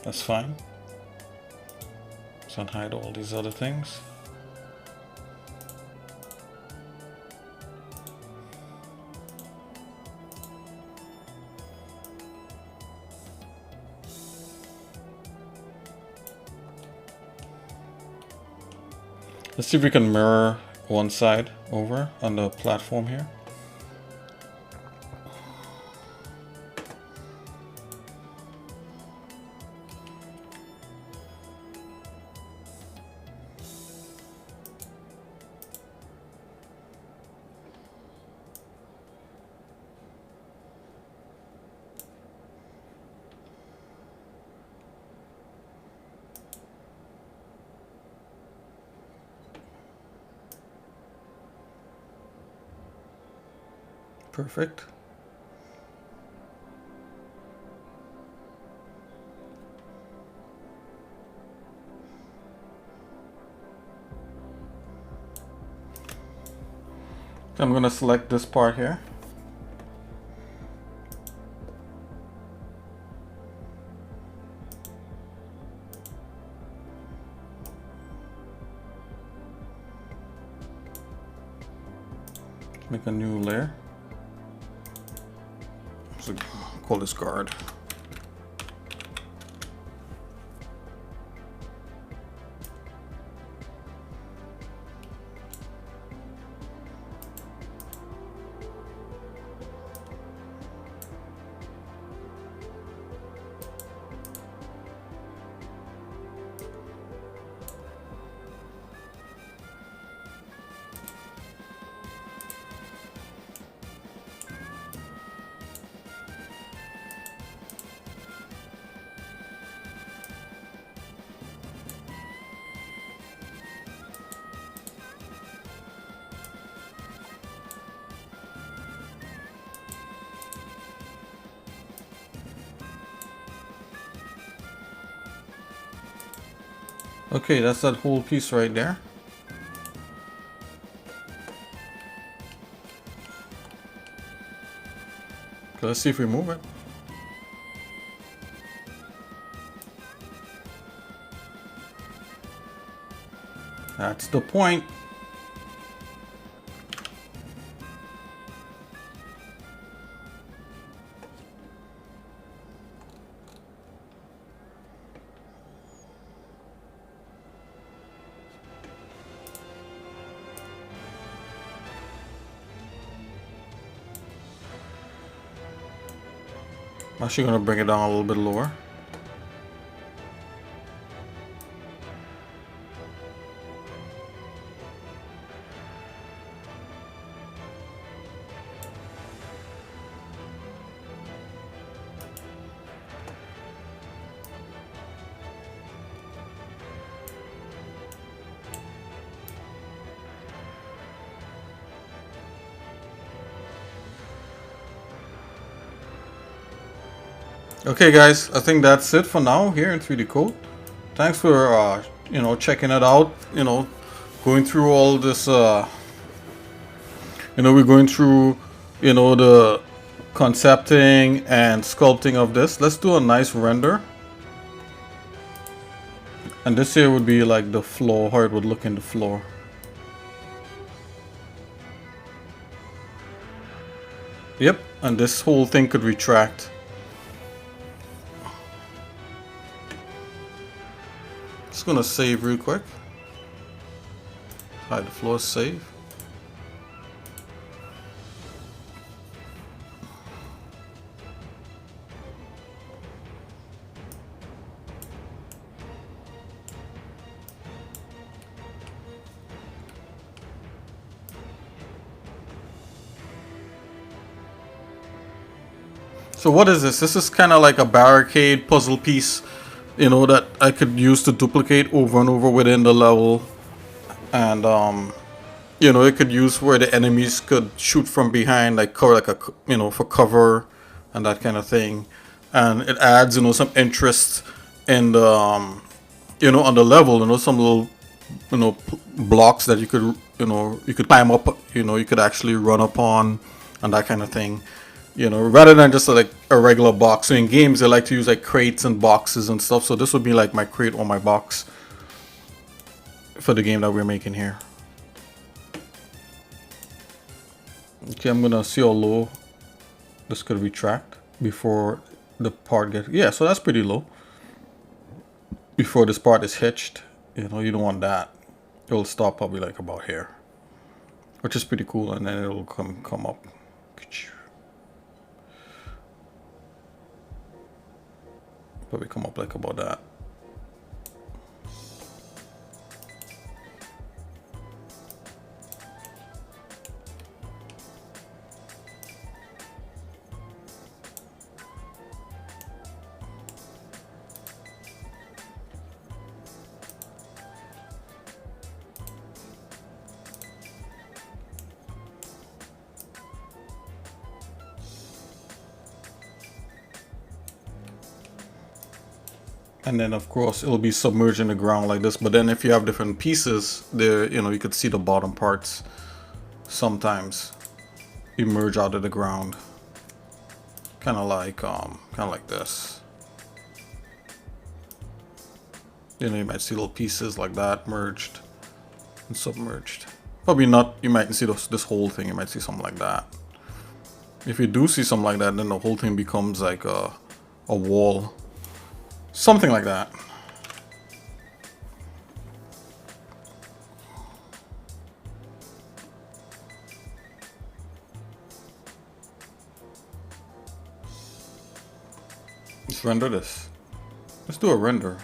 Speaker 4: That's fine. Let's unhide all these other things. Let's see if we can mirror one side over on the platform here. Perfect. I'm going to select this part here. Make a new layer. So call this guard. Okay, that's that whole piece right there. Okay, let's see if we move it. That's the point. I'm actually going to bring it down a little bit lower. Okay guys, I think that's it for now here in 3D Code. Thanks for checking it out, going through all this we're going through the concepting and sculpting of this. Let's do a nice render. And this here would be like the floor, how it would look in the floor. Yep, and this whole thing could retract. Just gonna save real quick. Hide the floor, save. So what is this? This is kind of like a barricade puzzle piece, you know, that I could use to duplicate over and over within the level. And you know, it could use where the enemies could shoot from behind, like cover, like a, you know, for cover and that kind of thing. And it adds, you know, some interest in the you know, on the level, you know, some little, you know, blocks that you could, you know, you could climb up, you know, you could actually run upon and that kind of thing. You know, rather than just like a regular box. So in games, they like to use like crates and boxes and stuff. So this would be like my crate or my box for the game that we're making here. Okay, I'm gonna see how low this could retract before the part gets. Yeah, so that's pretty low. Before this part is hitched, you know, you don't want that. It'll stop probably like about here, which is pretty cool, and then it'll come up. Probably come up like about that. And then of course it'll be submerged in the ground like this. But then if you have different pieces there, you know, you could see the bottom parts sometimes emerge out of the ground. Kind of like this. You know, you might see little pieces like that merged and submerged. Probably not, you mightn't see this whole thing, you might see something like that. If you do see something like that, then the whole thing becomes like a wall. Something like that. Let's render this. Let's do a render.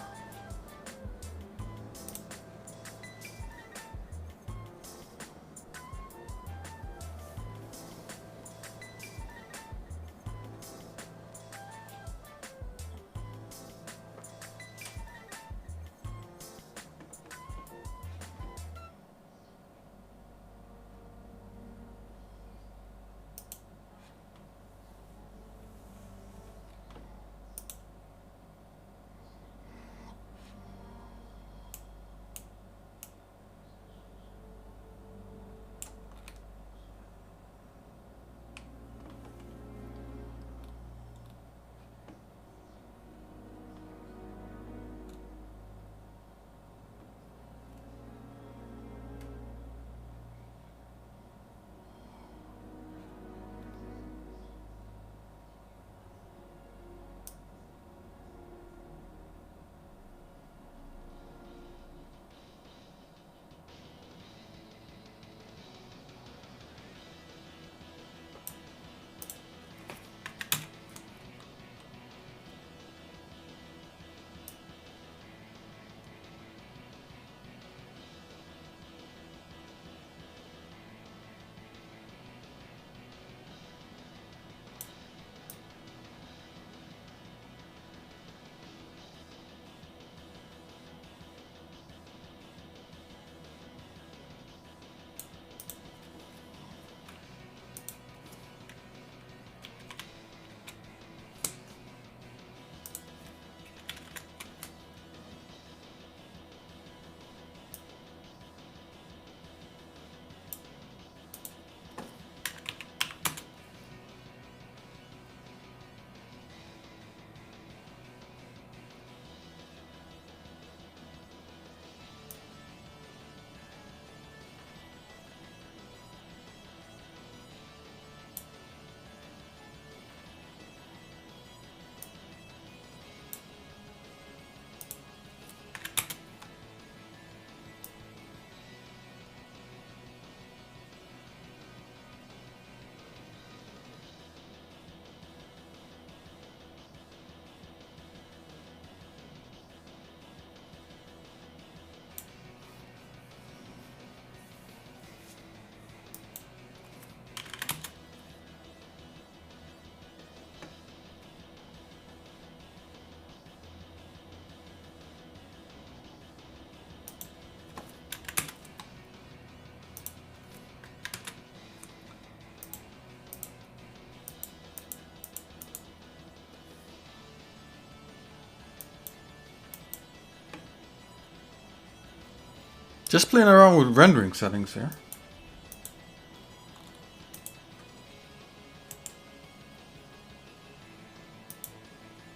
Speaker 4: Just playing around with rendering settings here.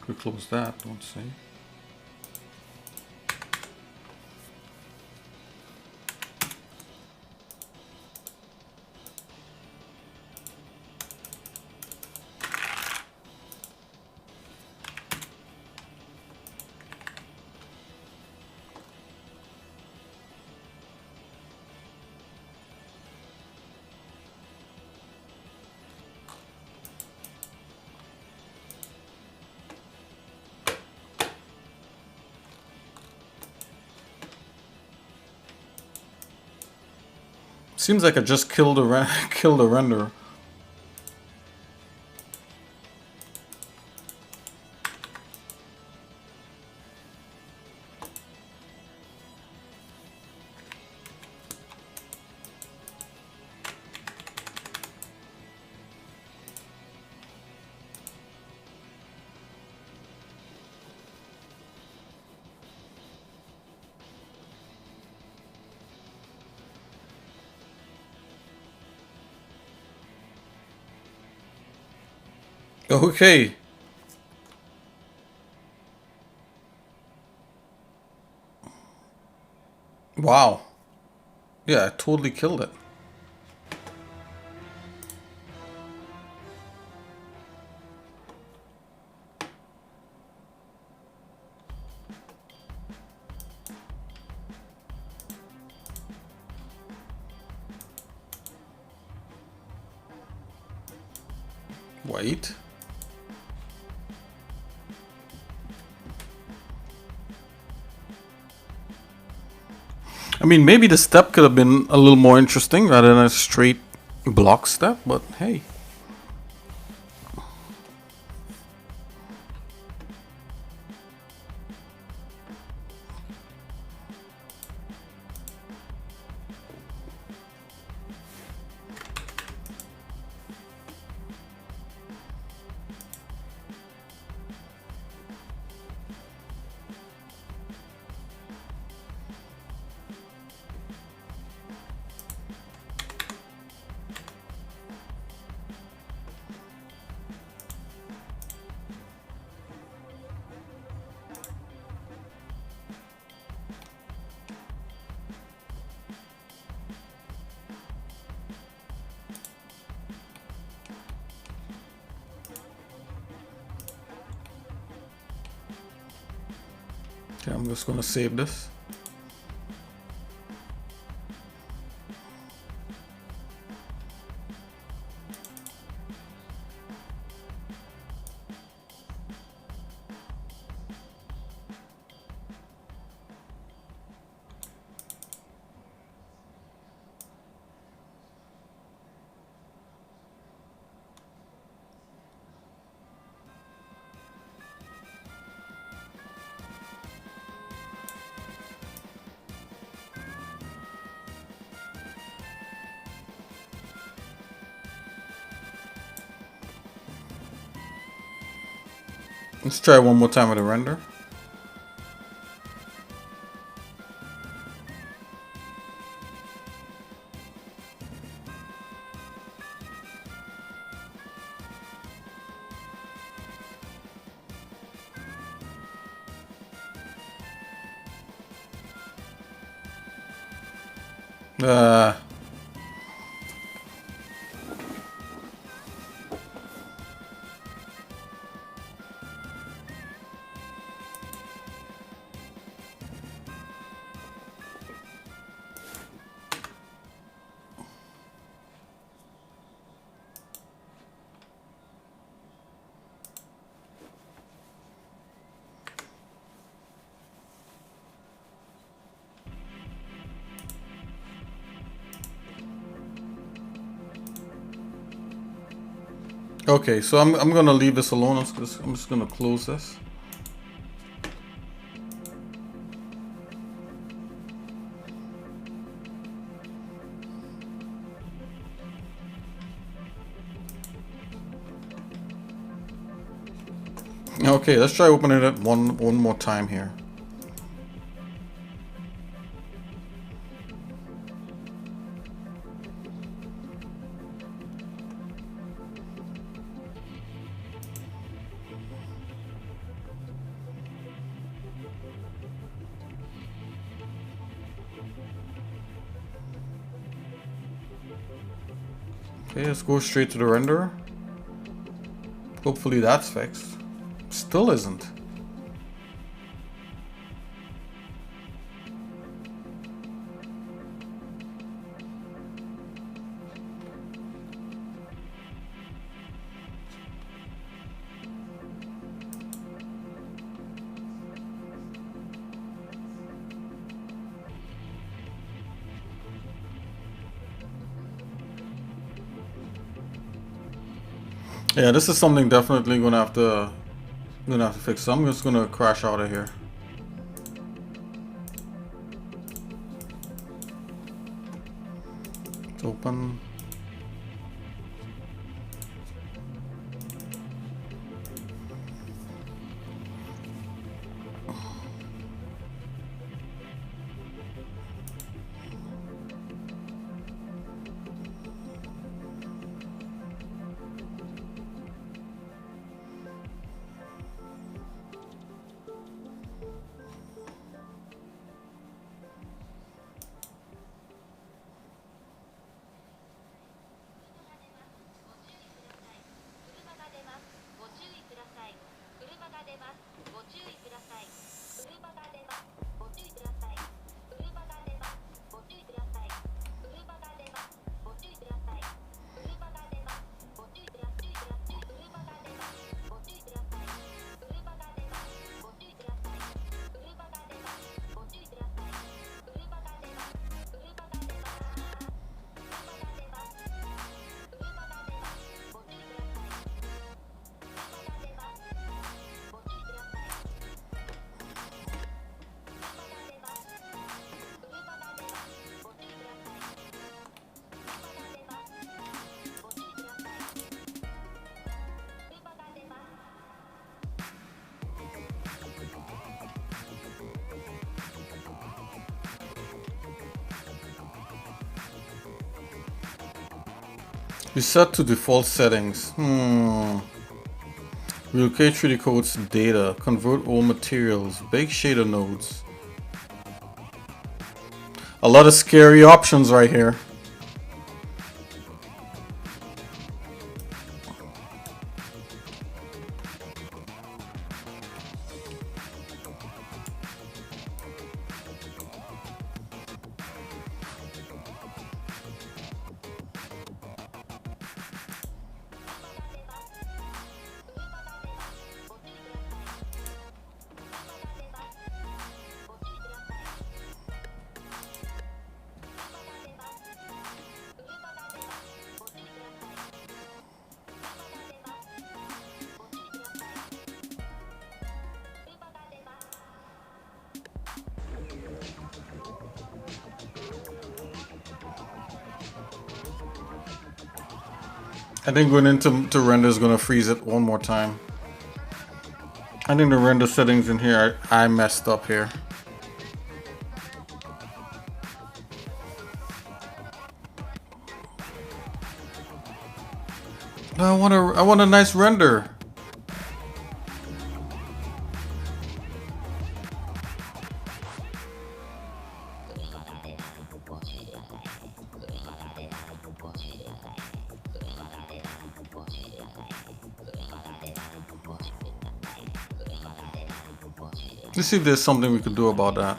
Speaker 4: Could close that, don't say. Seems like I just killed the killed the render. Okay. Wow. Yeah, I totally killed it. Wait. I mean, maybe the step could have been a little more interesting rather than a straight block step, but hey. Okay, I'm just gonna save this. Let's try one more time with the render. Okay, so I'm gonna leave this alone. I'm just gonna close this. Okay, let's try opening it one more time here. Okay, let's go straight to the renderer. Hopefully that's fixed. Still isn't. Yeah, this is something definitely gonna have to fix. So I'm just gonna crash out of here. It's open. You set to default settings. Relocate 3D codes data. Convert all materials. Bake shader nodes. A lot of scary options right here. I think going into render is gonna freeze it one more time. I think the render settings in here, I messed up here. I want a nice render. Let's see if there's something we could do about that.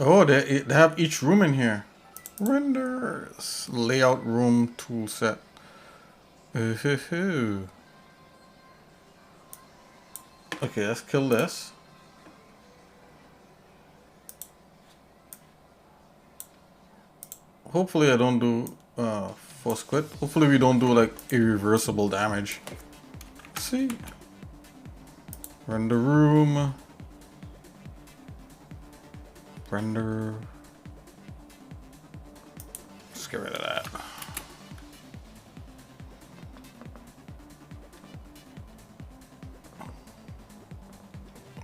Speaker 4: Oh, they have each room in here. Renders. Layout room tool set. Okay, let's kill this. hopefully I don't do force quit. Hopefully we don't do like irreversible damage. Let's see. Render room. Render. Let's get rid of that.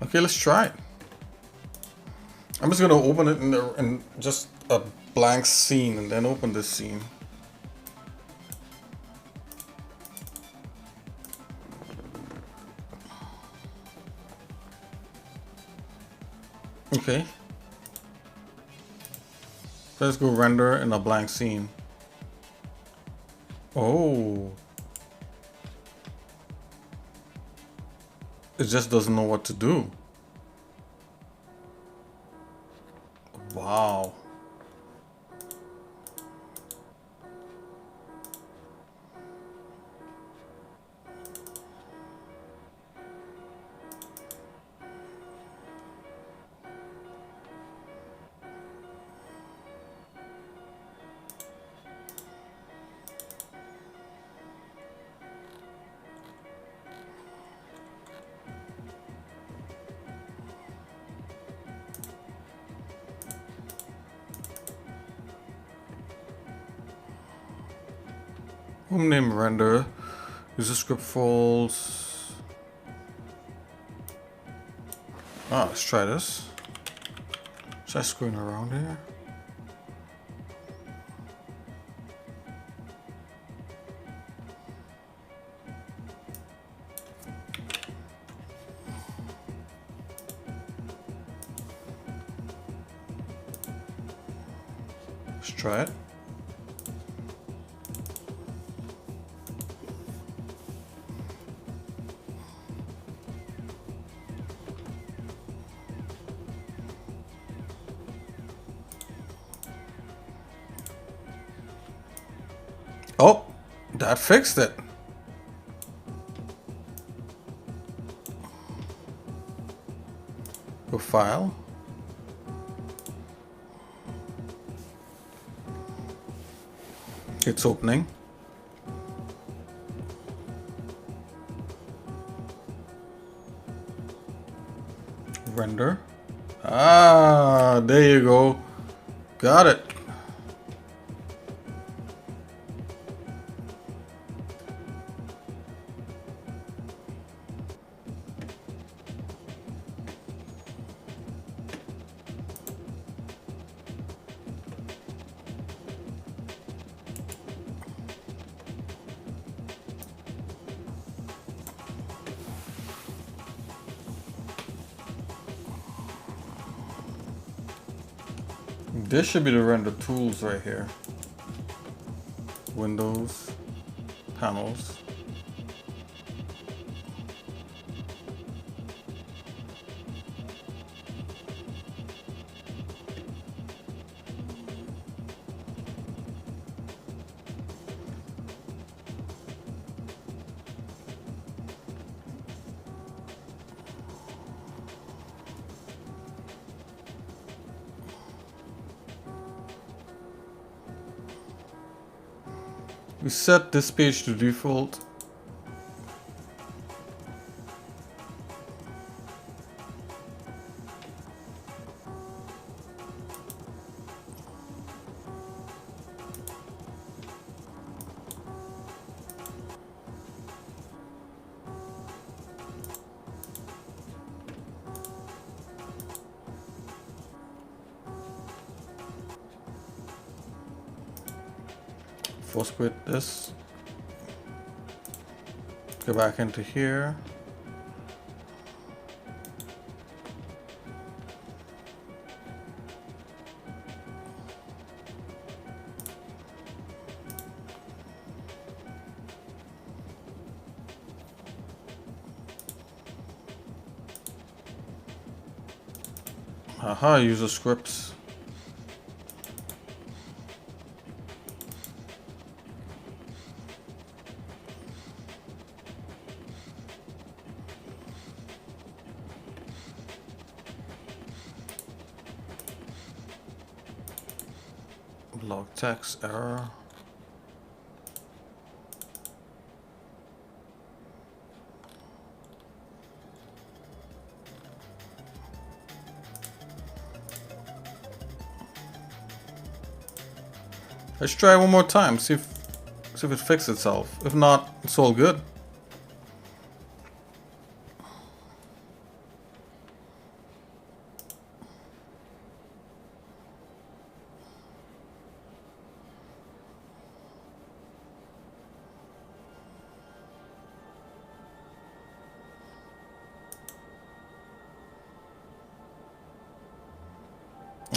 Speaker 4: Okay, let's try it. I'm just gonna open it in just a blank scene and then open this scene. Okay. Let's go render in a blank scene. Oh. It just doesn't know what to do. Wow. Home name render. User script false. Ah, let's try this. Try screwing around here. Let's try it. Oh, that fixed it. Go file. It's opening. Render. Ah, there you go. Got it. This should be the render tools right here. Windows, panels. We set this page to default. Force quit this. Go back into here. Aha, user scripts. Log text error. Let's try one more time, see if it fixes itself. If not, it's all good.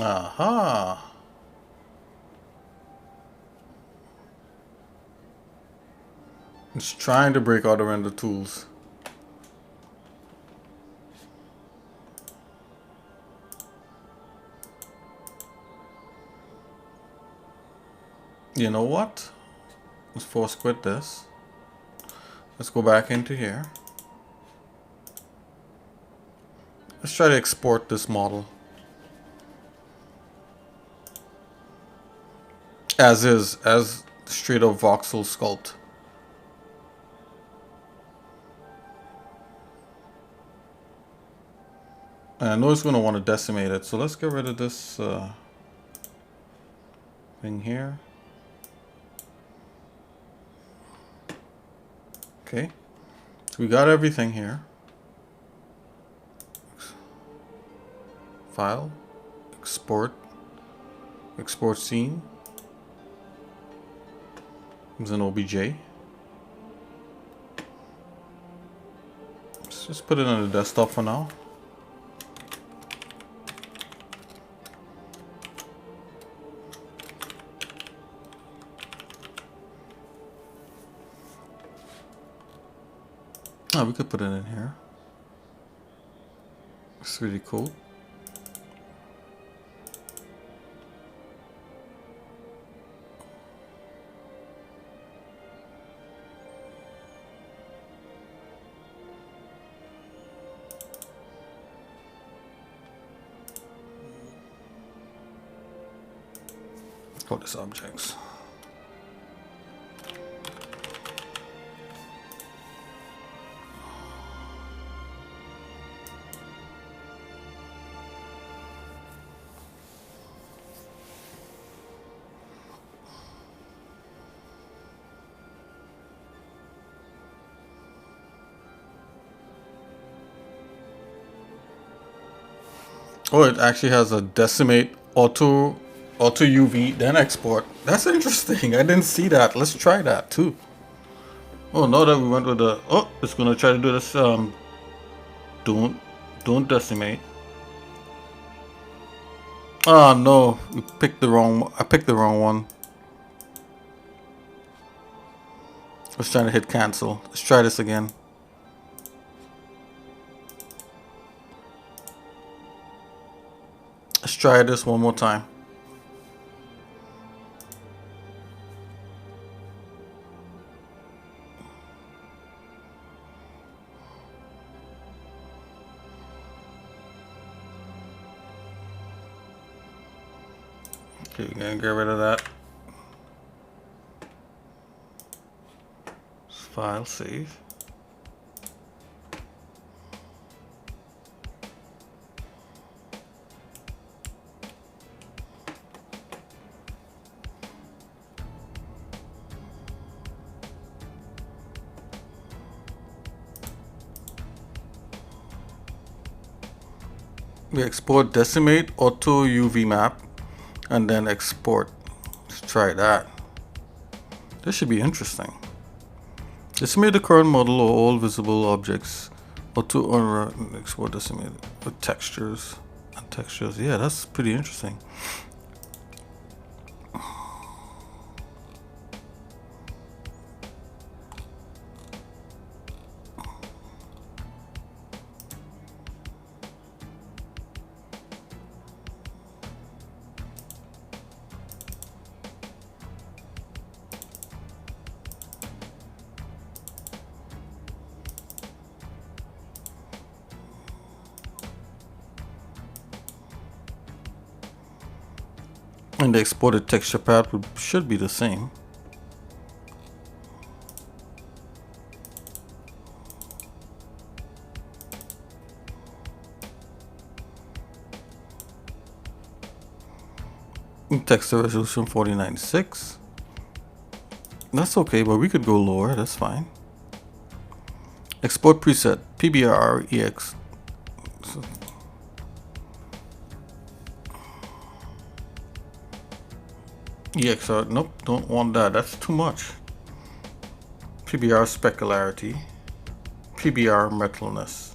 Speaker 4: Aha. It's trying to break out the render tools. You know what? Let's force quit this. Let's go back into here. Let's try to export this model. As is, as straight up voxel sculpt. And I know it's going to want to decimate it, so let's get rid of this thing here. Okay, so we got everything here. File, export, export scene. It's an OBJ. Let's just put it on the desktop for now. Oh, we could put it in here. It's really cool. Call this objects. Oh, it actually has a decimate auto UV then export. That's interesting. I didn't see that. Let's try that too. Oh, now that we went with the it's gonna try to do this. Don't decimate. Oh no, we picked the wrong. I picked the wrong one. I was trying to hit cancel. Let's try this again. Let's try this one more time. Okay, we're gonna get rid of that. File, save. We export decimate auto UV map and then export. Let's try that. This should be interesting. Decimate the current model or all visible objects. Auto export decimate with textures and textures. Yeah, that's pretty interesting. And the exported texture path should be the same. Texture resolution 4096. That's okay, but we could go lower, that's fine. Export preset, PBR EX. EXR, nope, don't want that, that's too much. PBR specularity. PBR metalness.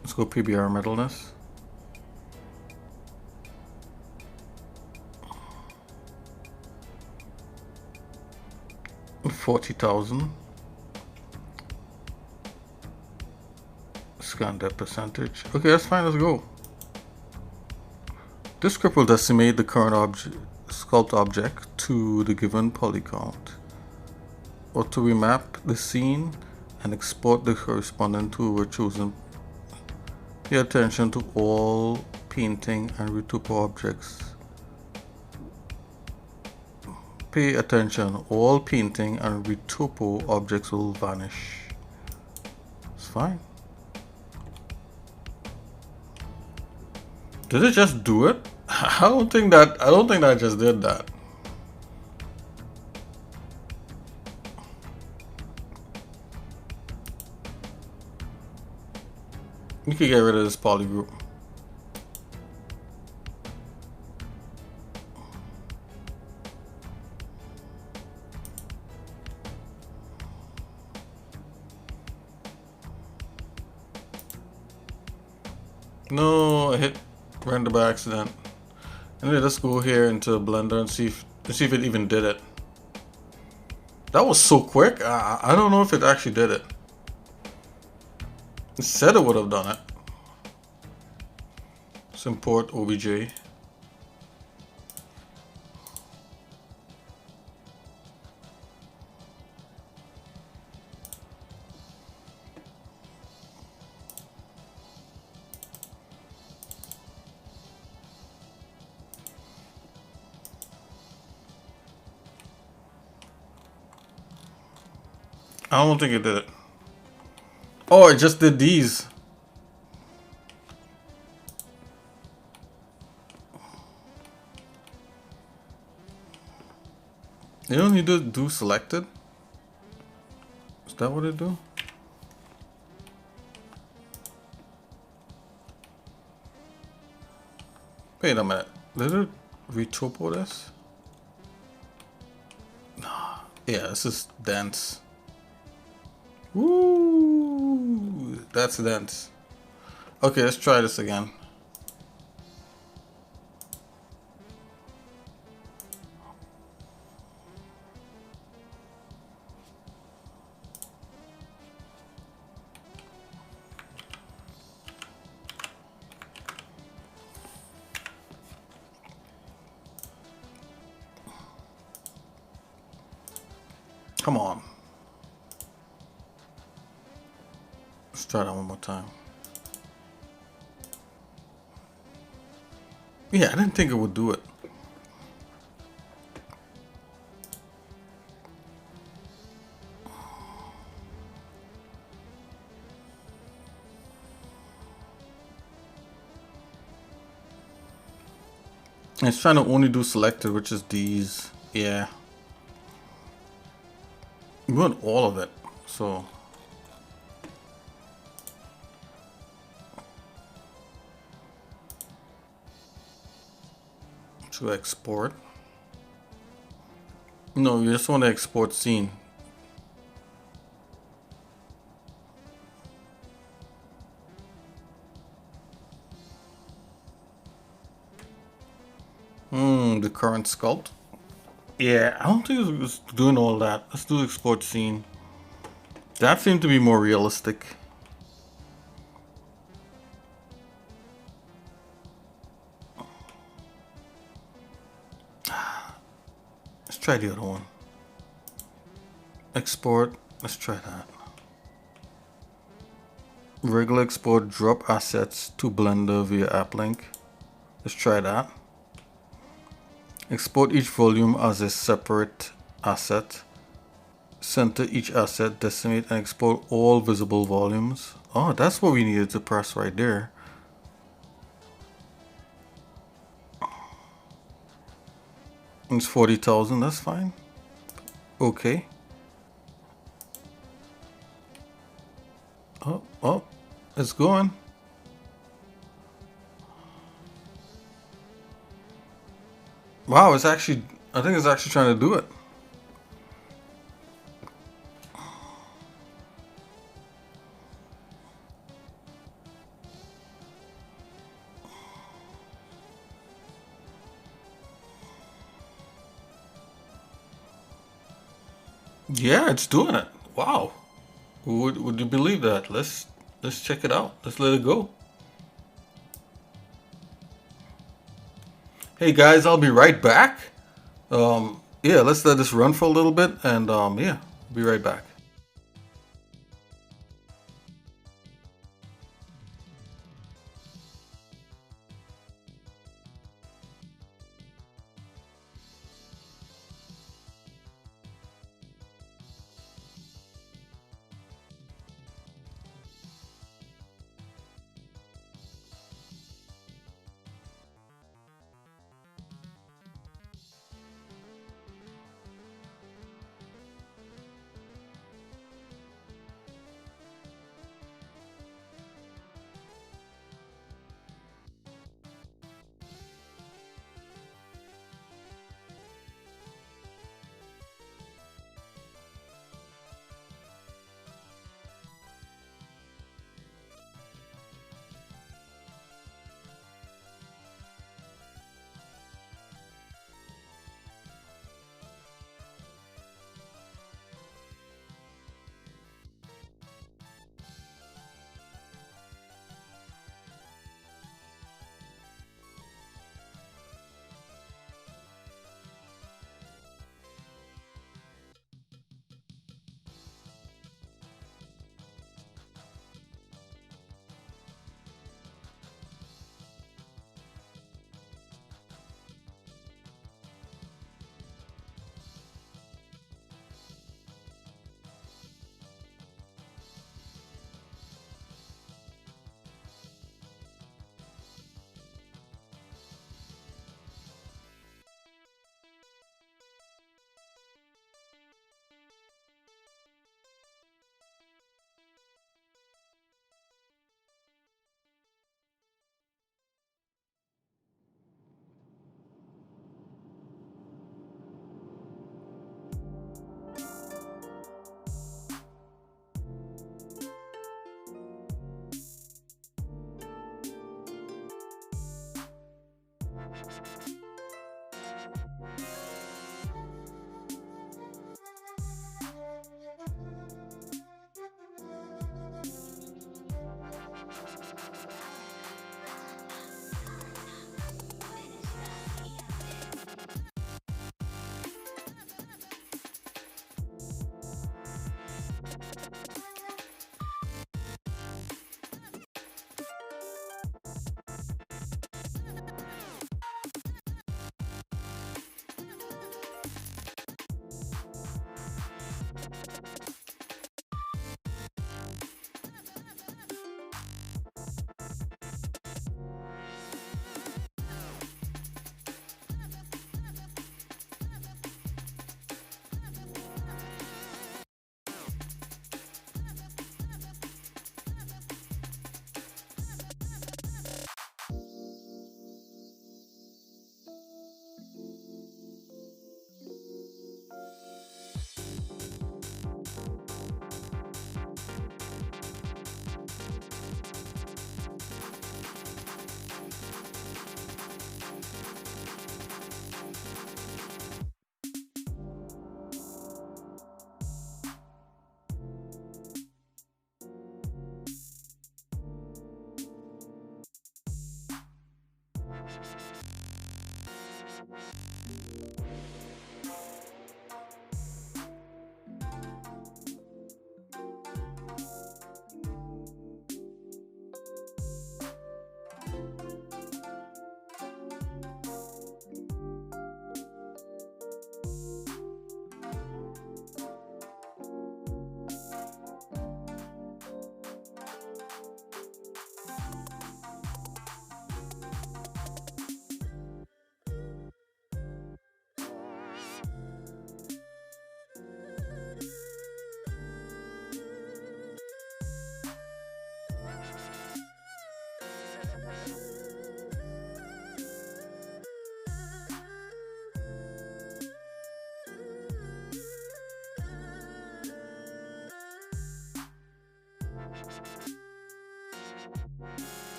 Speaker 4: Let's go PBR metalness. 40,000. Scan that percentage. Okay, that's fine, let's go. This script will decimate the current sculpt object to the given poly count, or to remap the scene and export the corresponding to a chosen. Pay attention to all painting and retupo objects. Pay attention, all painting and retupo objects will vanish. It's fine. Did it just do it? I don't think that just did that. You could get rid of this poly group. No, I hit render by accident. And then let's go here into Blender and see if it even did it. That was so quick. I don't know if it actually did it. It said it would have done it. Let's import OBJ. I don't think it did it. Oh, it just did these. You don't need to do selected? Is that what it do? Wait a minute. Did it retropo this? Yeah, this is dense. Woo! That's dense. Okay, let's try this again. Come on. Let's try that one more time. Yeah, I didn't think it would do it. It's trying to only do selected, which is these. Yeah. We want all of it, so. To export. No, you just want to export scene. The current sculpt. Yeah, I don't think it was doing all that. Let's do export scene. That seemed to be more realistic. Let's try the other one. Export. Let's try that. Regular export drop assets to Blender via app link. Let's try that. Export each volume as a separate asset. Center each asset, decimate and export all visible volumes. Oh, that's what we needed to press right there. It's 40,000, that's fine. Okay. Oh, it's going. Wow, it's actually, I think it's actually trying to do it. Yeah, it's doing it. Wow. Would you believe that? Let's check it out. Let's let it go. Hey guys, I'll be right back. Yeah, let's let this run for a little bit, and yeah, be right back.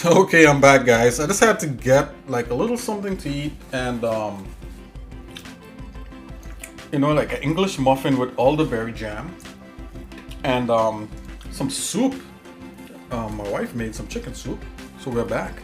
Speaker 4: Okay, I'm back, guys. I just had to get like a little something to eat and you know, like an English muffin with elderberry jam and some soup. My wife made some chicken soup, so we're back.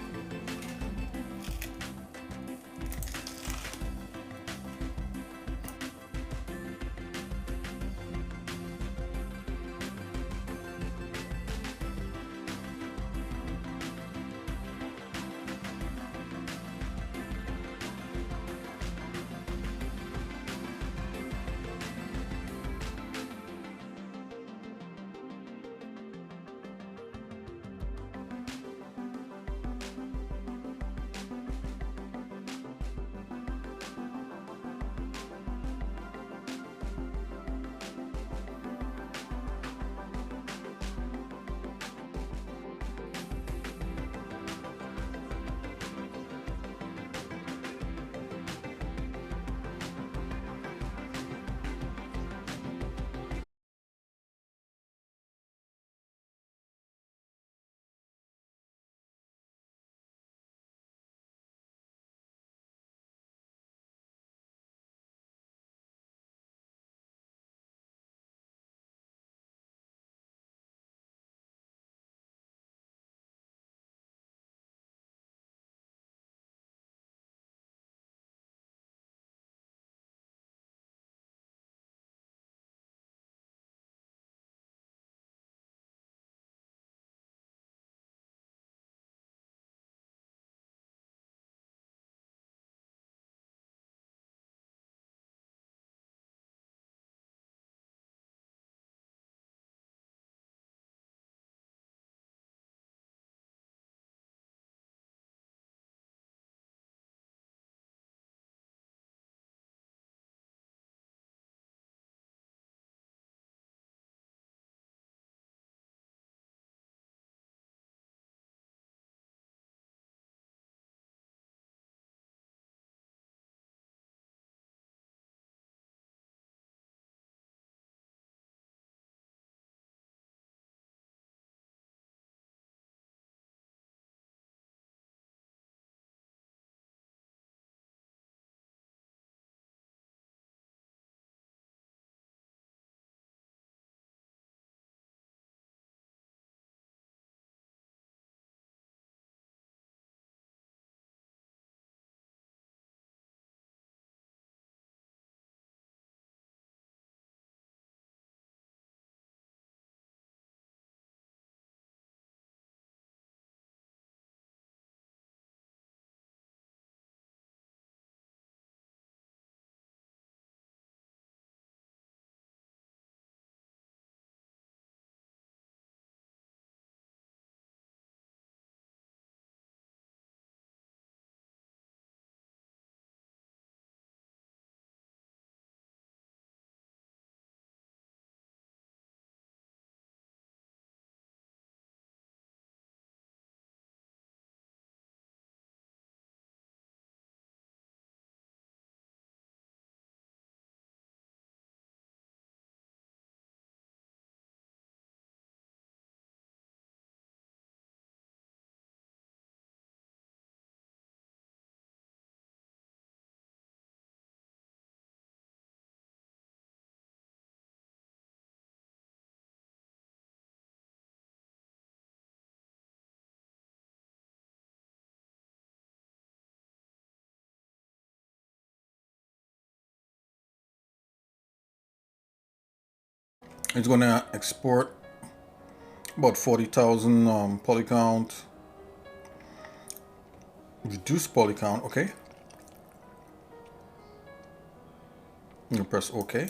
Speaker 4: It's gonna export about 40,000 poly count. Reduce poly count, okay. I'm gonna press OK.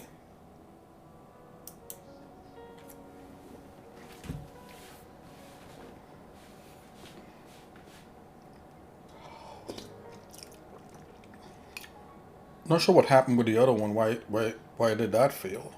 Speaker 4: Not sure what happened with the other one. Why did that fail?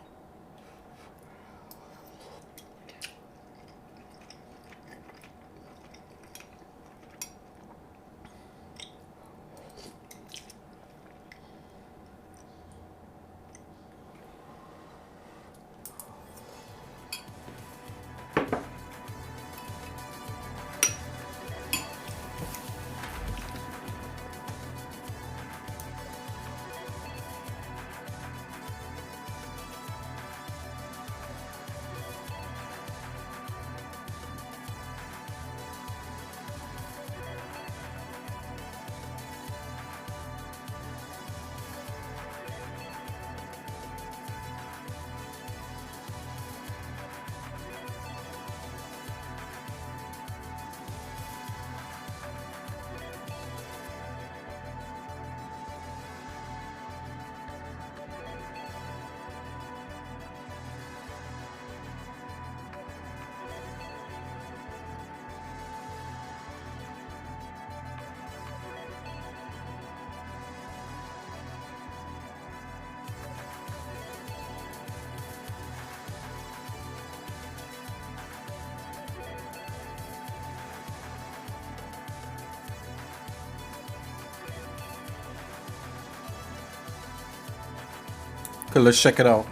Speaker 4: Okay, let's check it out.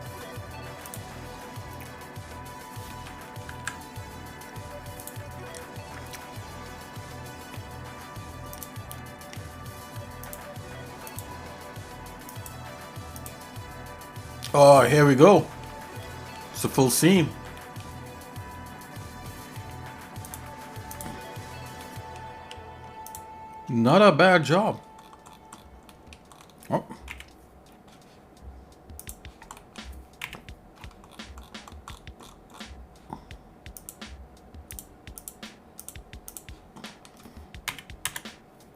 Speaker 4: Oh, here we go. It's a full scene. Not a bad job. Oh.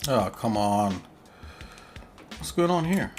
Speaker 4: Oh, come on. What's going on here?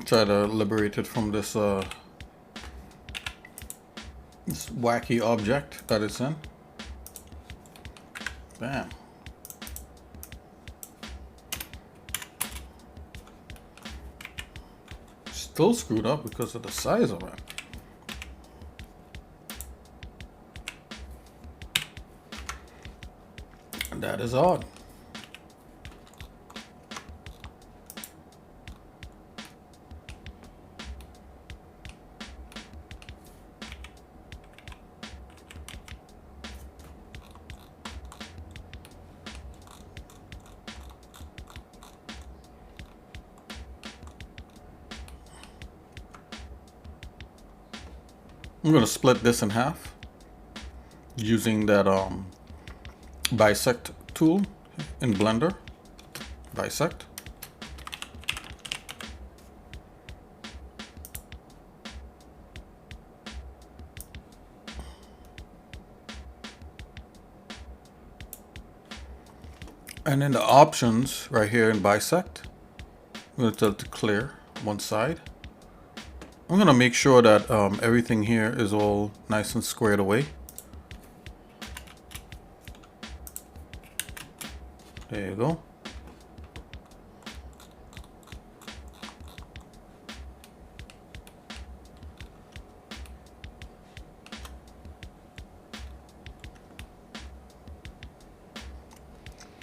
Speaker 4: Try to liberate it from this this wacky object that it's in. Bam. Still screwed up because of the size of it. That is odd. I'm going to split this in half using that bisect tool in Blender. Bisect. And in the options right here in bisect, I'm going to tell it to clear one side. I'm going to make sure that everything here is all nice and squared away. There you go.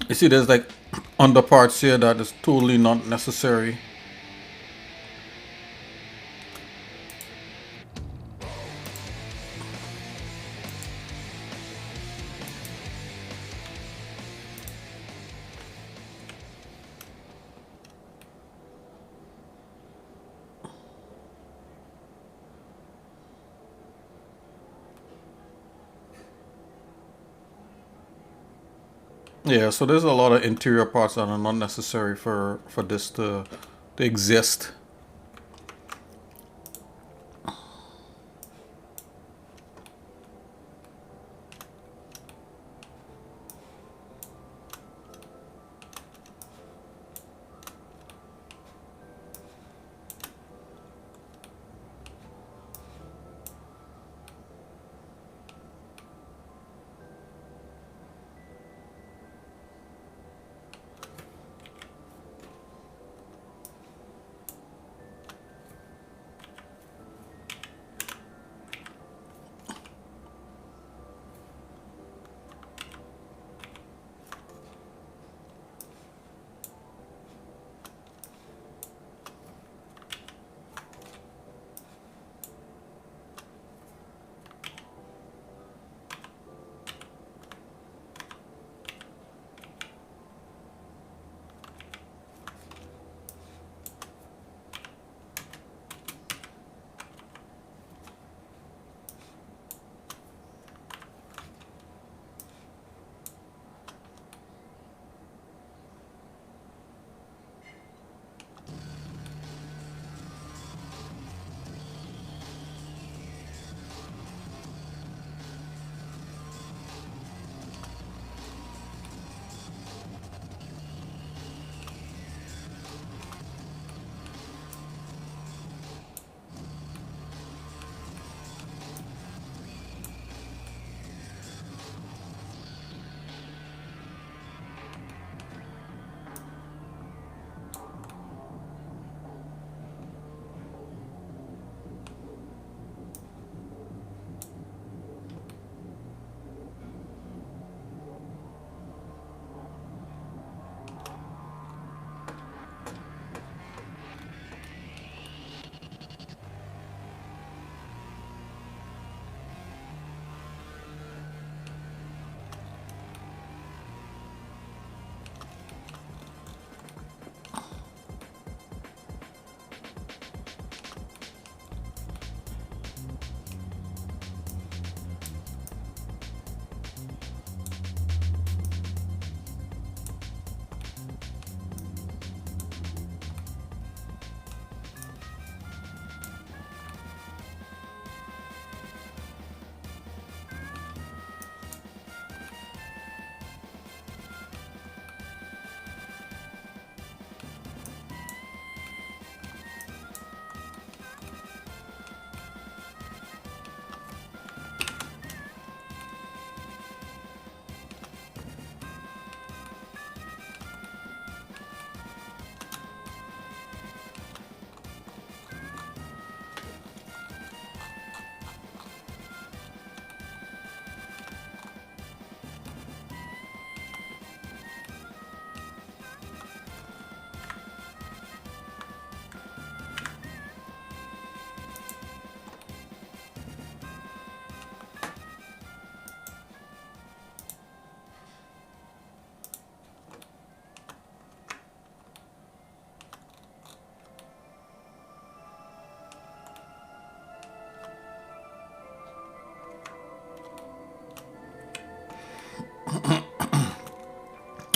Speaker 4: You see there's like under parts here that is totally not necessary. Yeah, so there's a lot of interior parts that are not necessary for this to exist.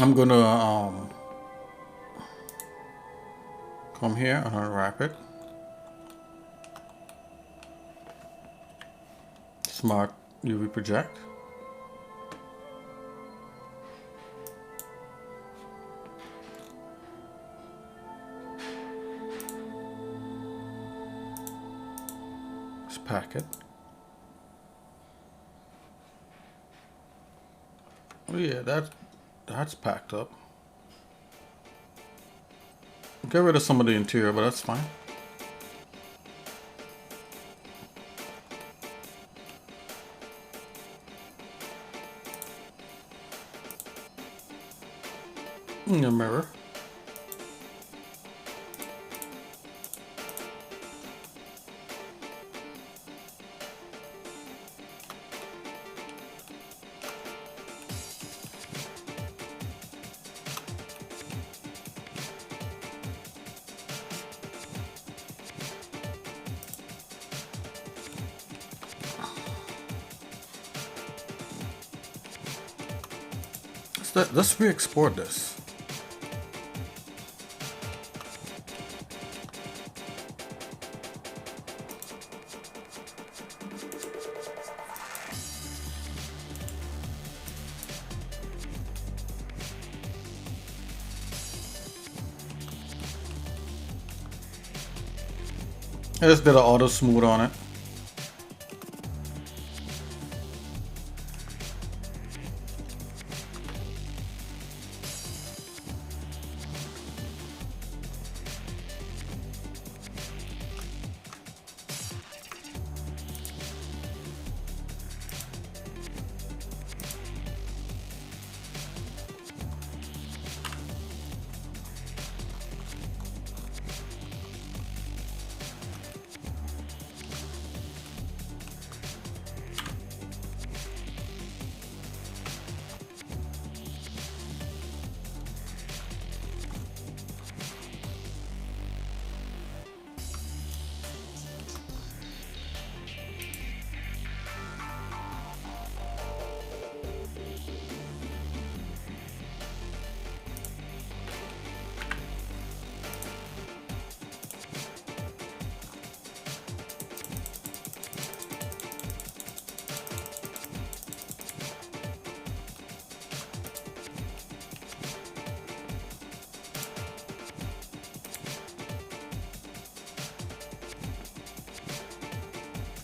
Speaker 4: I'm gonna come here and unwrap it. Smart UV project. Let's pack it. Oh yeah, that's packed up. Get rid of some of the interior, but that's fine. A mirror. Let's re-export this. I just did an auto smooth on it.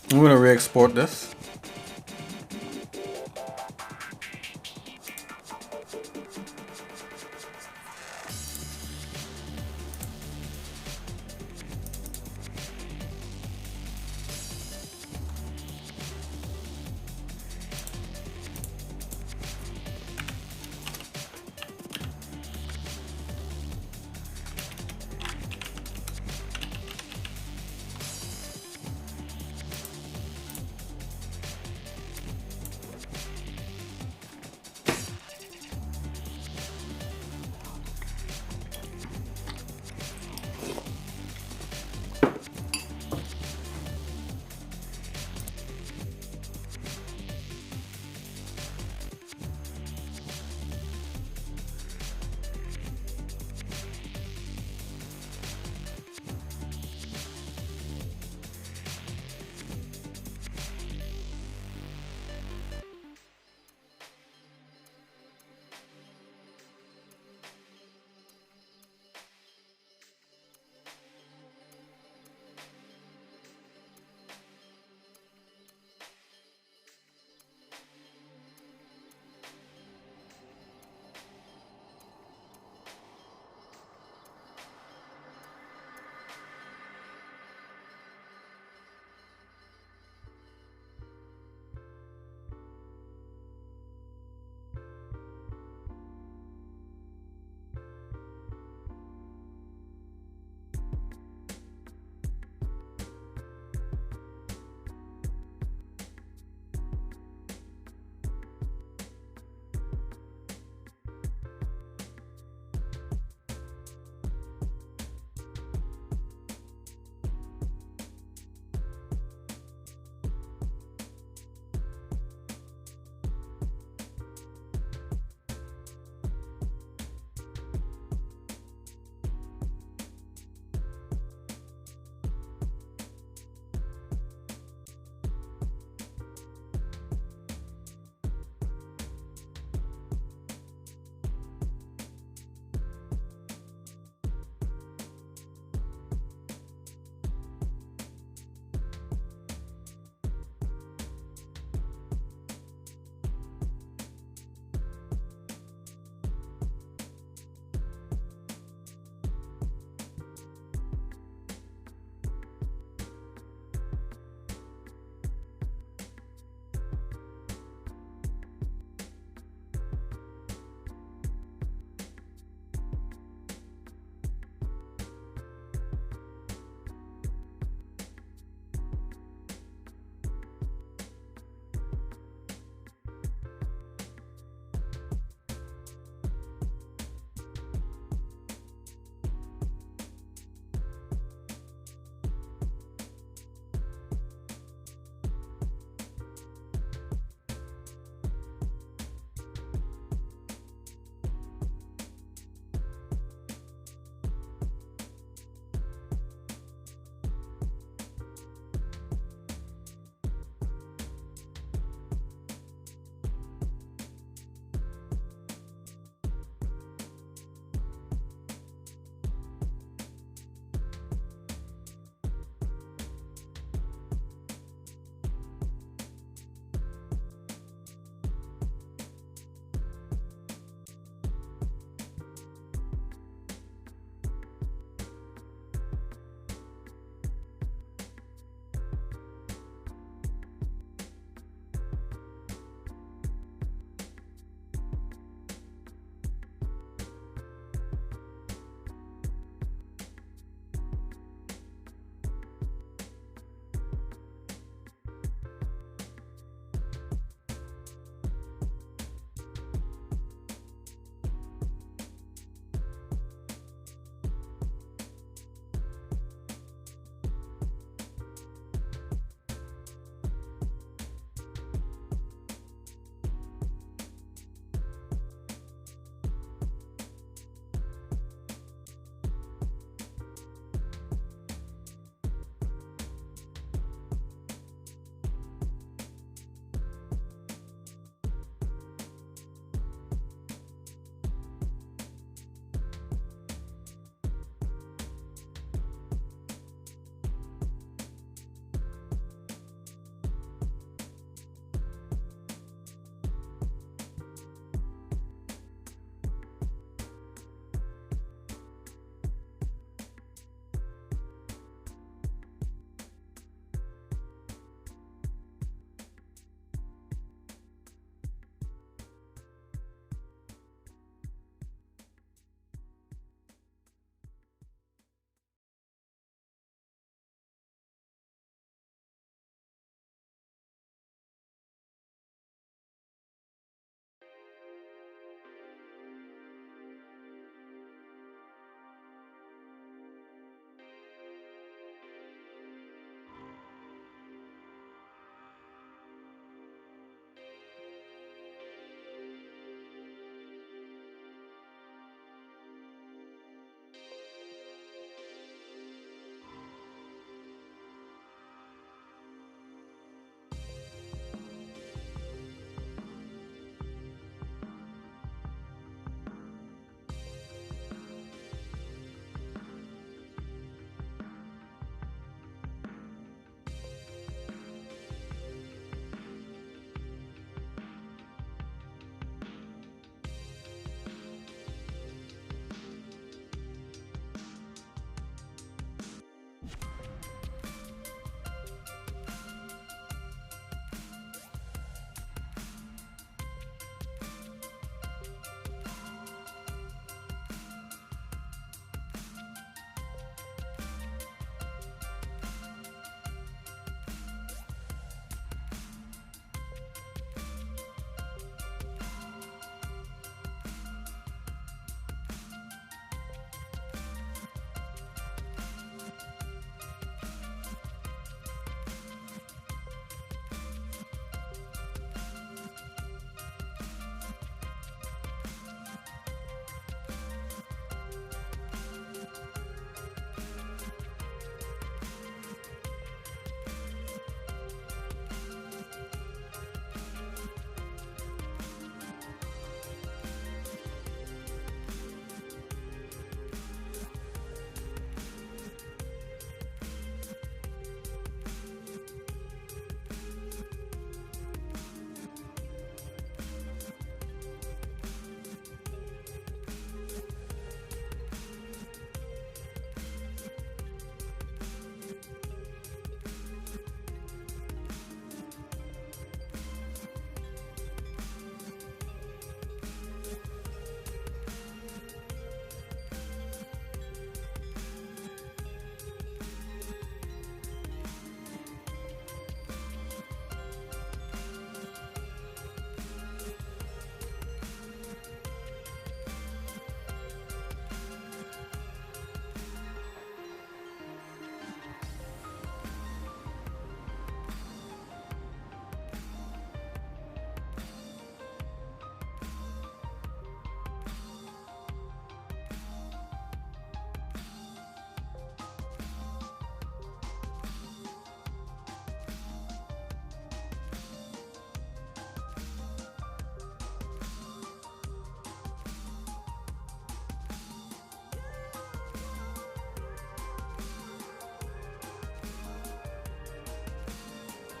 Speaker 4: I'm gonna re-export this.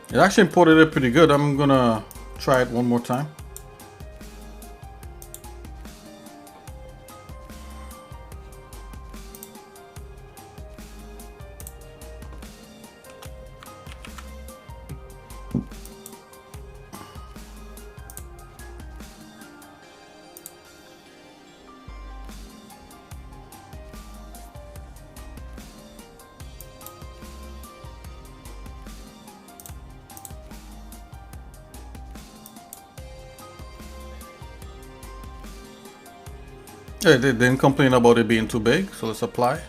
Speaker 4: It actually imported it pretty good. I'm gonna try it one more time. Yeah, they didn't complain about it being too big, so let's apply.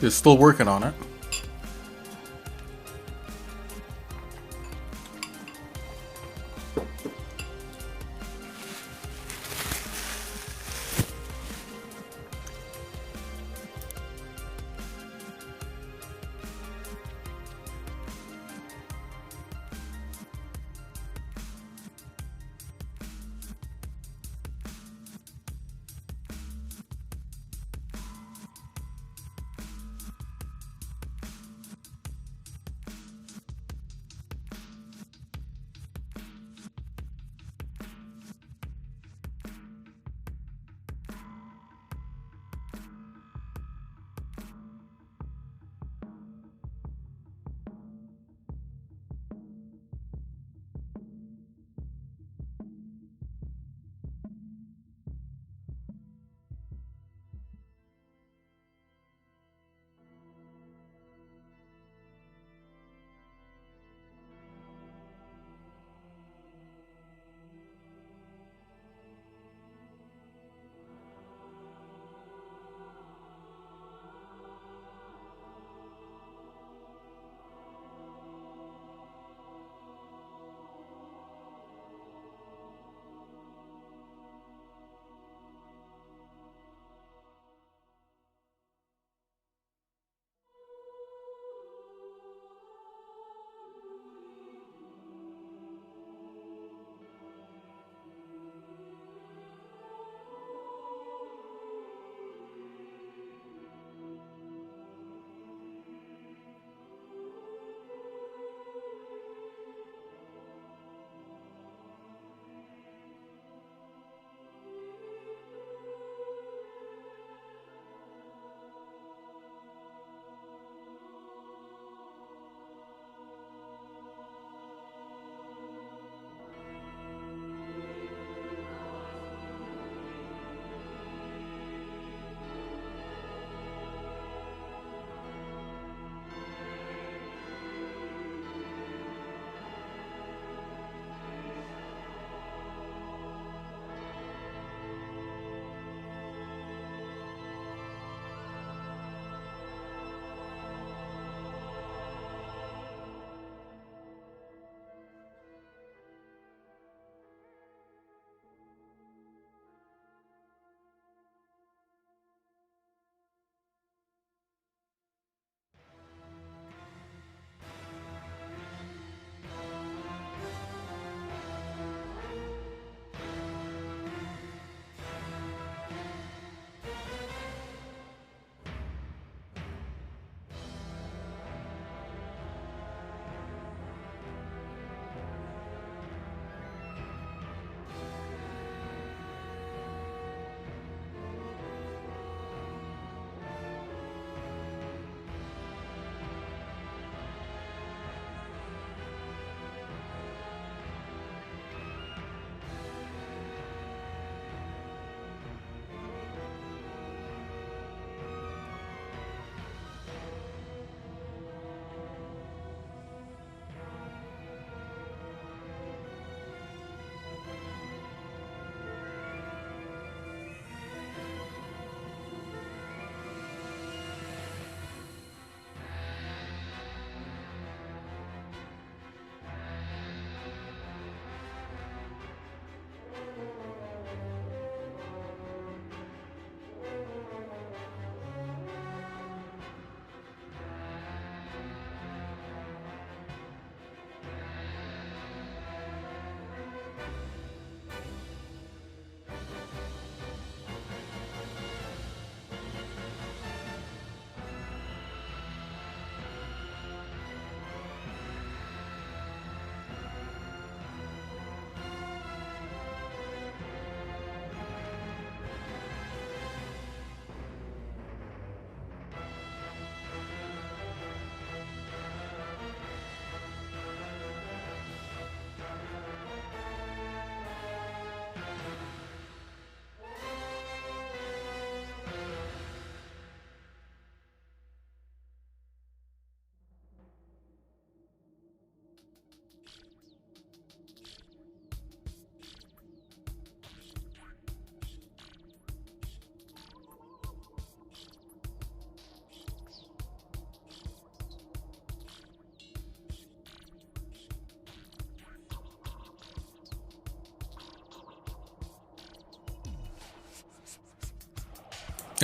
Speaker 4: They're still working on it.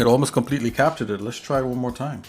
Speaker 4: It almost completely captured it. Let's try it one more time.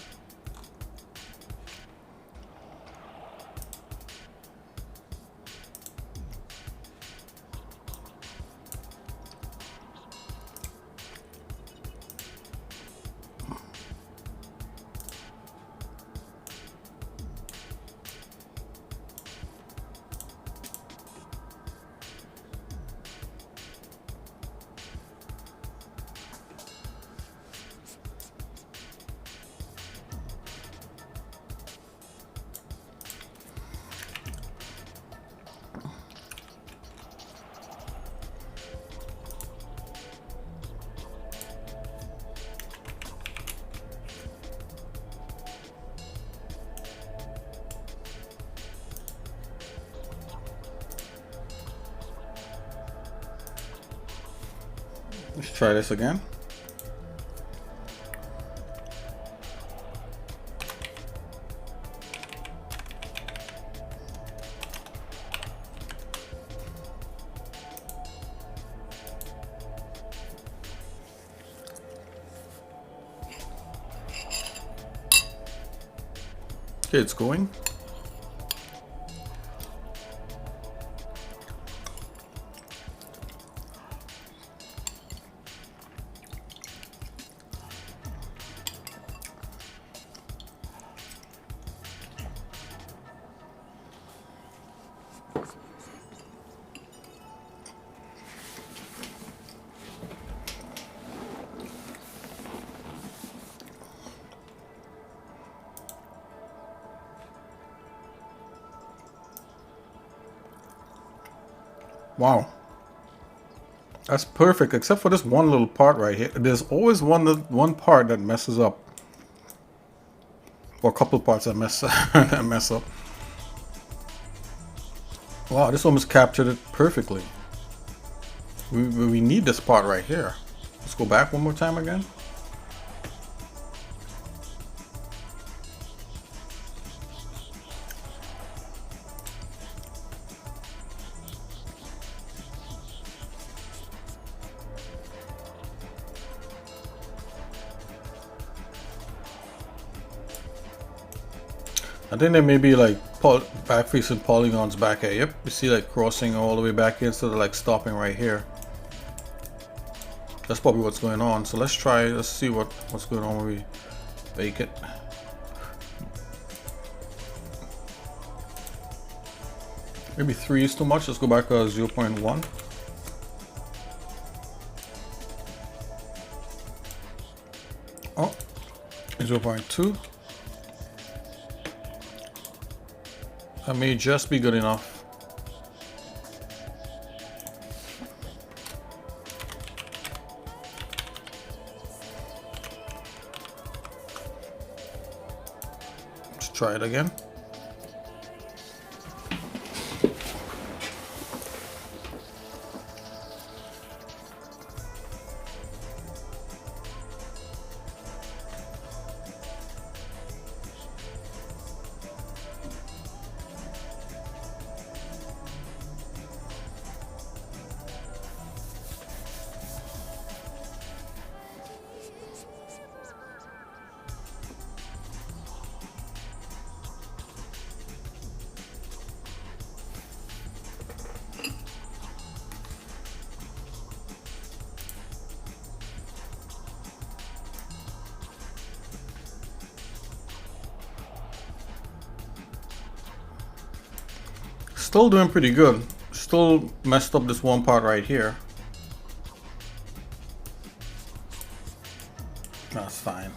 Speaker 4: Let's try this again. Okay, it's going. Wow. That's perfect, except for this one little part right here. There's always one part that messes up. Or a couple parts that mess that mess up. Wow, this almost captured it perfectly. We need this part right here. Let's go back one more time again. I think there may be like back facing polygons back here. Yep, you see like crossing all the way back here instead of like stopping right here. That's probably what's going on. So let's try, let's see what's going on when we bake it. Maybe 3 is too much. Let's go back to 0.1. Oh, 0.2. That may just be good enough. Let's try it again. Still doing pretty good. Still messed up this one part right here. That's fine.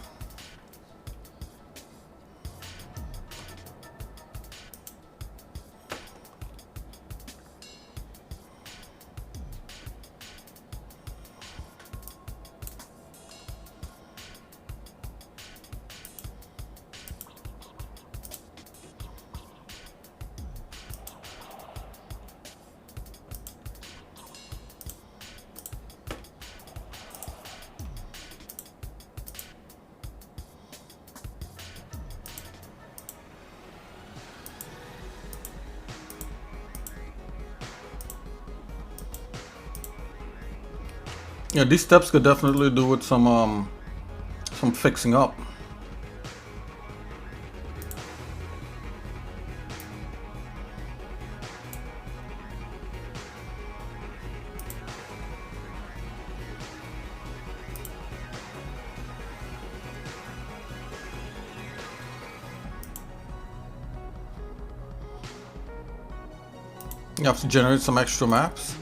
Speaker 4: Yeah, these steps could definitely do with some some fixing up. You have to generate some extra maps.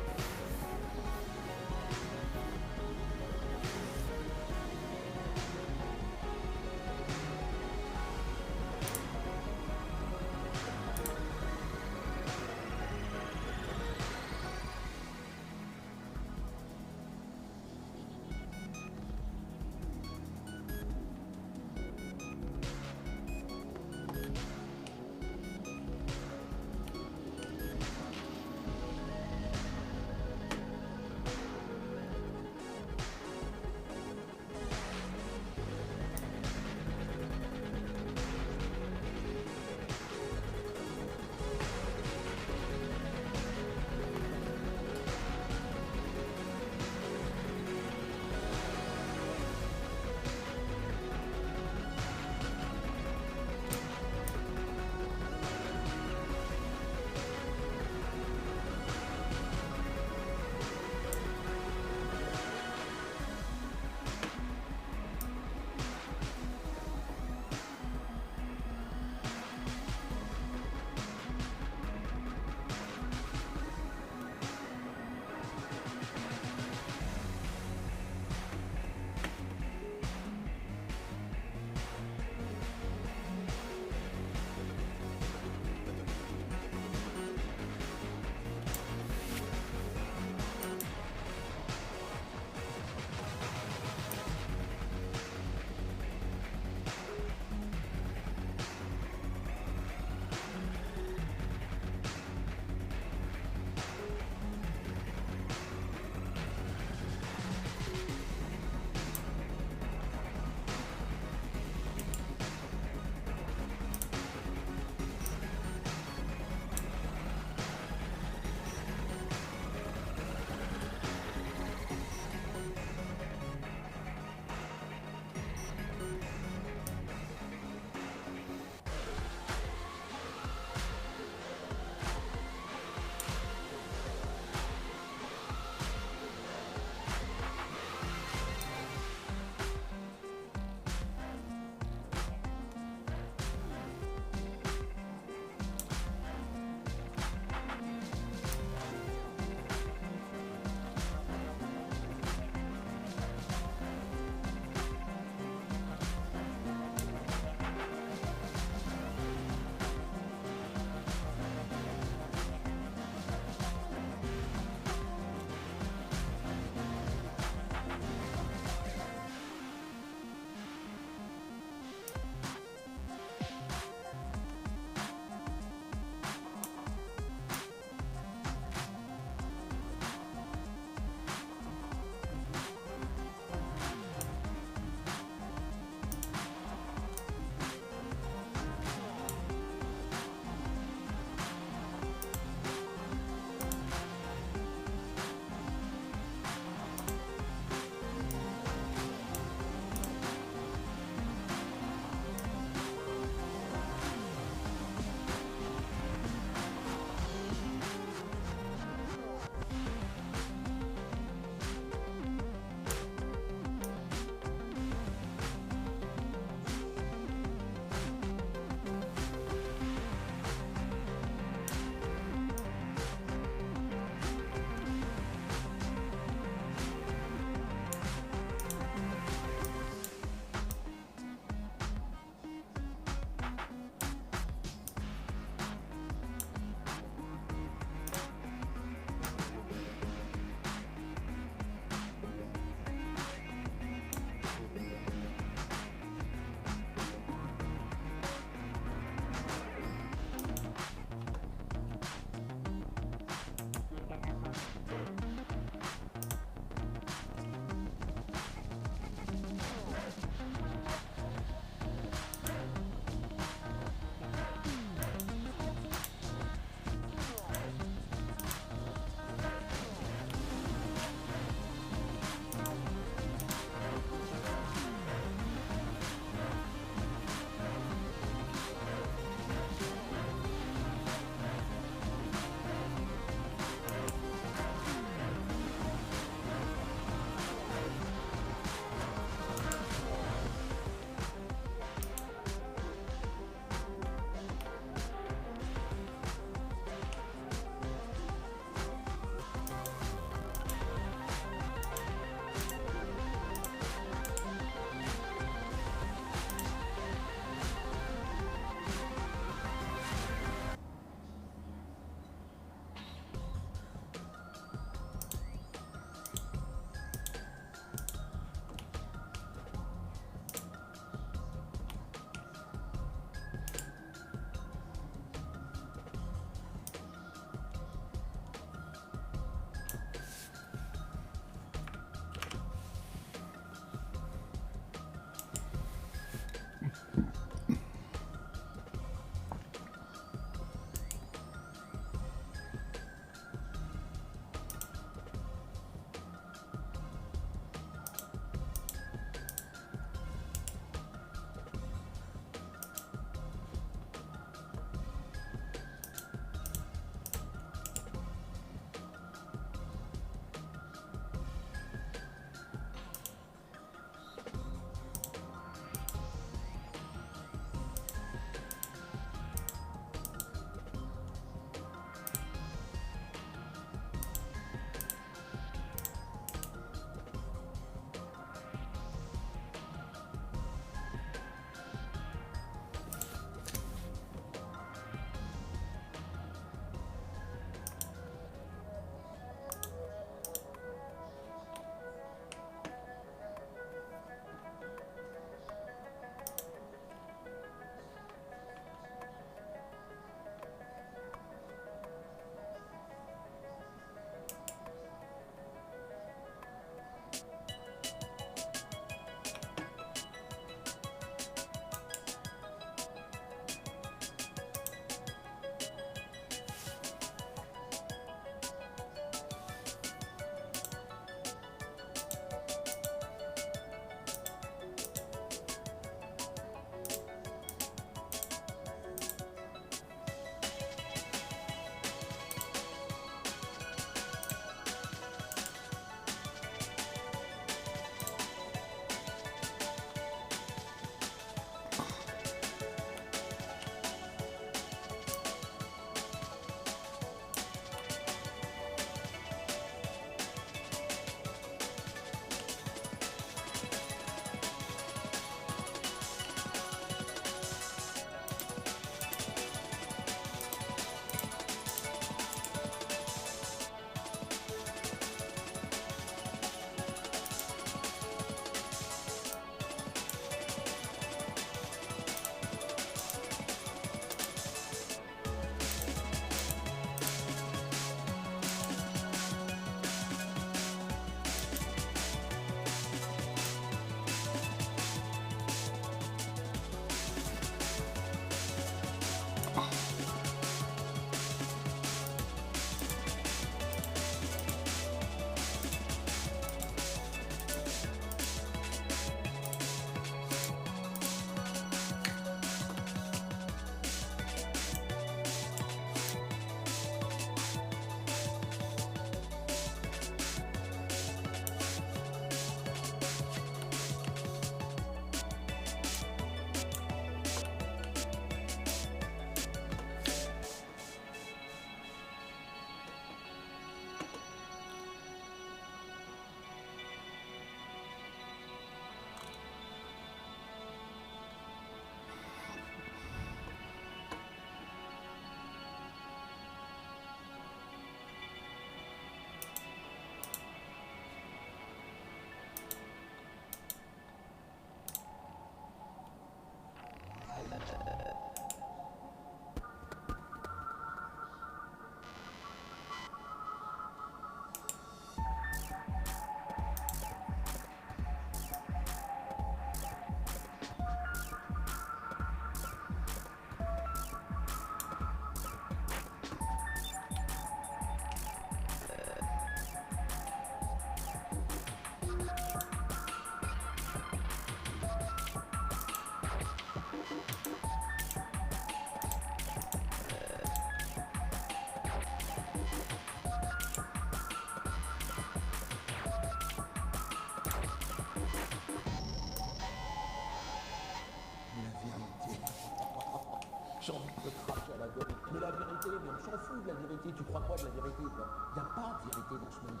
Speaker 5: vérité, mais on s'en fout de la vérité. Tu crois quoi de la vérité, toi? Il n'y a pas de vérité dans ce monde.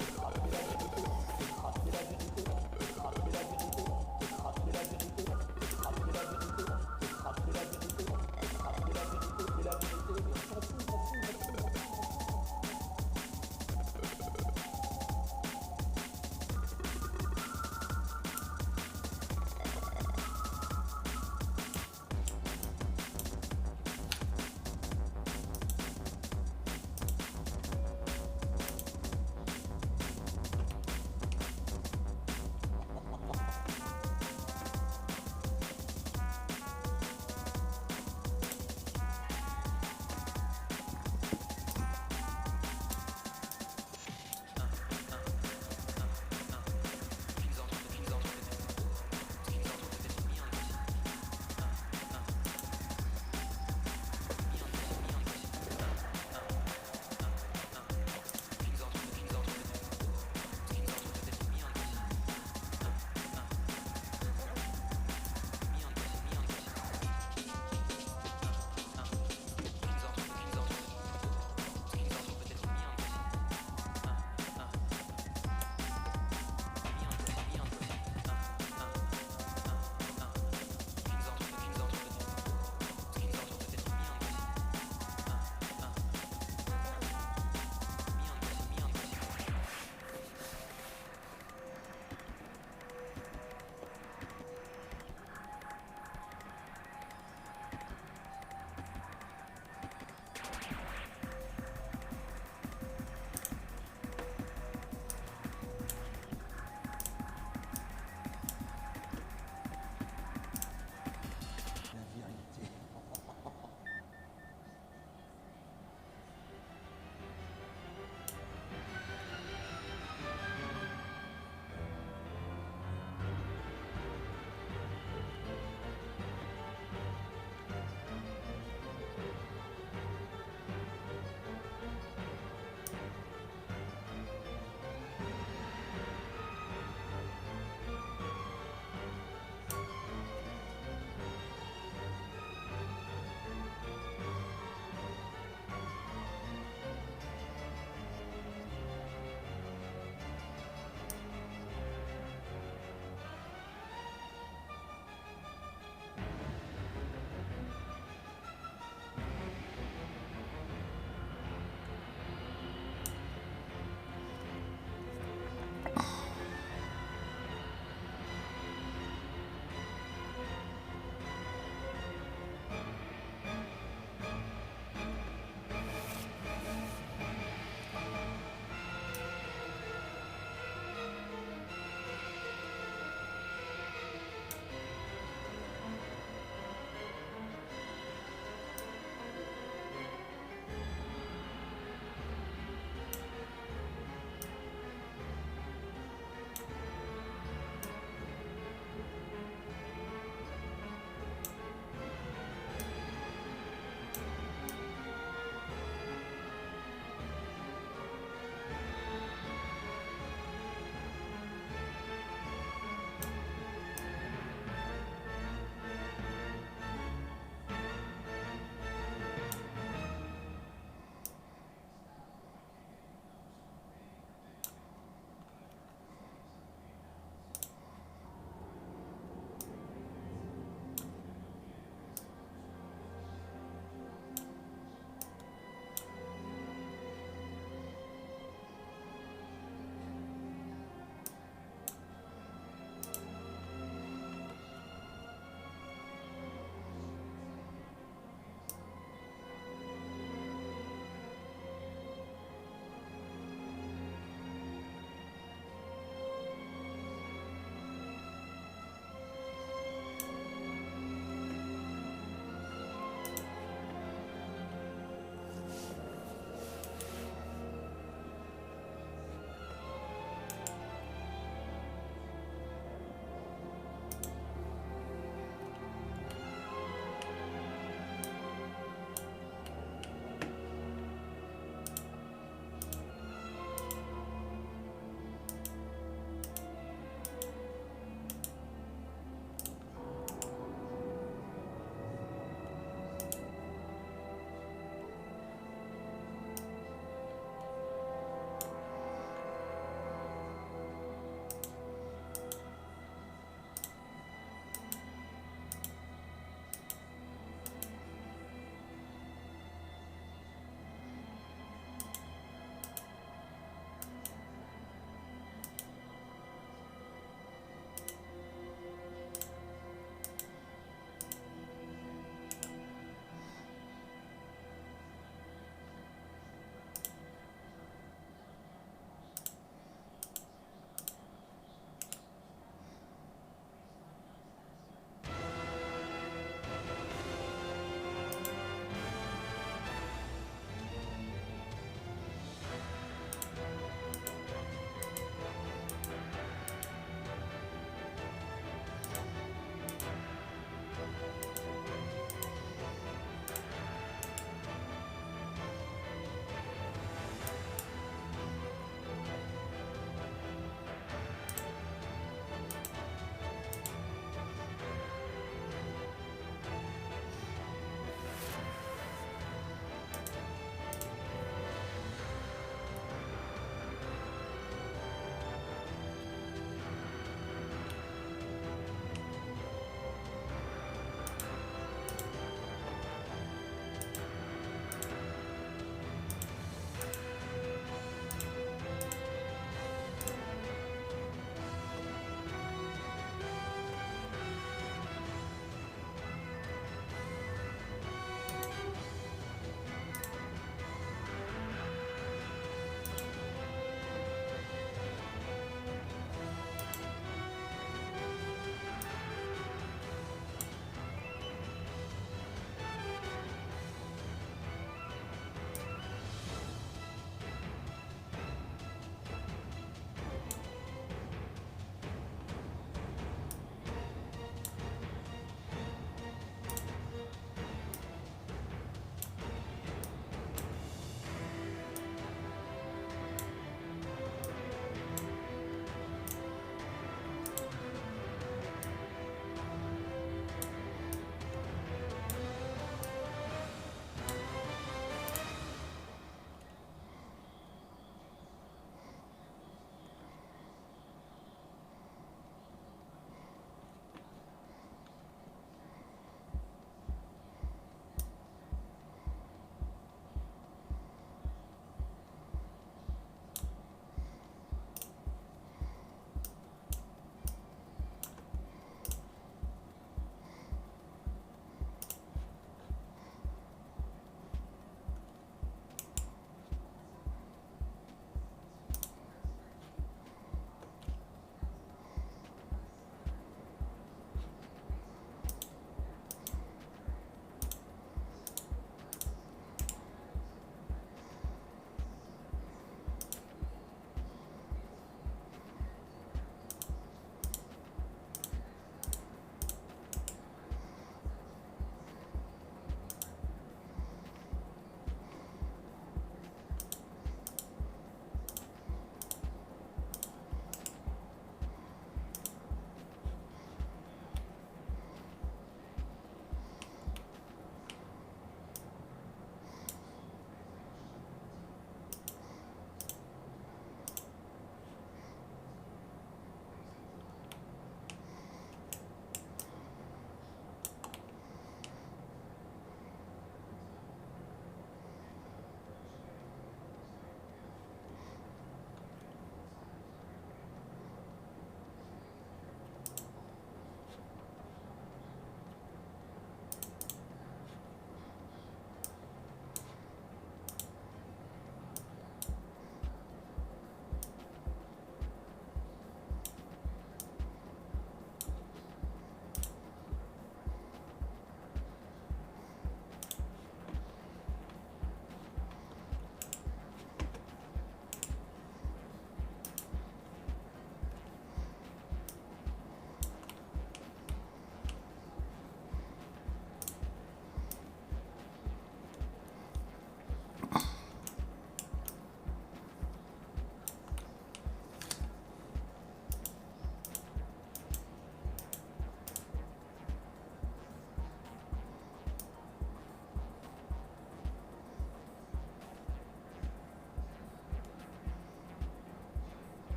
Speaker 5: Écrase la vérité, écrase la vérité, écrase la vérité, écrase la vérité, écrase la vérité, écrase la vérité, écrase la vérité, c'est la vérité, mais on s'en fout, on s'en fout, on s'en fout.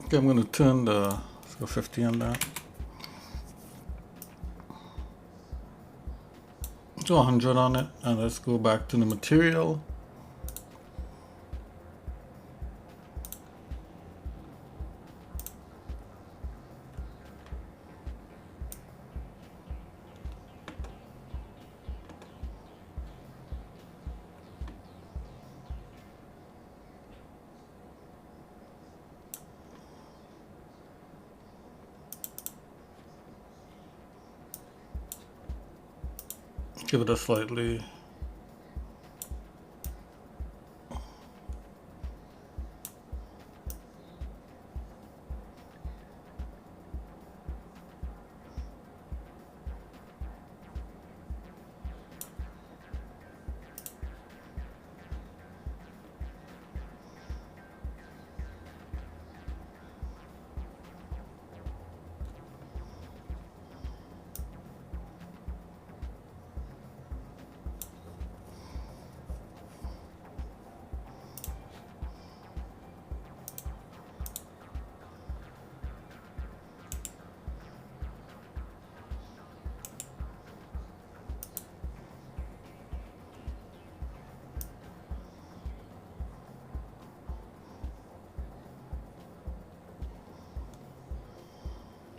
Speaker 4: Okay, I'm gonna turn the, let's go 50 on that. So 100 on it, and let's go back to the material. Give it a slightly.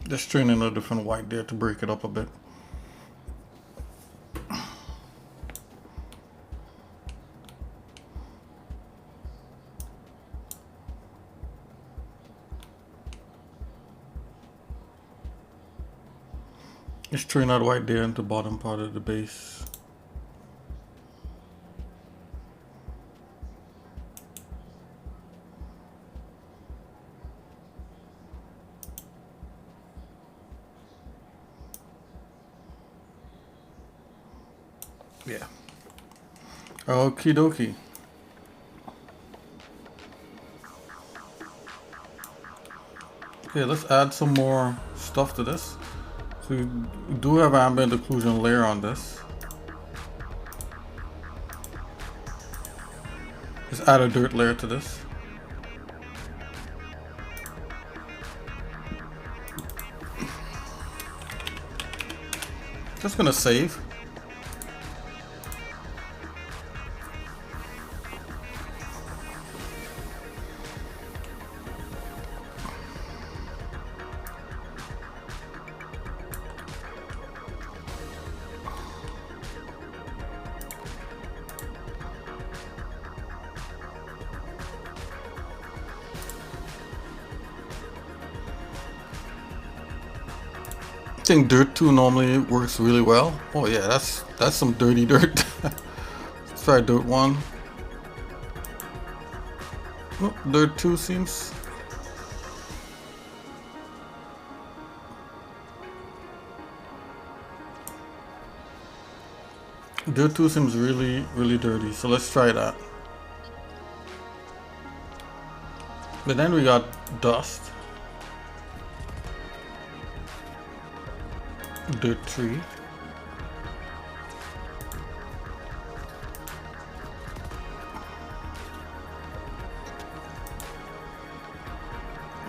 Speaker 4: Just throwing in a different white there to break it up a bit. Just throwing that white there into the bottom part of the base. Yeah. Okie dokie. Okay, let's add some more stuff to this. So we do have ambient occlusion layer on this. Just add a dirt layer to this. Just gonna save. I think dirt 2 normally works really well. Oh yeah, that's some dirty dirt. Let's try dirt 1. Oh, dirt 2 seems. Dirt 2 seems really dirty, so let's try that. But then we got dust. Dirt 3.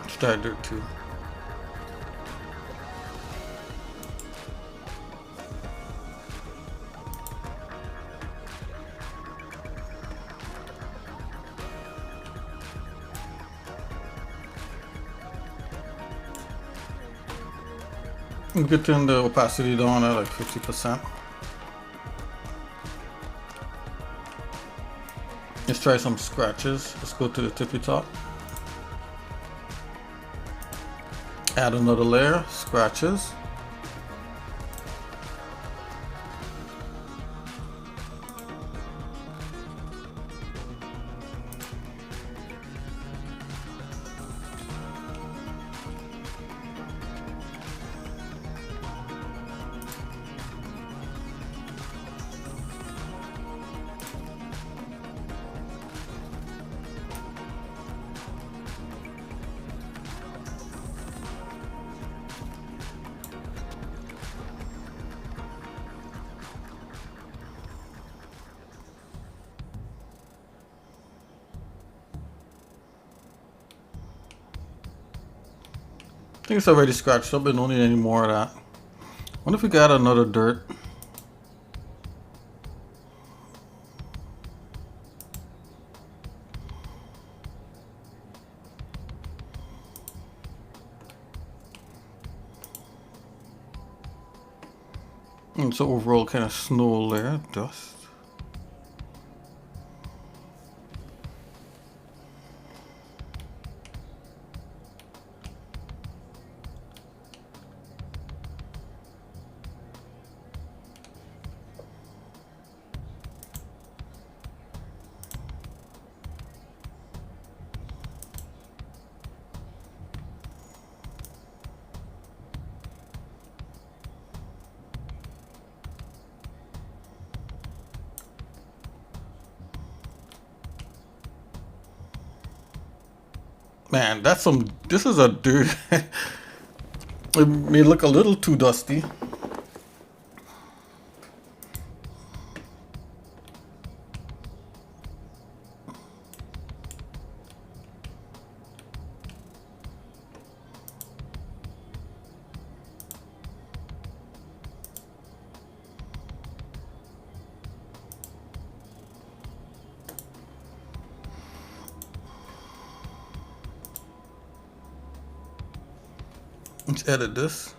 Speaker 4: Let's try dirt 2. We could turn the opacity down at like 50%. Let's try some scratches. Let's go to the tippy top. Add another layer, scratches. think it's already scratched up. I don't need any more of that. What if we got another dirt? It's an overall kind of snow layer, dust. Man, that's some. This is a dirt. It may look a little too dusty. Let's edit this.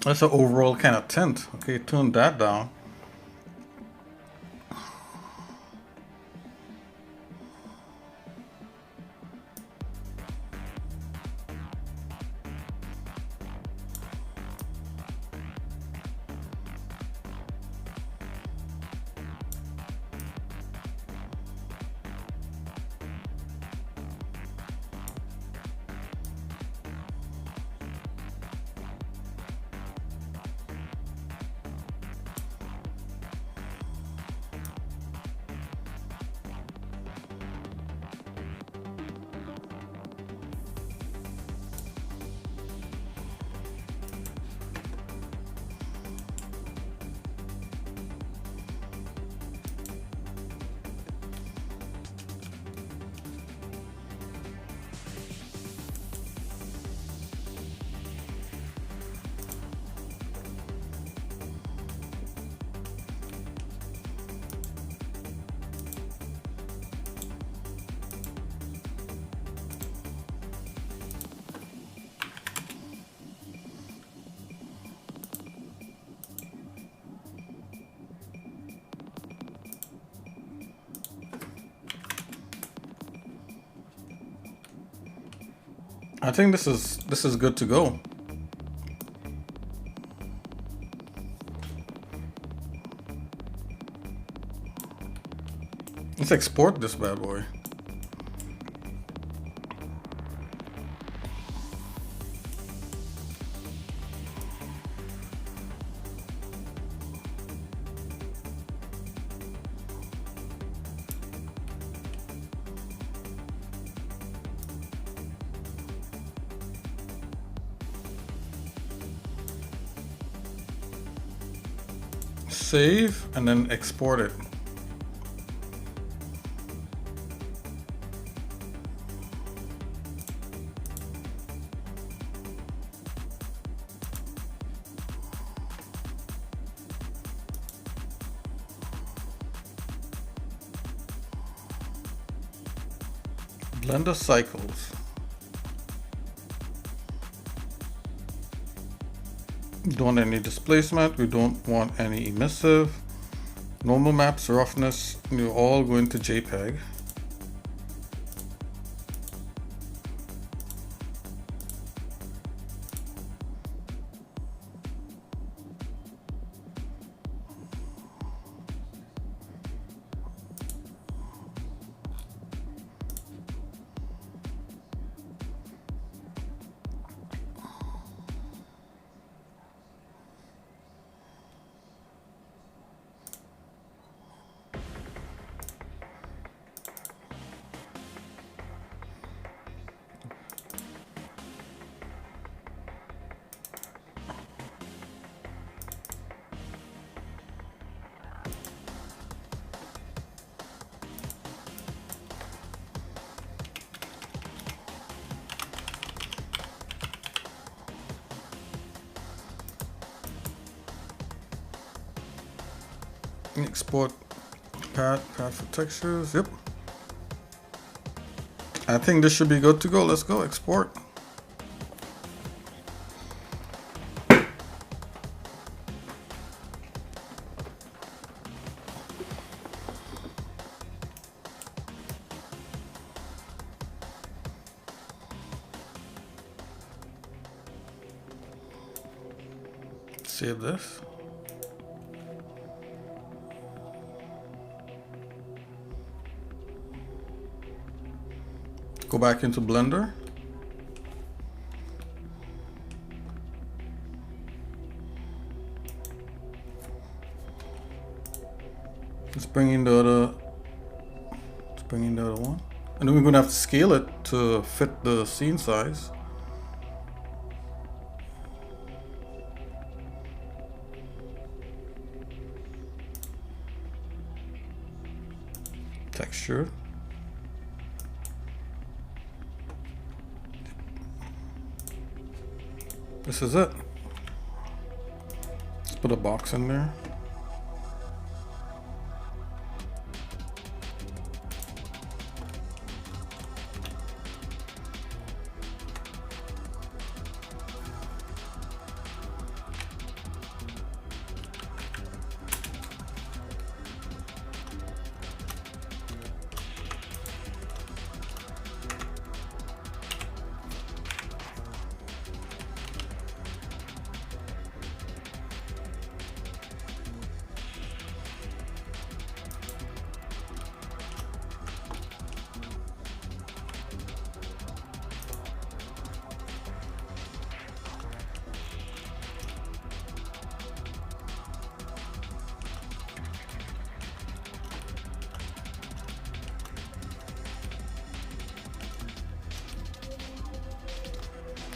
Speaker 4: That's an overall kind of tint. Okay, tune that down. I think this is good to go. Let's export this bad boy. Save and then export it. Blender cycles. We don't want any displacement. We don't want any emissive. Normal maps, roughness. You all go into JPEG. Export path for textures. Yep. I think this should be good to go. Let's go export. Save this. Go back into Blender. Let's bring in the other one. And then we're gonna have to scale it to fit the scene size. Texture. This is it. Let's put a box in there.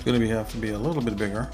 Speaker 4: Gonna have to be a little bit bigger.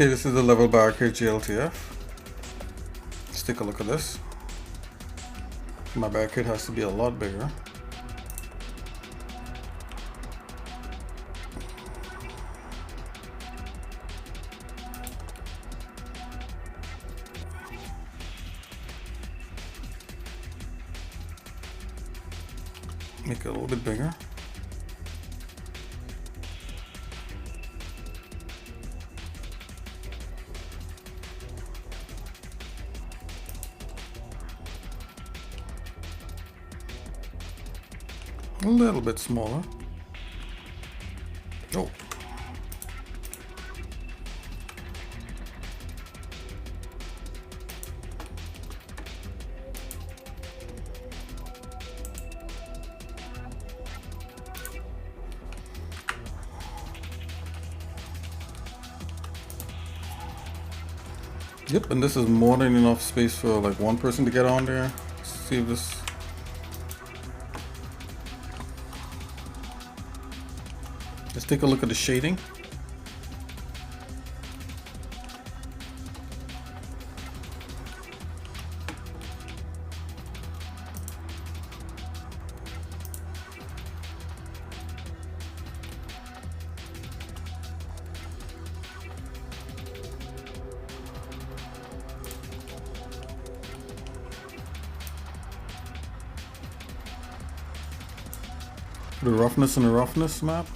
Speaker 4: Okay, this is the level barricade GLTF. Let's take a look at this. My barricade has to be a lot bigger. Make it a little bit bigger. A little bit smaller. Oh. Yep, and this is more than enough space for like one person to get on there. Let's see if this. Let's take a look at the shading. The roughness and the roughness map.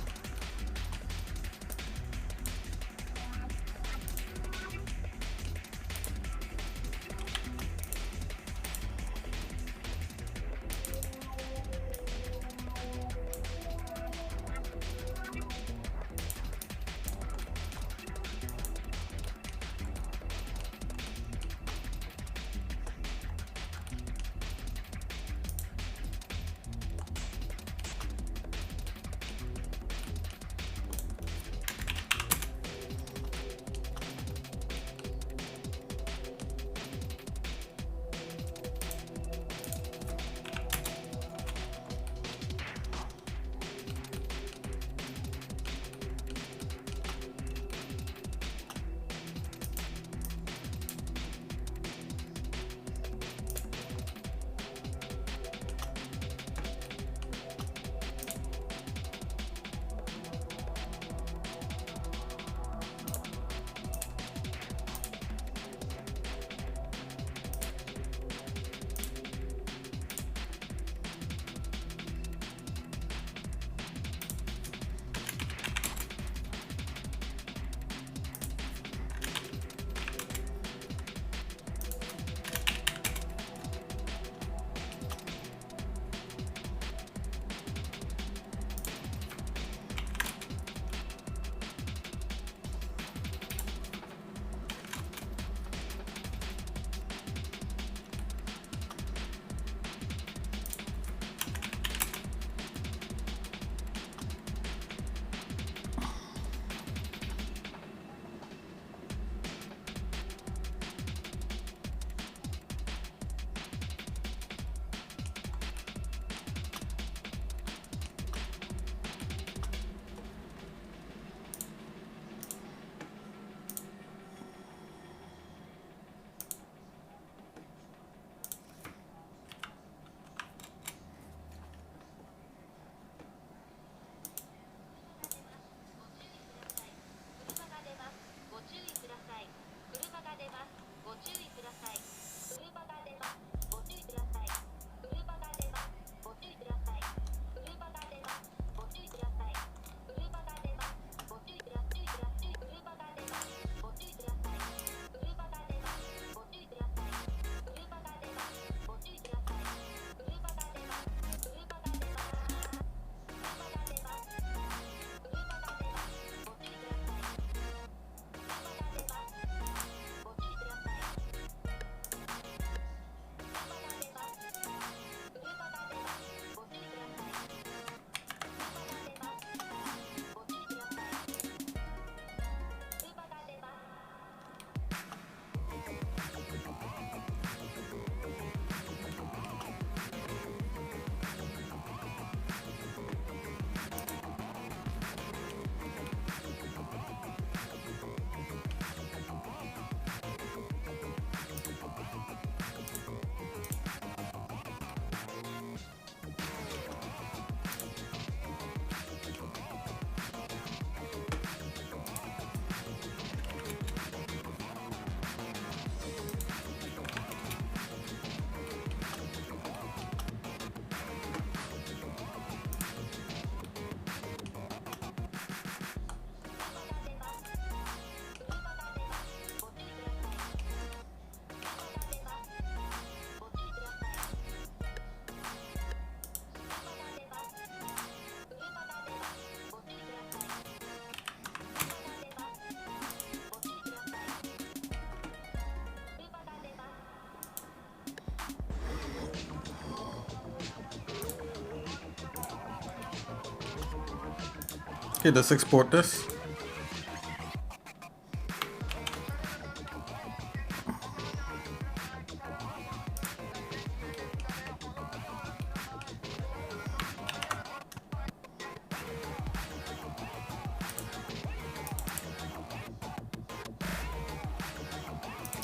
Speaker 4: Okay, let's export this.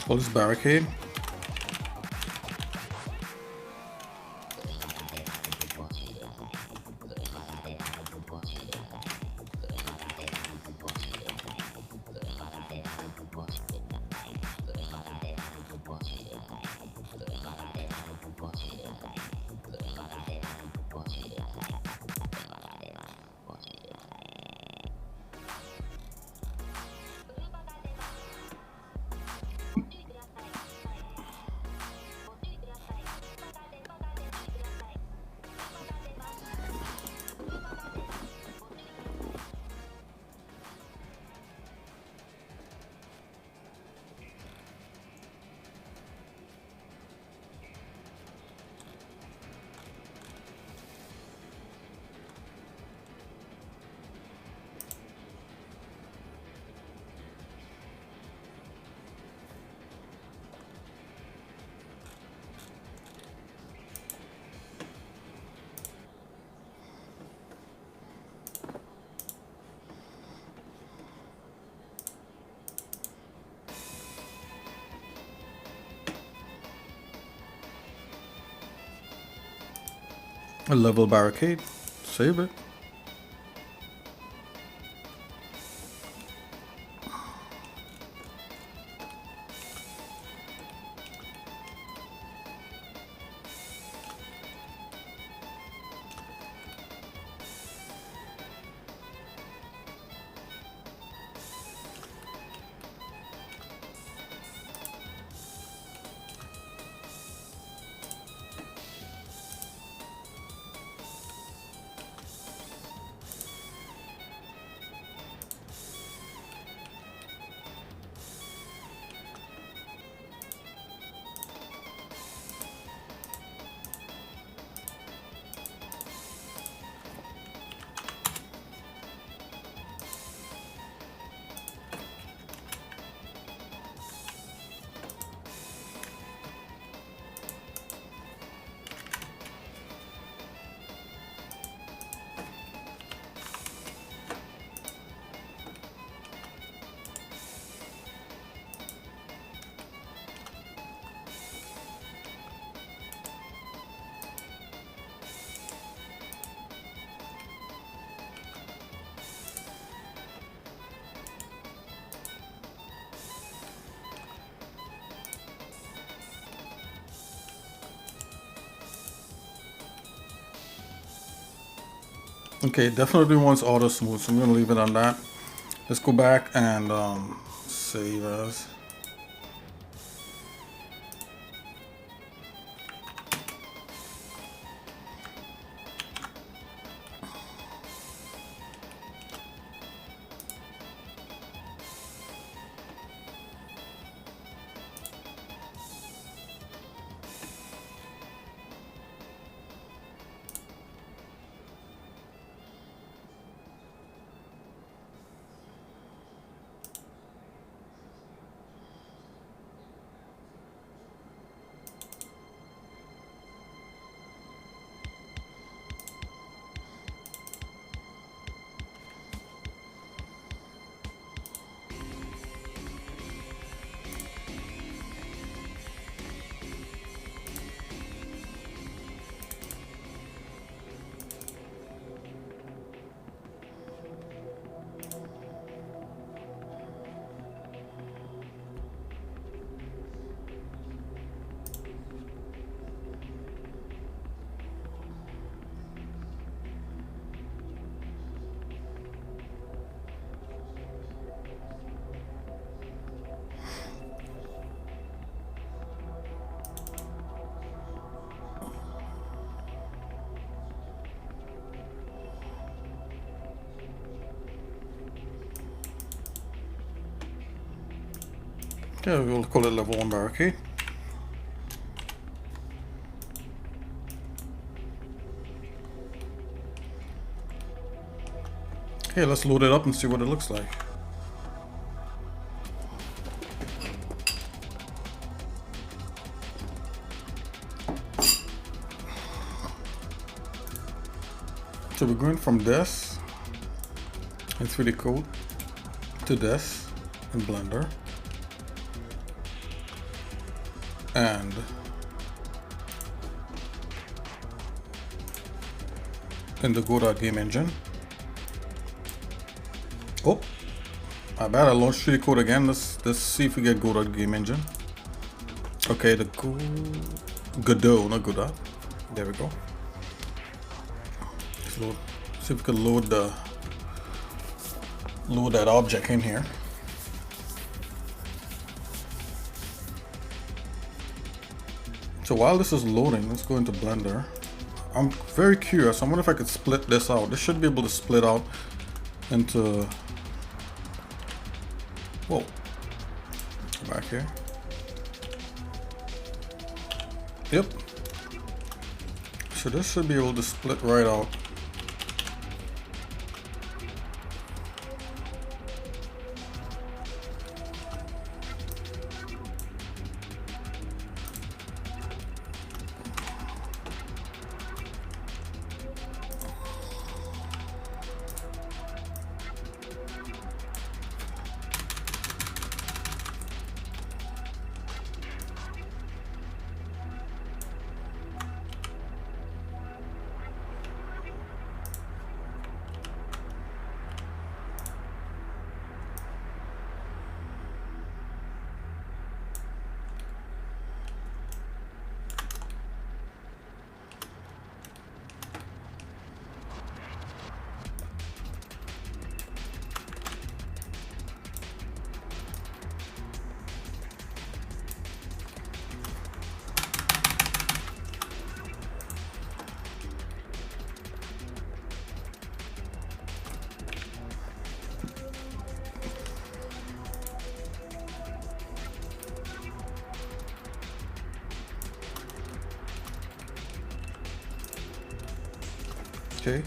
Speaker 4: Call this barricade. A level barricade. Save it. Okay, definitely wants auto smooth, so I'm gonna leave it on that. Let's go back and save as. Okay, we'll call it level 1 barricade. Okay, let's load it up and see what it looks like. So we're going from this in 3D Code to this in Blender, and in the Godot game engine. Oh, I better launch 3D Code again. Let's see if we get Godot game engine. Okay, the Godot, not Godot. There we go. Let's load, see if we can load that object in here. So while this is loading, let's go into Blender. I'm very curious. I wonder if I could split this out. This should be able to split out into. Whoa. Go back here. Yep. So this should be able to split right out. Okay.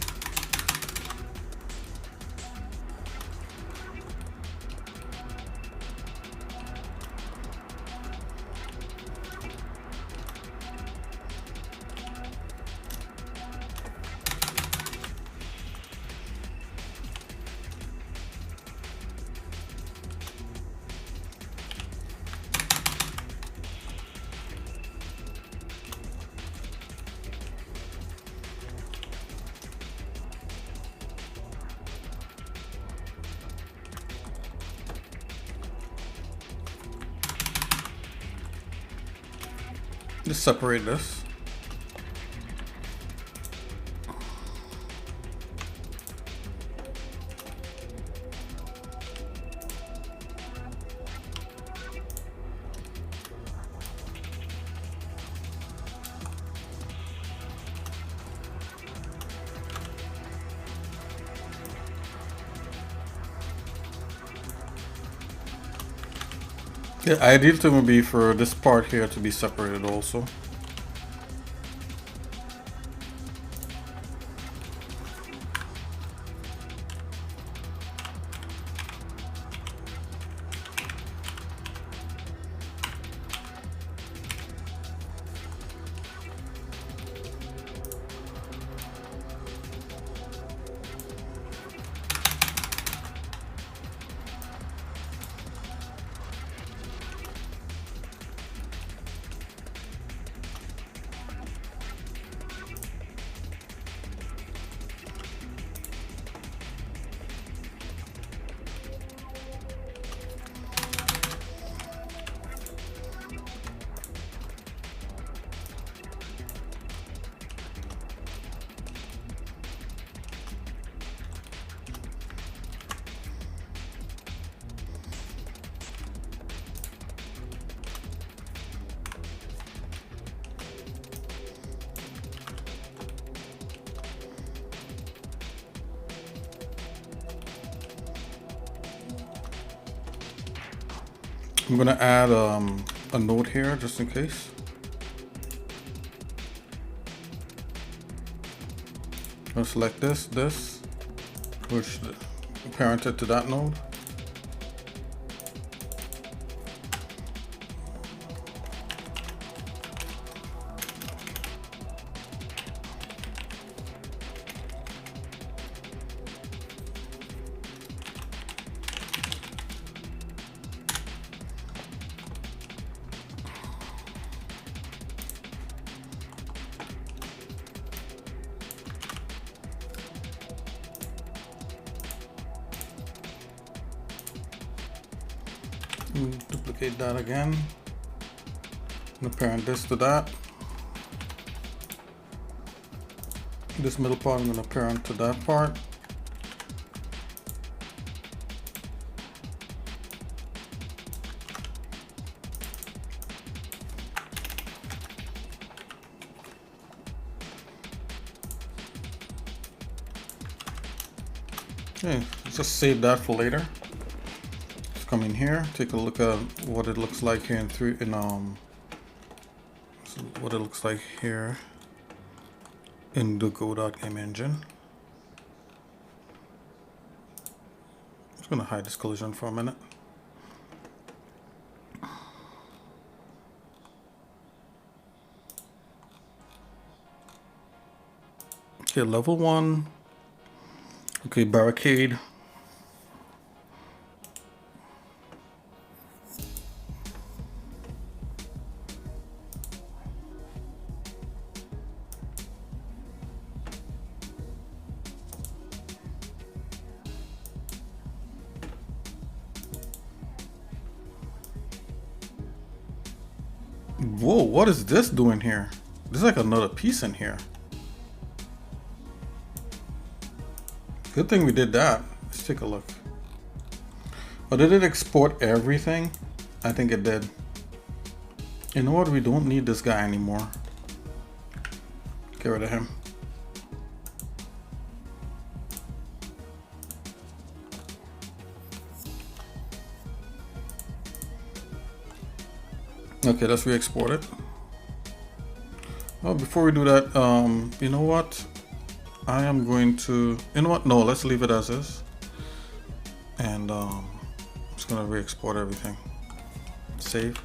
Speaker 4: Just separate this. The ideal thing would be for this part here to be separated also. I'm gonna add a node here just in case. I'm gonna select this, push this. parent it to that node. Duplicate that again. I'm gonna parent this to that. This middle part I'm gonna parent to that part. Okay, let's just save that for later. Come in here, take a look at what it looks like here what it looks like here in the Go.Game engine. I'm just gonna hide this collision for a minute. Okay, level 1. Okay, barricade. Whoa, what is this doing here? There's like another piece in here. Good thing we did that. Let's take a look. Oh, did it export everything? I think it did. You know what? We don't need this guy anymore. Get rid of him. Okay, let's re-export it. Oh, before we do that, you know what? I am going to, you know what? No, let's leave it as is. And I'm just gonna re-export everything. Save.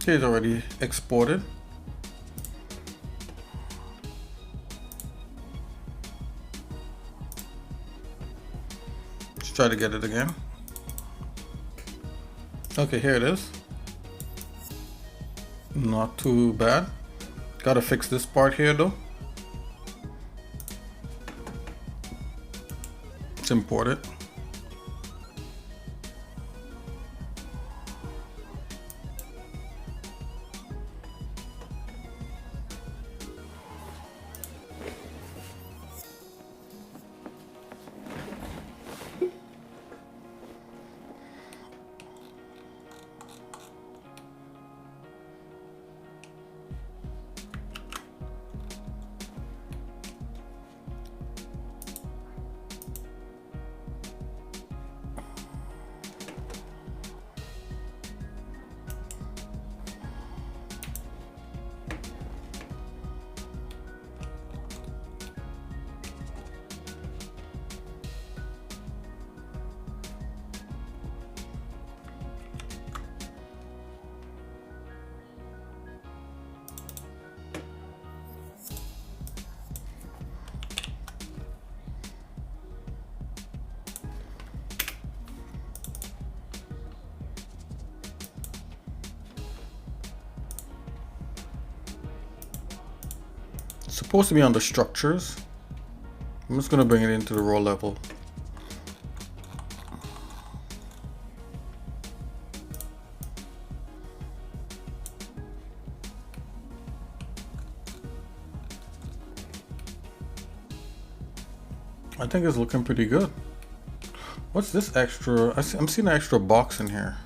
Speaker 4: Okay, it's already exported. Let's try to get it again. Okay, here it is. Not too bad. Gotta fix this part here though. Let's import it. It's supposed to be on the structures. I'm just gonna bring it into the raw level. I think it's looking pretty good. What's this extra? I'm seeing an extra box in here.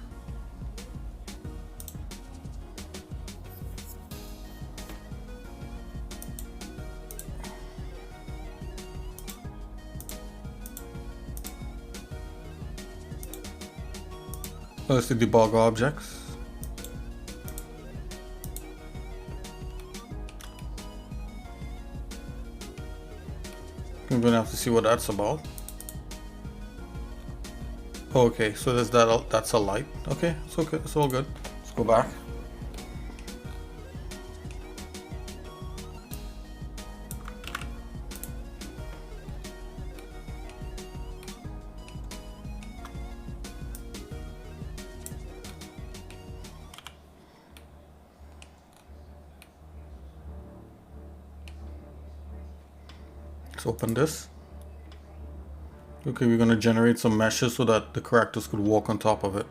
Speaker 4: Oh, it's the debug objects. I'm gonna have to see what that's about. Okay, so there's that. That's a light. Okay, it's okay. It's all good. Let's go back. Let's open this. Okay, we're gonna generate some meshes so that the characters could walk on top of it.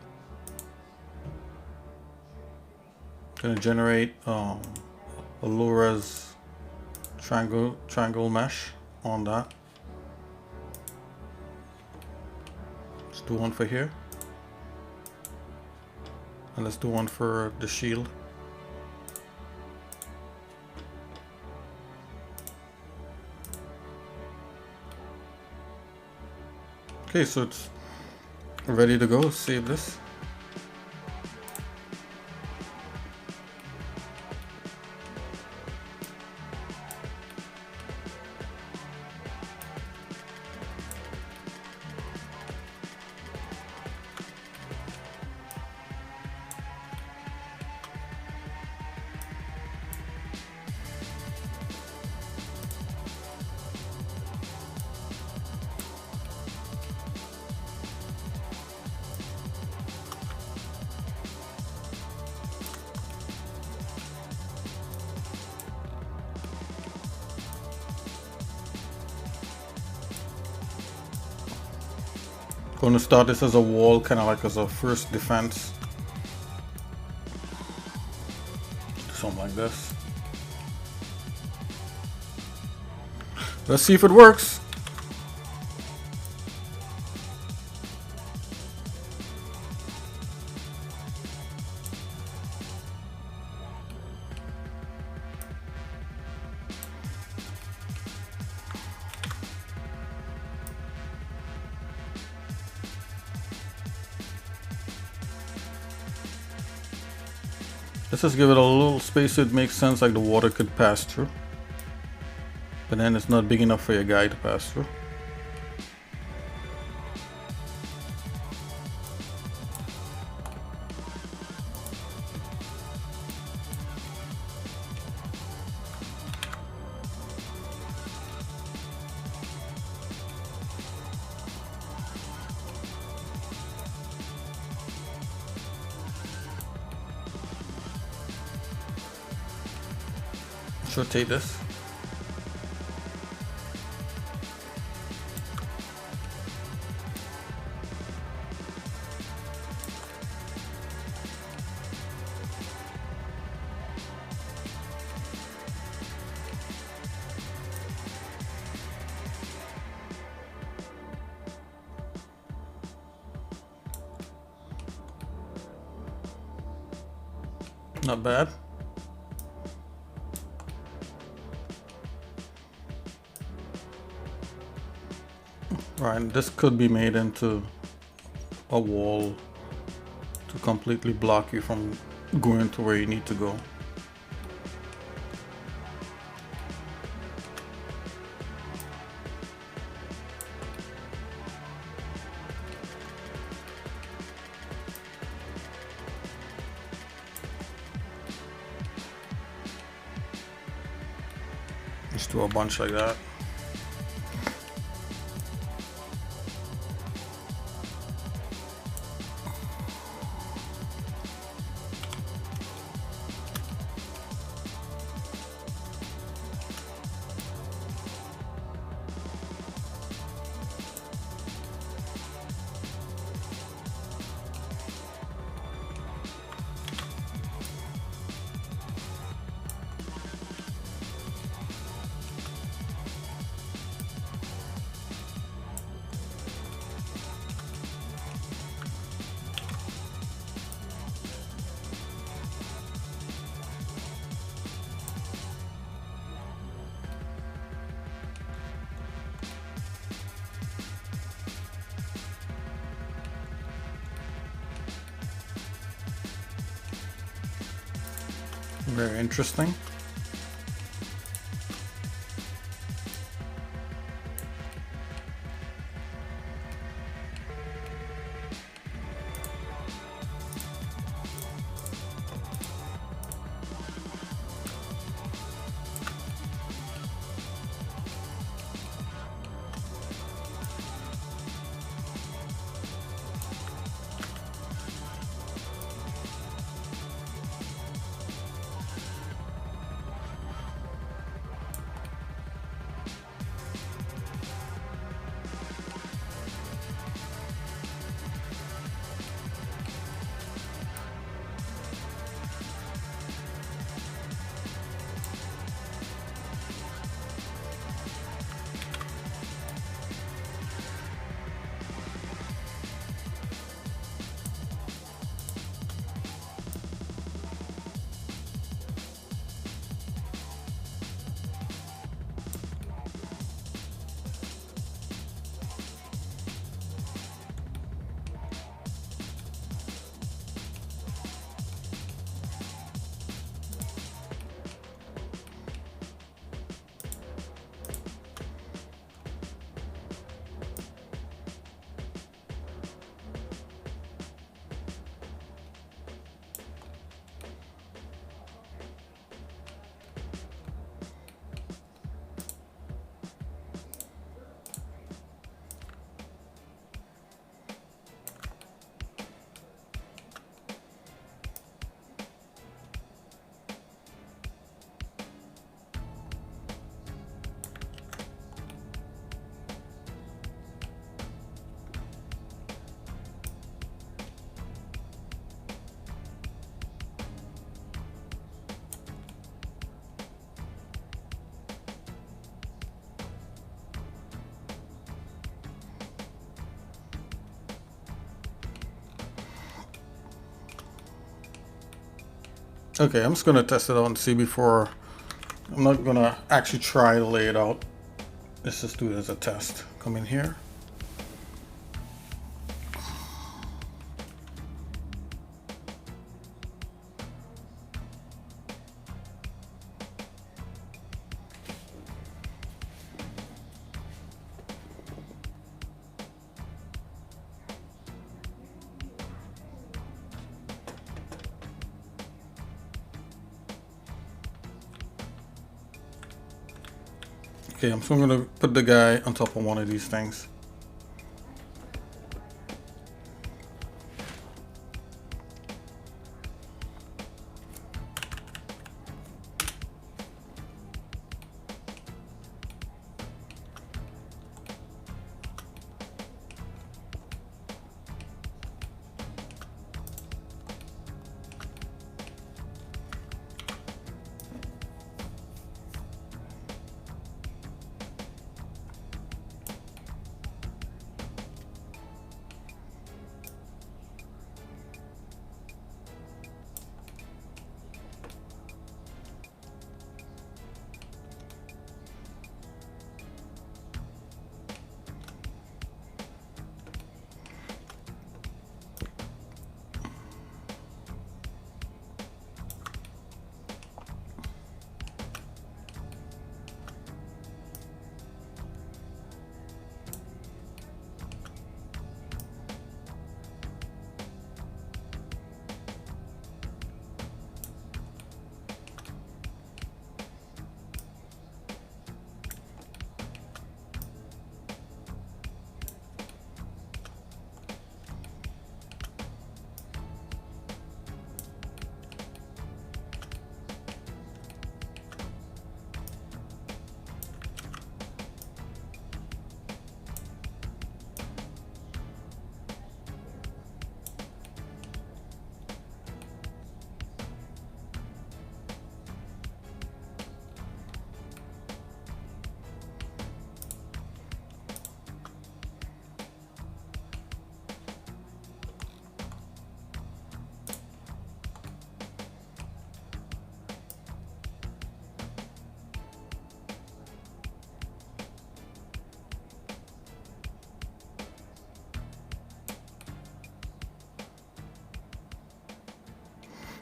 Speaker 4: Gonna generate a low res triangle mesh on that. Let's do one for here. And let's do one for the shield. Okay, so it's ready to go. Save this. Going to start this as a wall, kind of like as a first defense. Something like this. Let's see if it works. Let's just give it a little space so it makes sense, like the water could pass through. But then it's not big enough for your guy to pass through. Let's rotate this. Not bad. Right, this could be made into a wall to completely block you from going to where you need to go. Just do a bunch like that. Very interesting. Okay, I'm just gonna test it out and see before. I'm not gonna actually try to lay it out. Let's just do it as a test. Come in here. Okay, I'm still gonna put the guy on top of one of these things.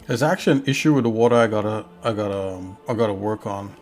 Speaker 4: There's actually an issue with the water I gotta work on.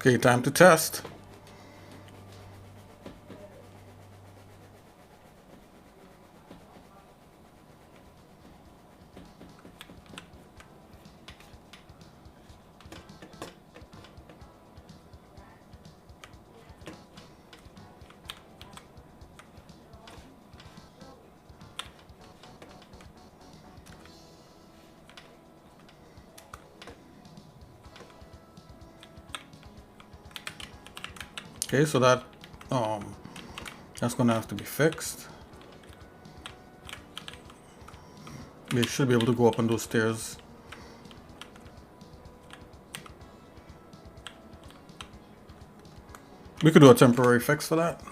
Speaker 4: Okay, time to test. Okay, so that's gonna have to be fixed. We should be able to go up on those stairs. We could do a temporary fix for that.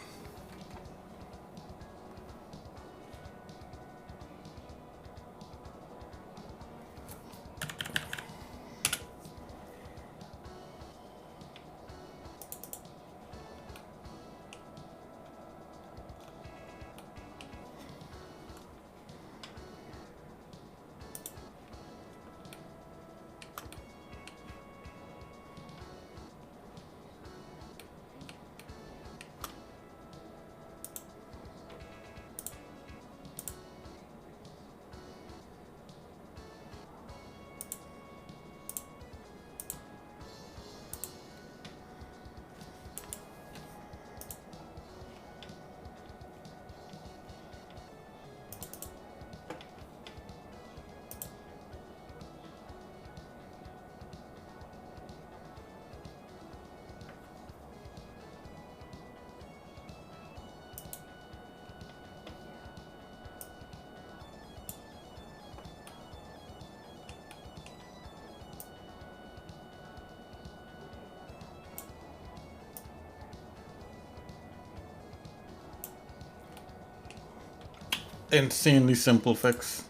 Speaker 4: Insanely simple fix.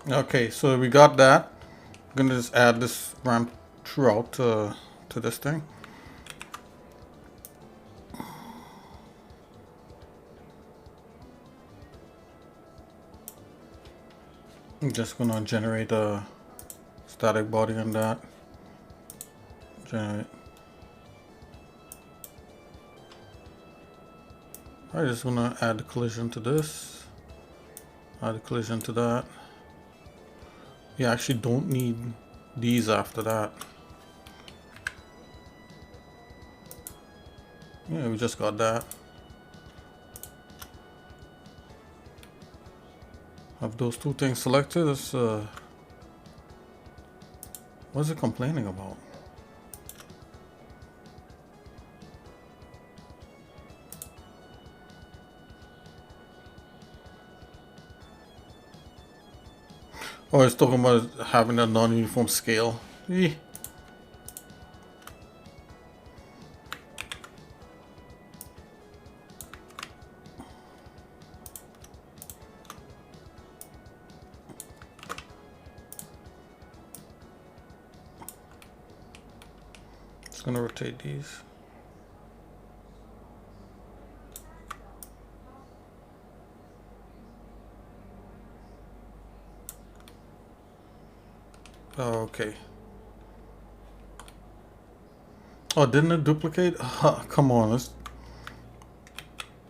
Speaker 4: Okay, so we got that. I'm gonna just add this ramp throughout to this thing. I'm just gonna generate a static body on that. Generate. I'm just gonna add the collision to this. Add the collision to that. You actually don't need these after that. Yeah, we just got that. Have those two things selected. What is it complaining about? Oh, it's talking about having a non-uniform scale. Eh. Just gonna rotate these. Oh, okay. Oh, didn't it duplicate? Come on, let's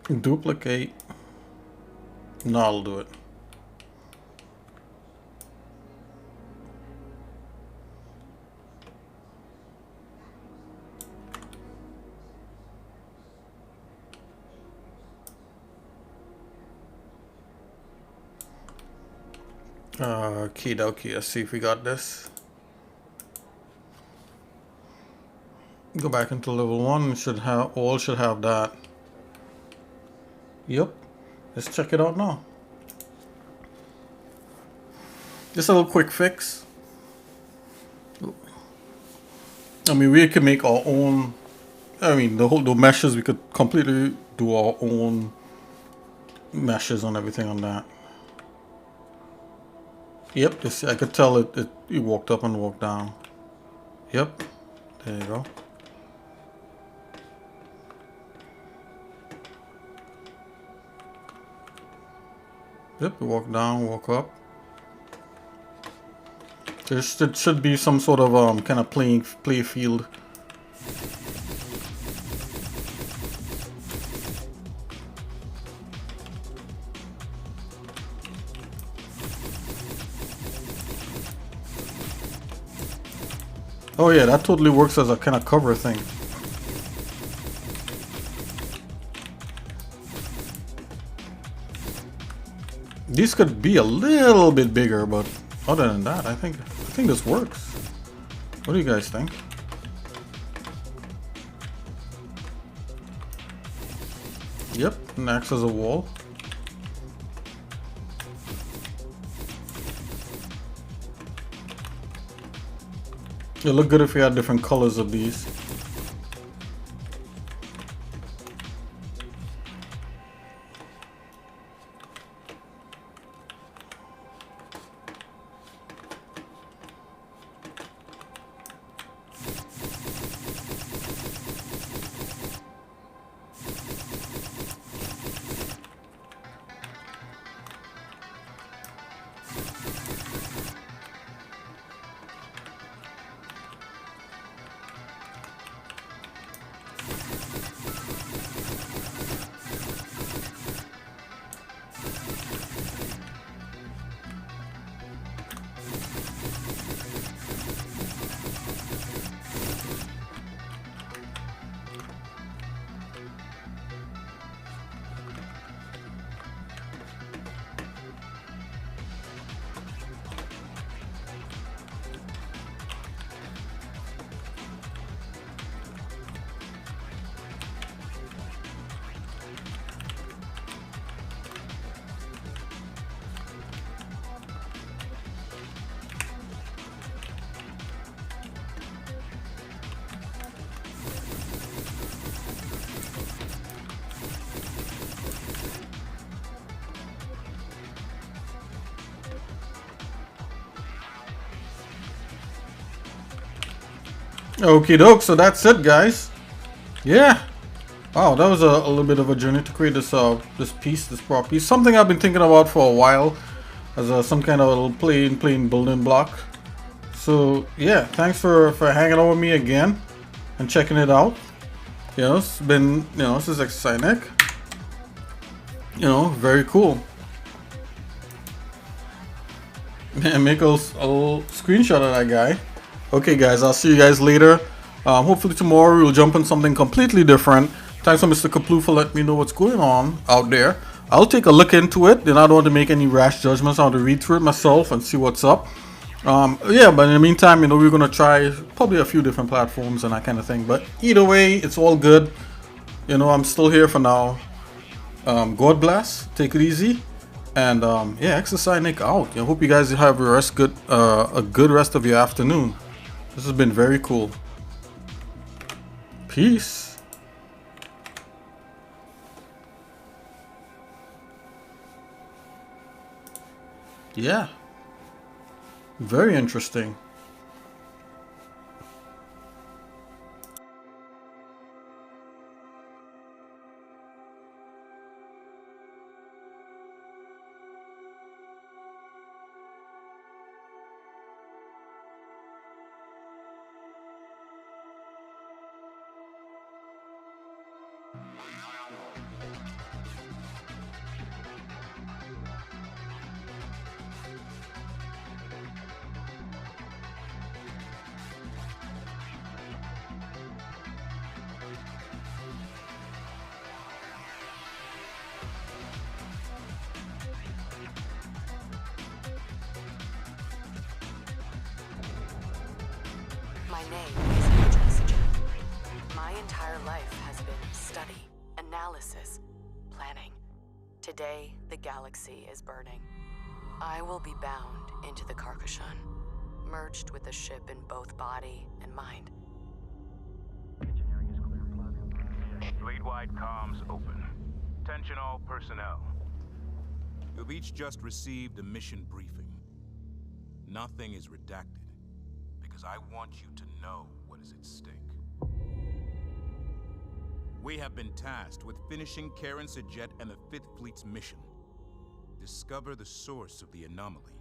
Speaker 4: duplicate. No, I'll do it. Key dokie, let's see if we got this. Go back into level 1, should have that. Yep. Let's check it out now. Just a little quick fix. I mean, we could make our own. I mean, the meshes, we could completely do our own meshes on everything on that. Yep, this, I could tell it walked up and walked down. Yep, there you go. Yep, we walk down, walk up. There should be some sort of kind of play field. Oh yeah, that totally works as a kind of cover thing. These could be a little bit bigger, but other than that, I think this works. What do you guys think? Yep, and acts as a wall. It would look good if we had different colors of these. Okie doke, so that's it, guys. Yeah. Wow, that was a little bit of a journey to create this this prop piece. Something I've been thinking about for a while as some kind of a little plain building block. So yeah, thanks for hanging out with me again and checking it out. You know, it's been, you know, this is exciting. You know, very cool. Man, make a little screenshot of that guy. Okay, guys, I'll see you guys later. Hopefully tomorrow we'll jump on something completely different. Thanks for Mr. Kaplu for letting me know what's going on out there. I'll take a look into it. Then I don't want to make any rash judgments. I want to read through it myself and see what's up. Yeah, but in the meantime, you know, we're gonna try probably a few different platforms and that kind of thing. But either way, it's all good. You know, I'm still here for now. God bless. Take it easy. And yeah, exercise Nick out. I hope you guys have a good rest of your afternoon. This has been very cool. Peace. Yeah. Very interesting.
Speaker 6: My name is Alchemy. My entire life has been study, analysis, planning. Today, the galaxy is burning. I will be bound into the Carcassion, merged with the ship in both body and mind.
Speaker 7: Fleet-wide comms open. Attention all personnel. You've each just received a mission briefing. Nothing is redacted, because I want you to know what is at stake. We have been tasked with finishing Karen Sajet and the 5th Fleet's mission. Discover the source of the anomaly,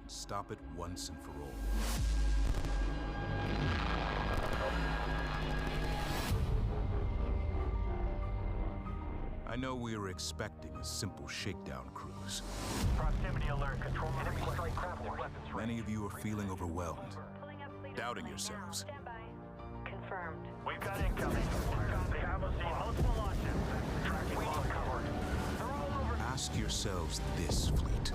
Speaker 7: and stop it once and for all. I know we were expecting a simple shakedown cruise.
Speaker 5: Proximity alert. Control enemy strike craft and weapons ready.
Speaker 7: Many of you are feeling overwhelmed, doubting yourselves.
Speaker 6: Confirmed.
Speaker 5: We've got incoming. They have us seen multiple launches. Tracking lock covered. They're all over.
Speaker 7: Ask yourselves this, Fleet.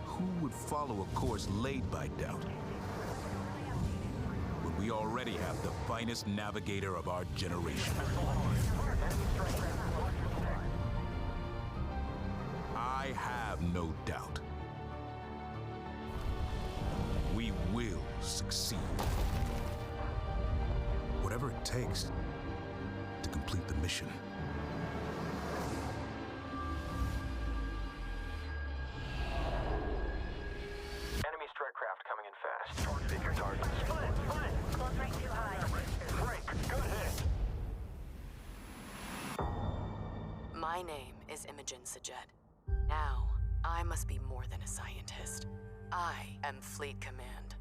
Speaker 7: Who would follow a course laid by doubt? When we already have the finest navigator of our generation. I have no doubt. We will succeed. Whatever it takes to complete the mission.
Speaker 5: Enemy strike craft coming in fast. Pick your target. Split. Close range too high. Break. Good hit.
Speaker 6: My name is Imogen Sajet. Now, I must be more than a scientist. I am Fleet Command.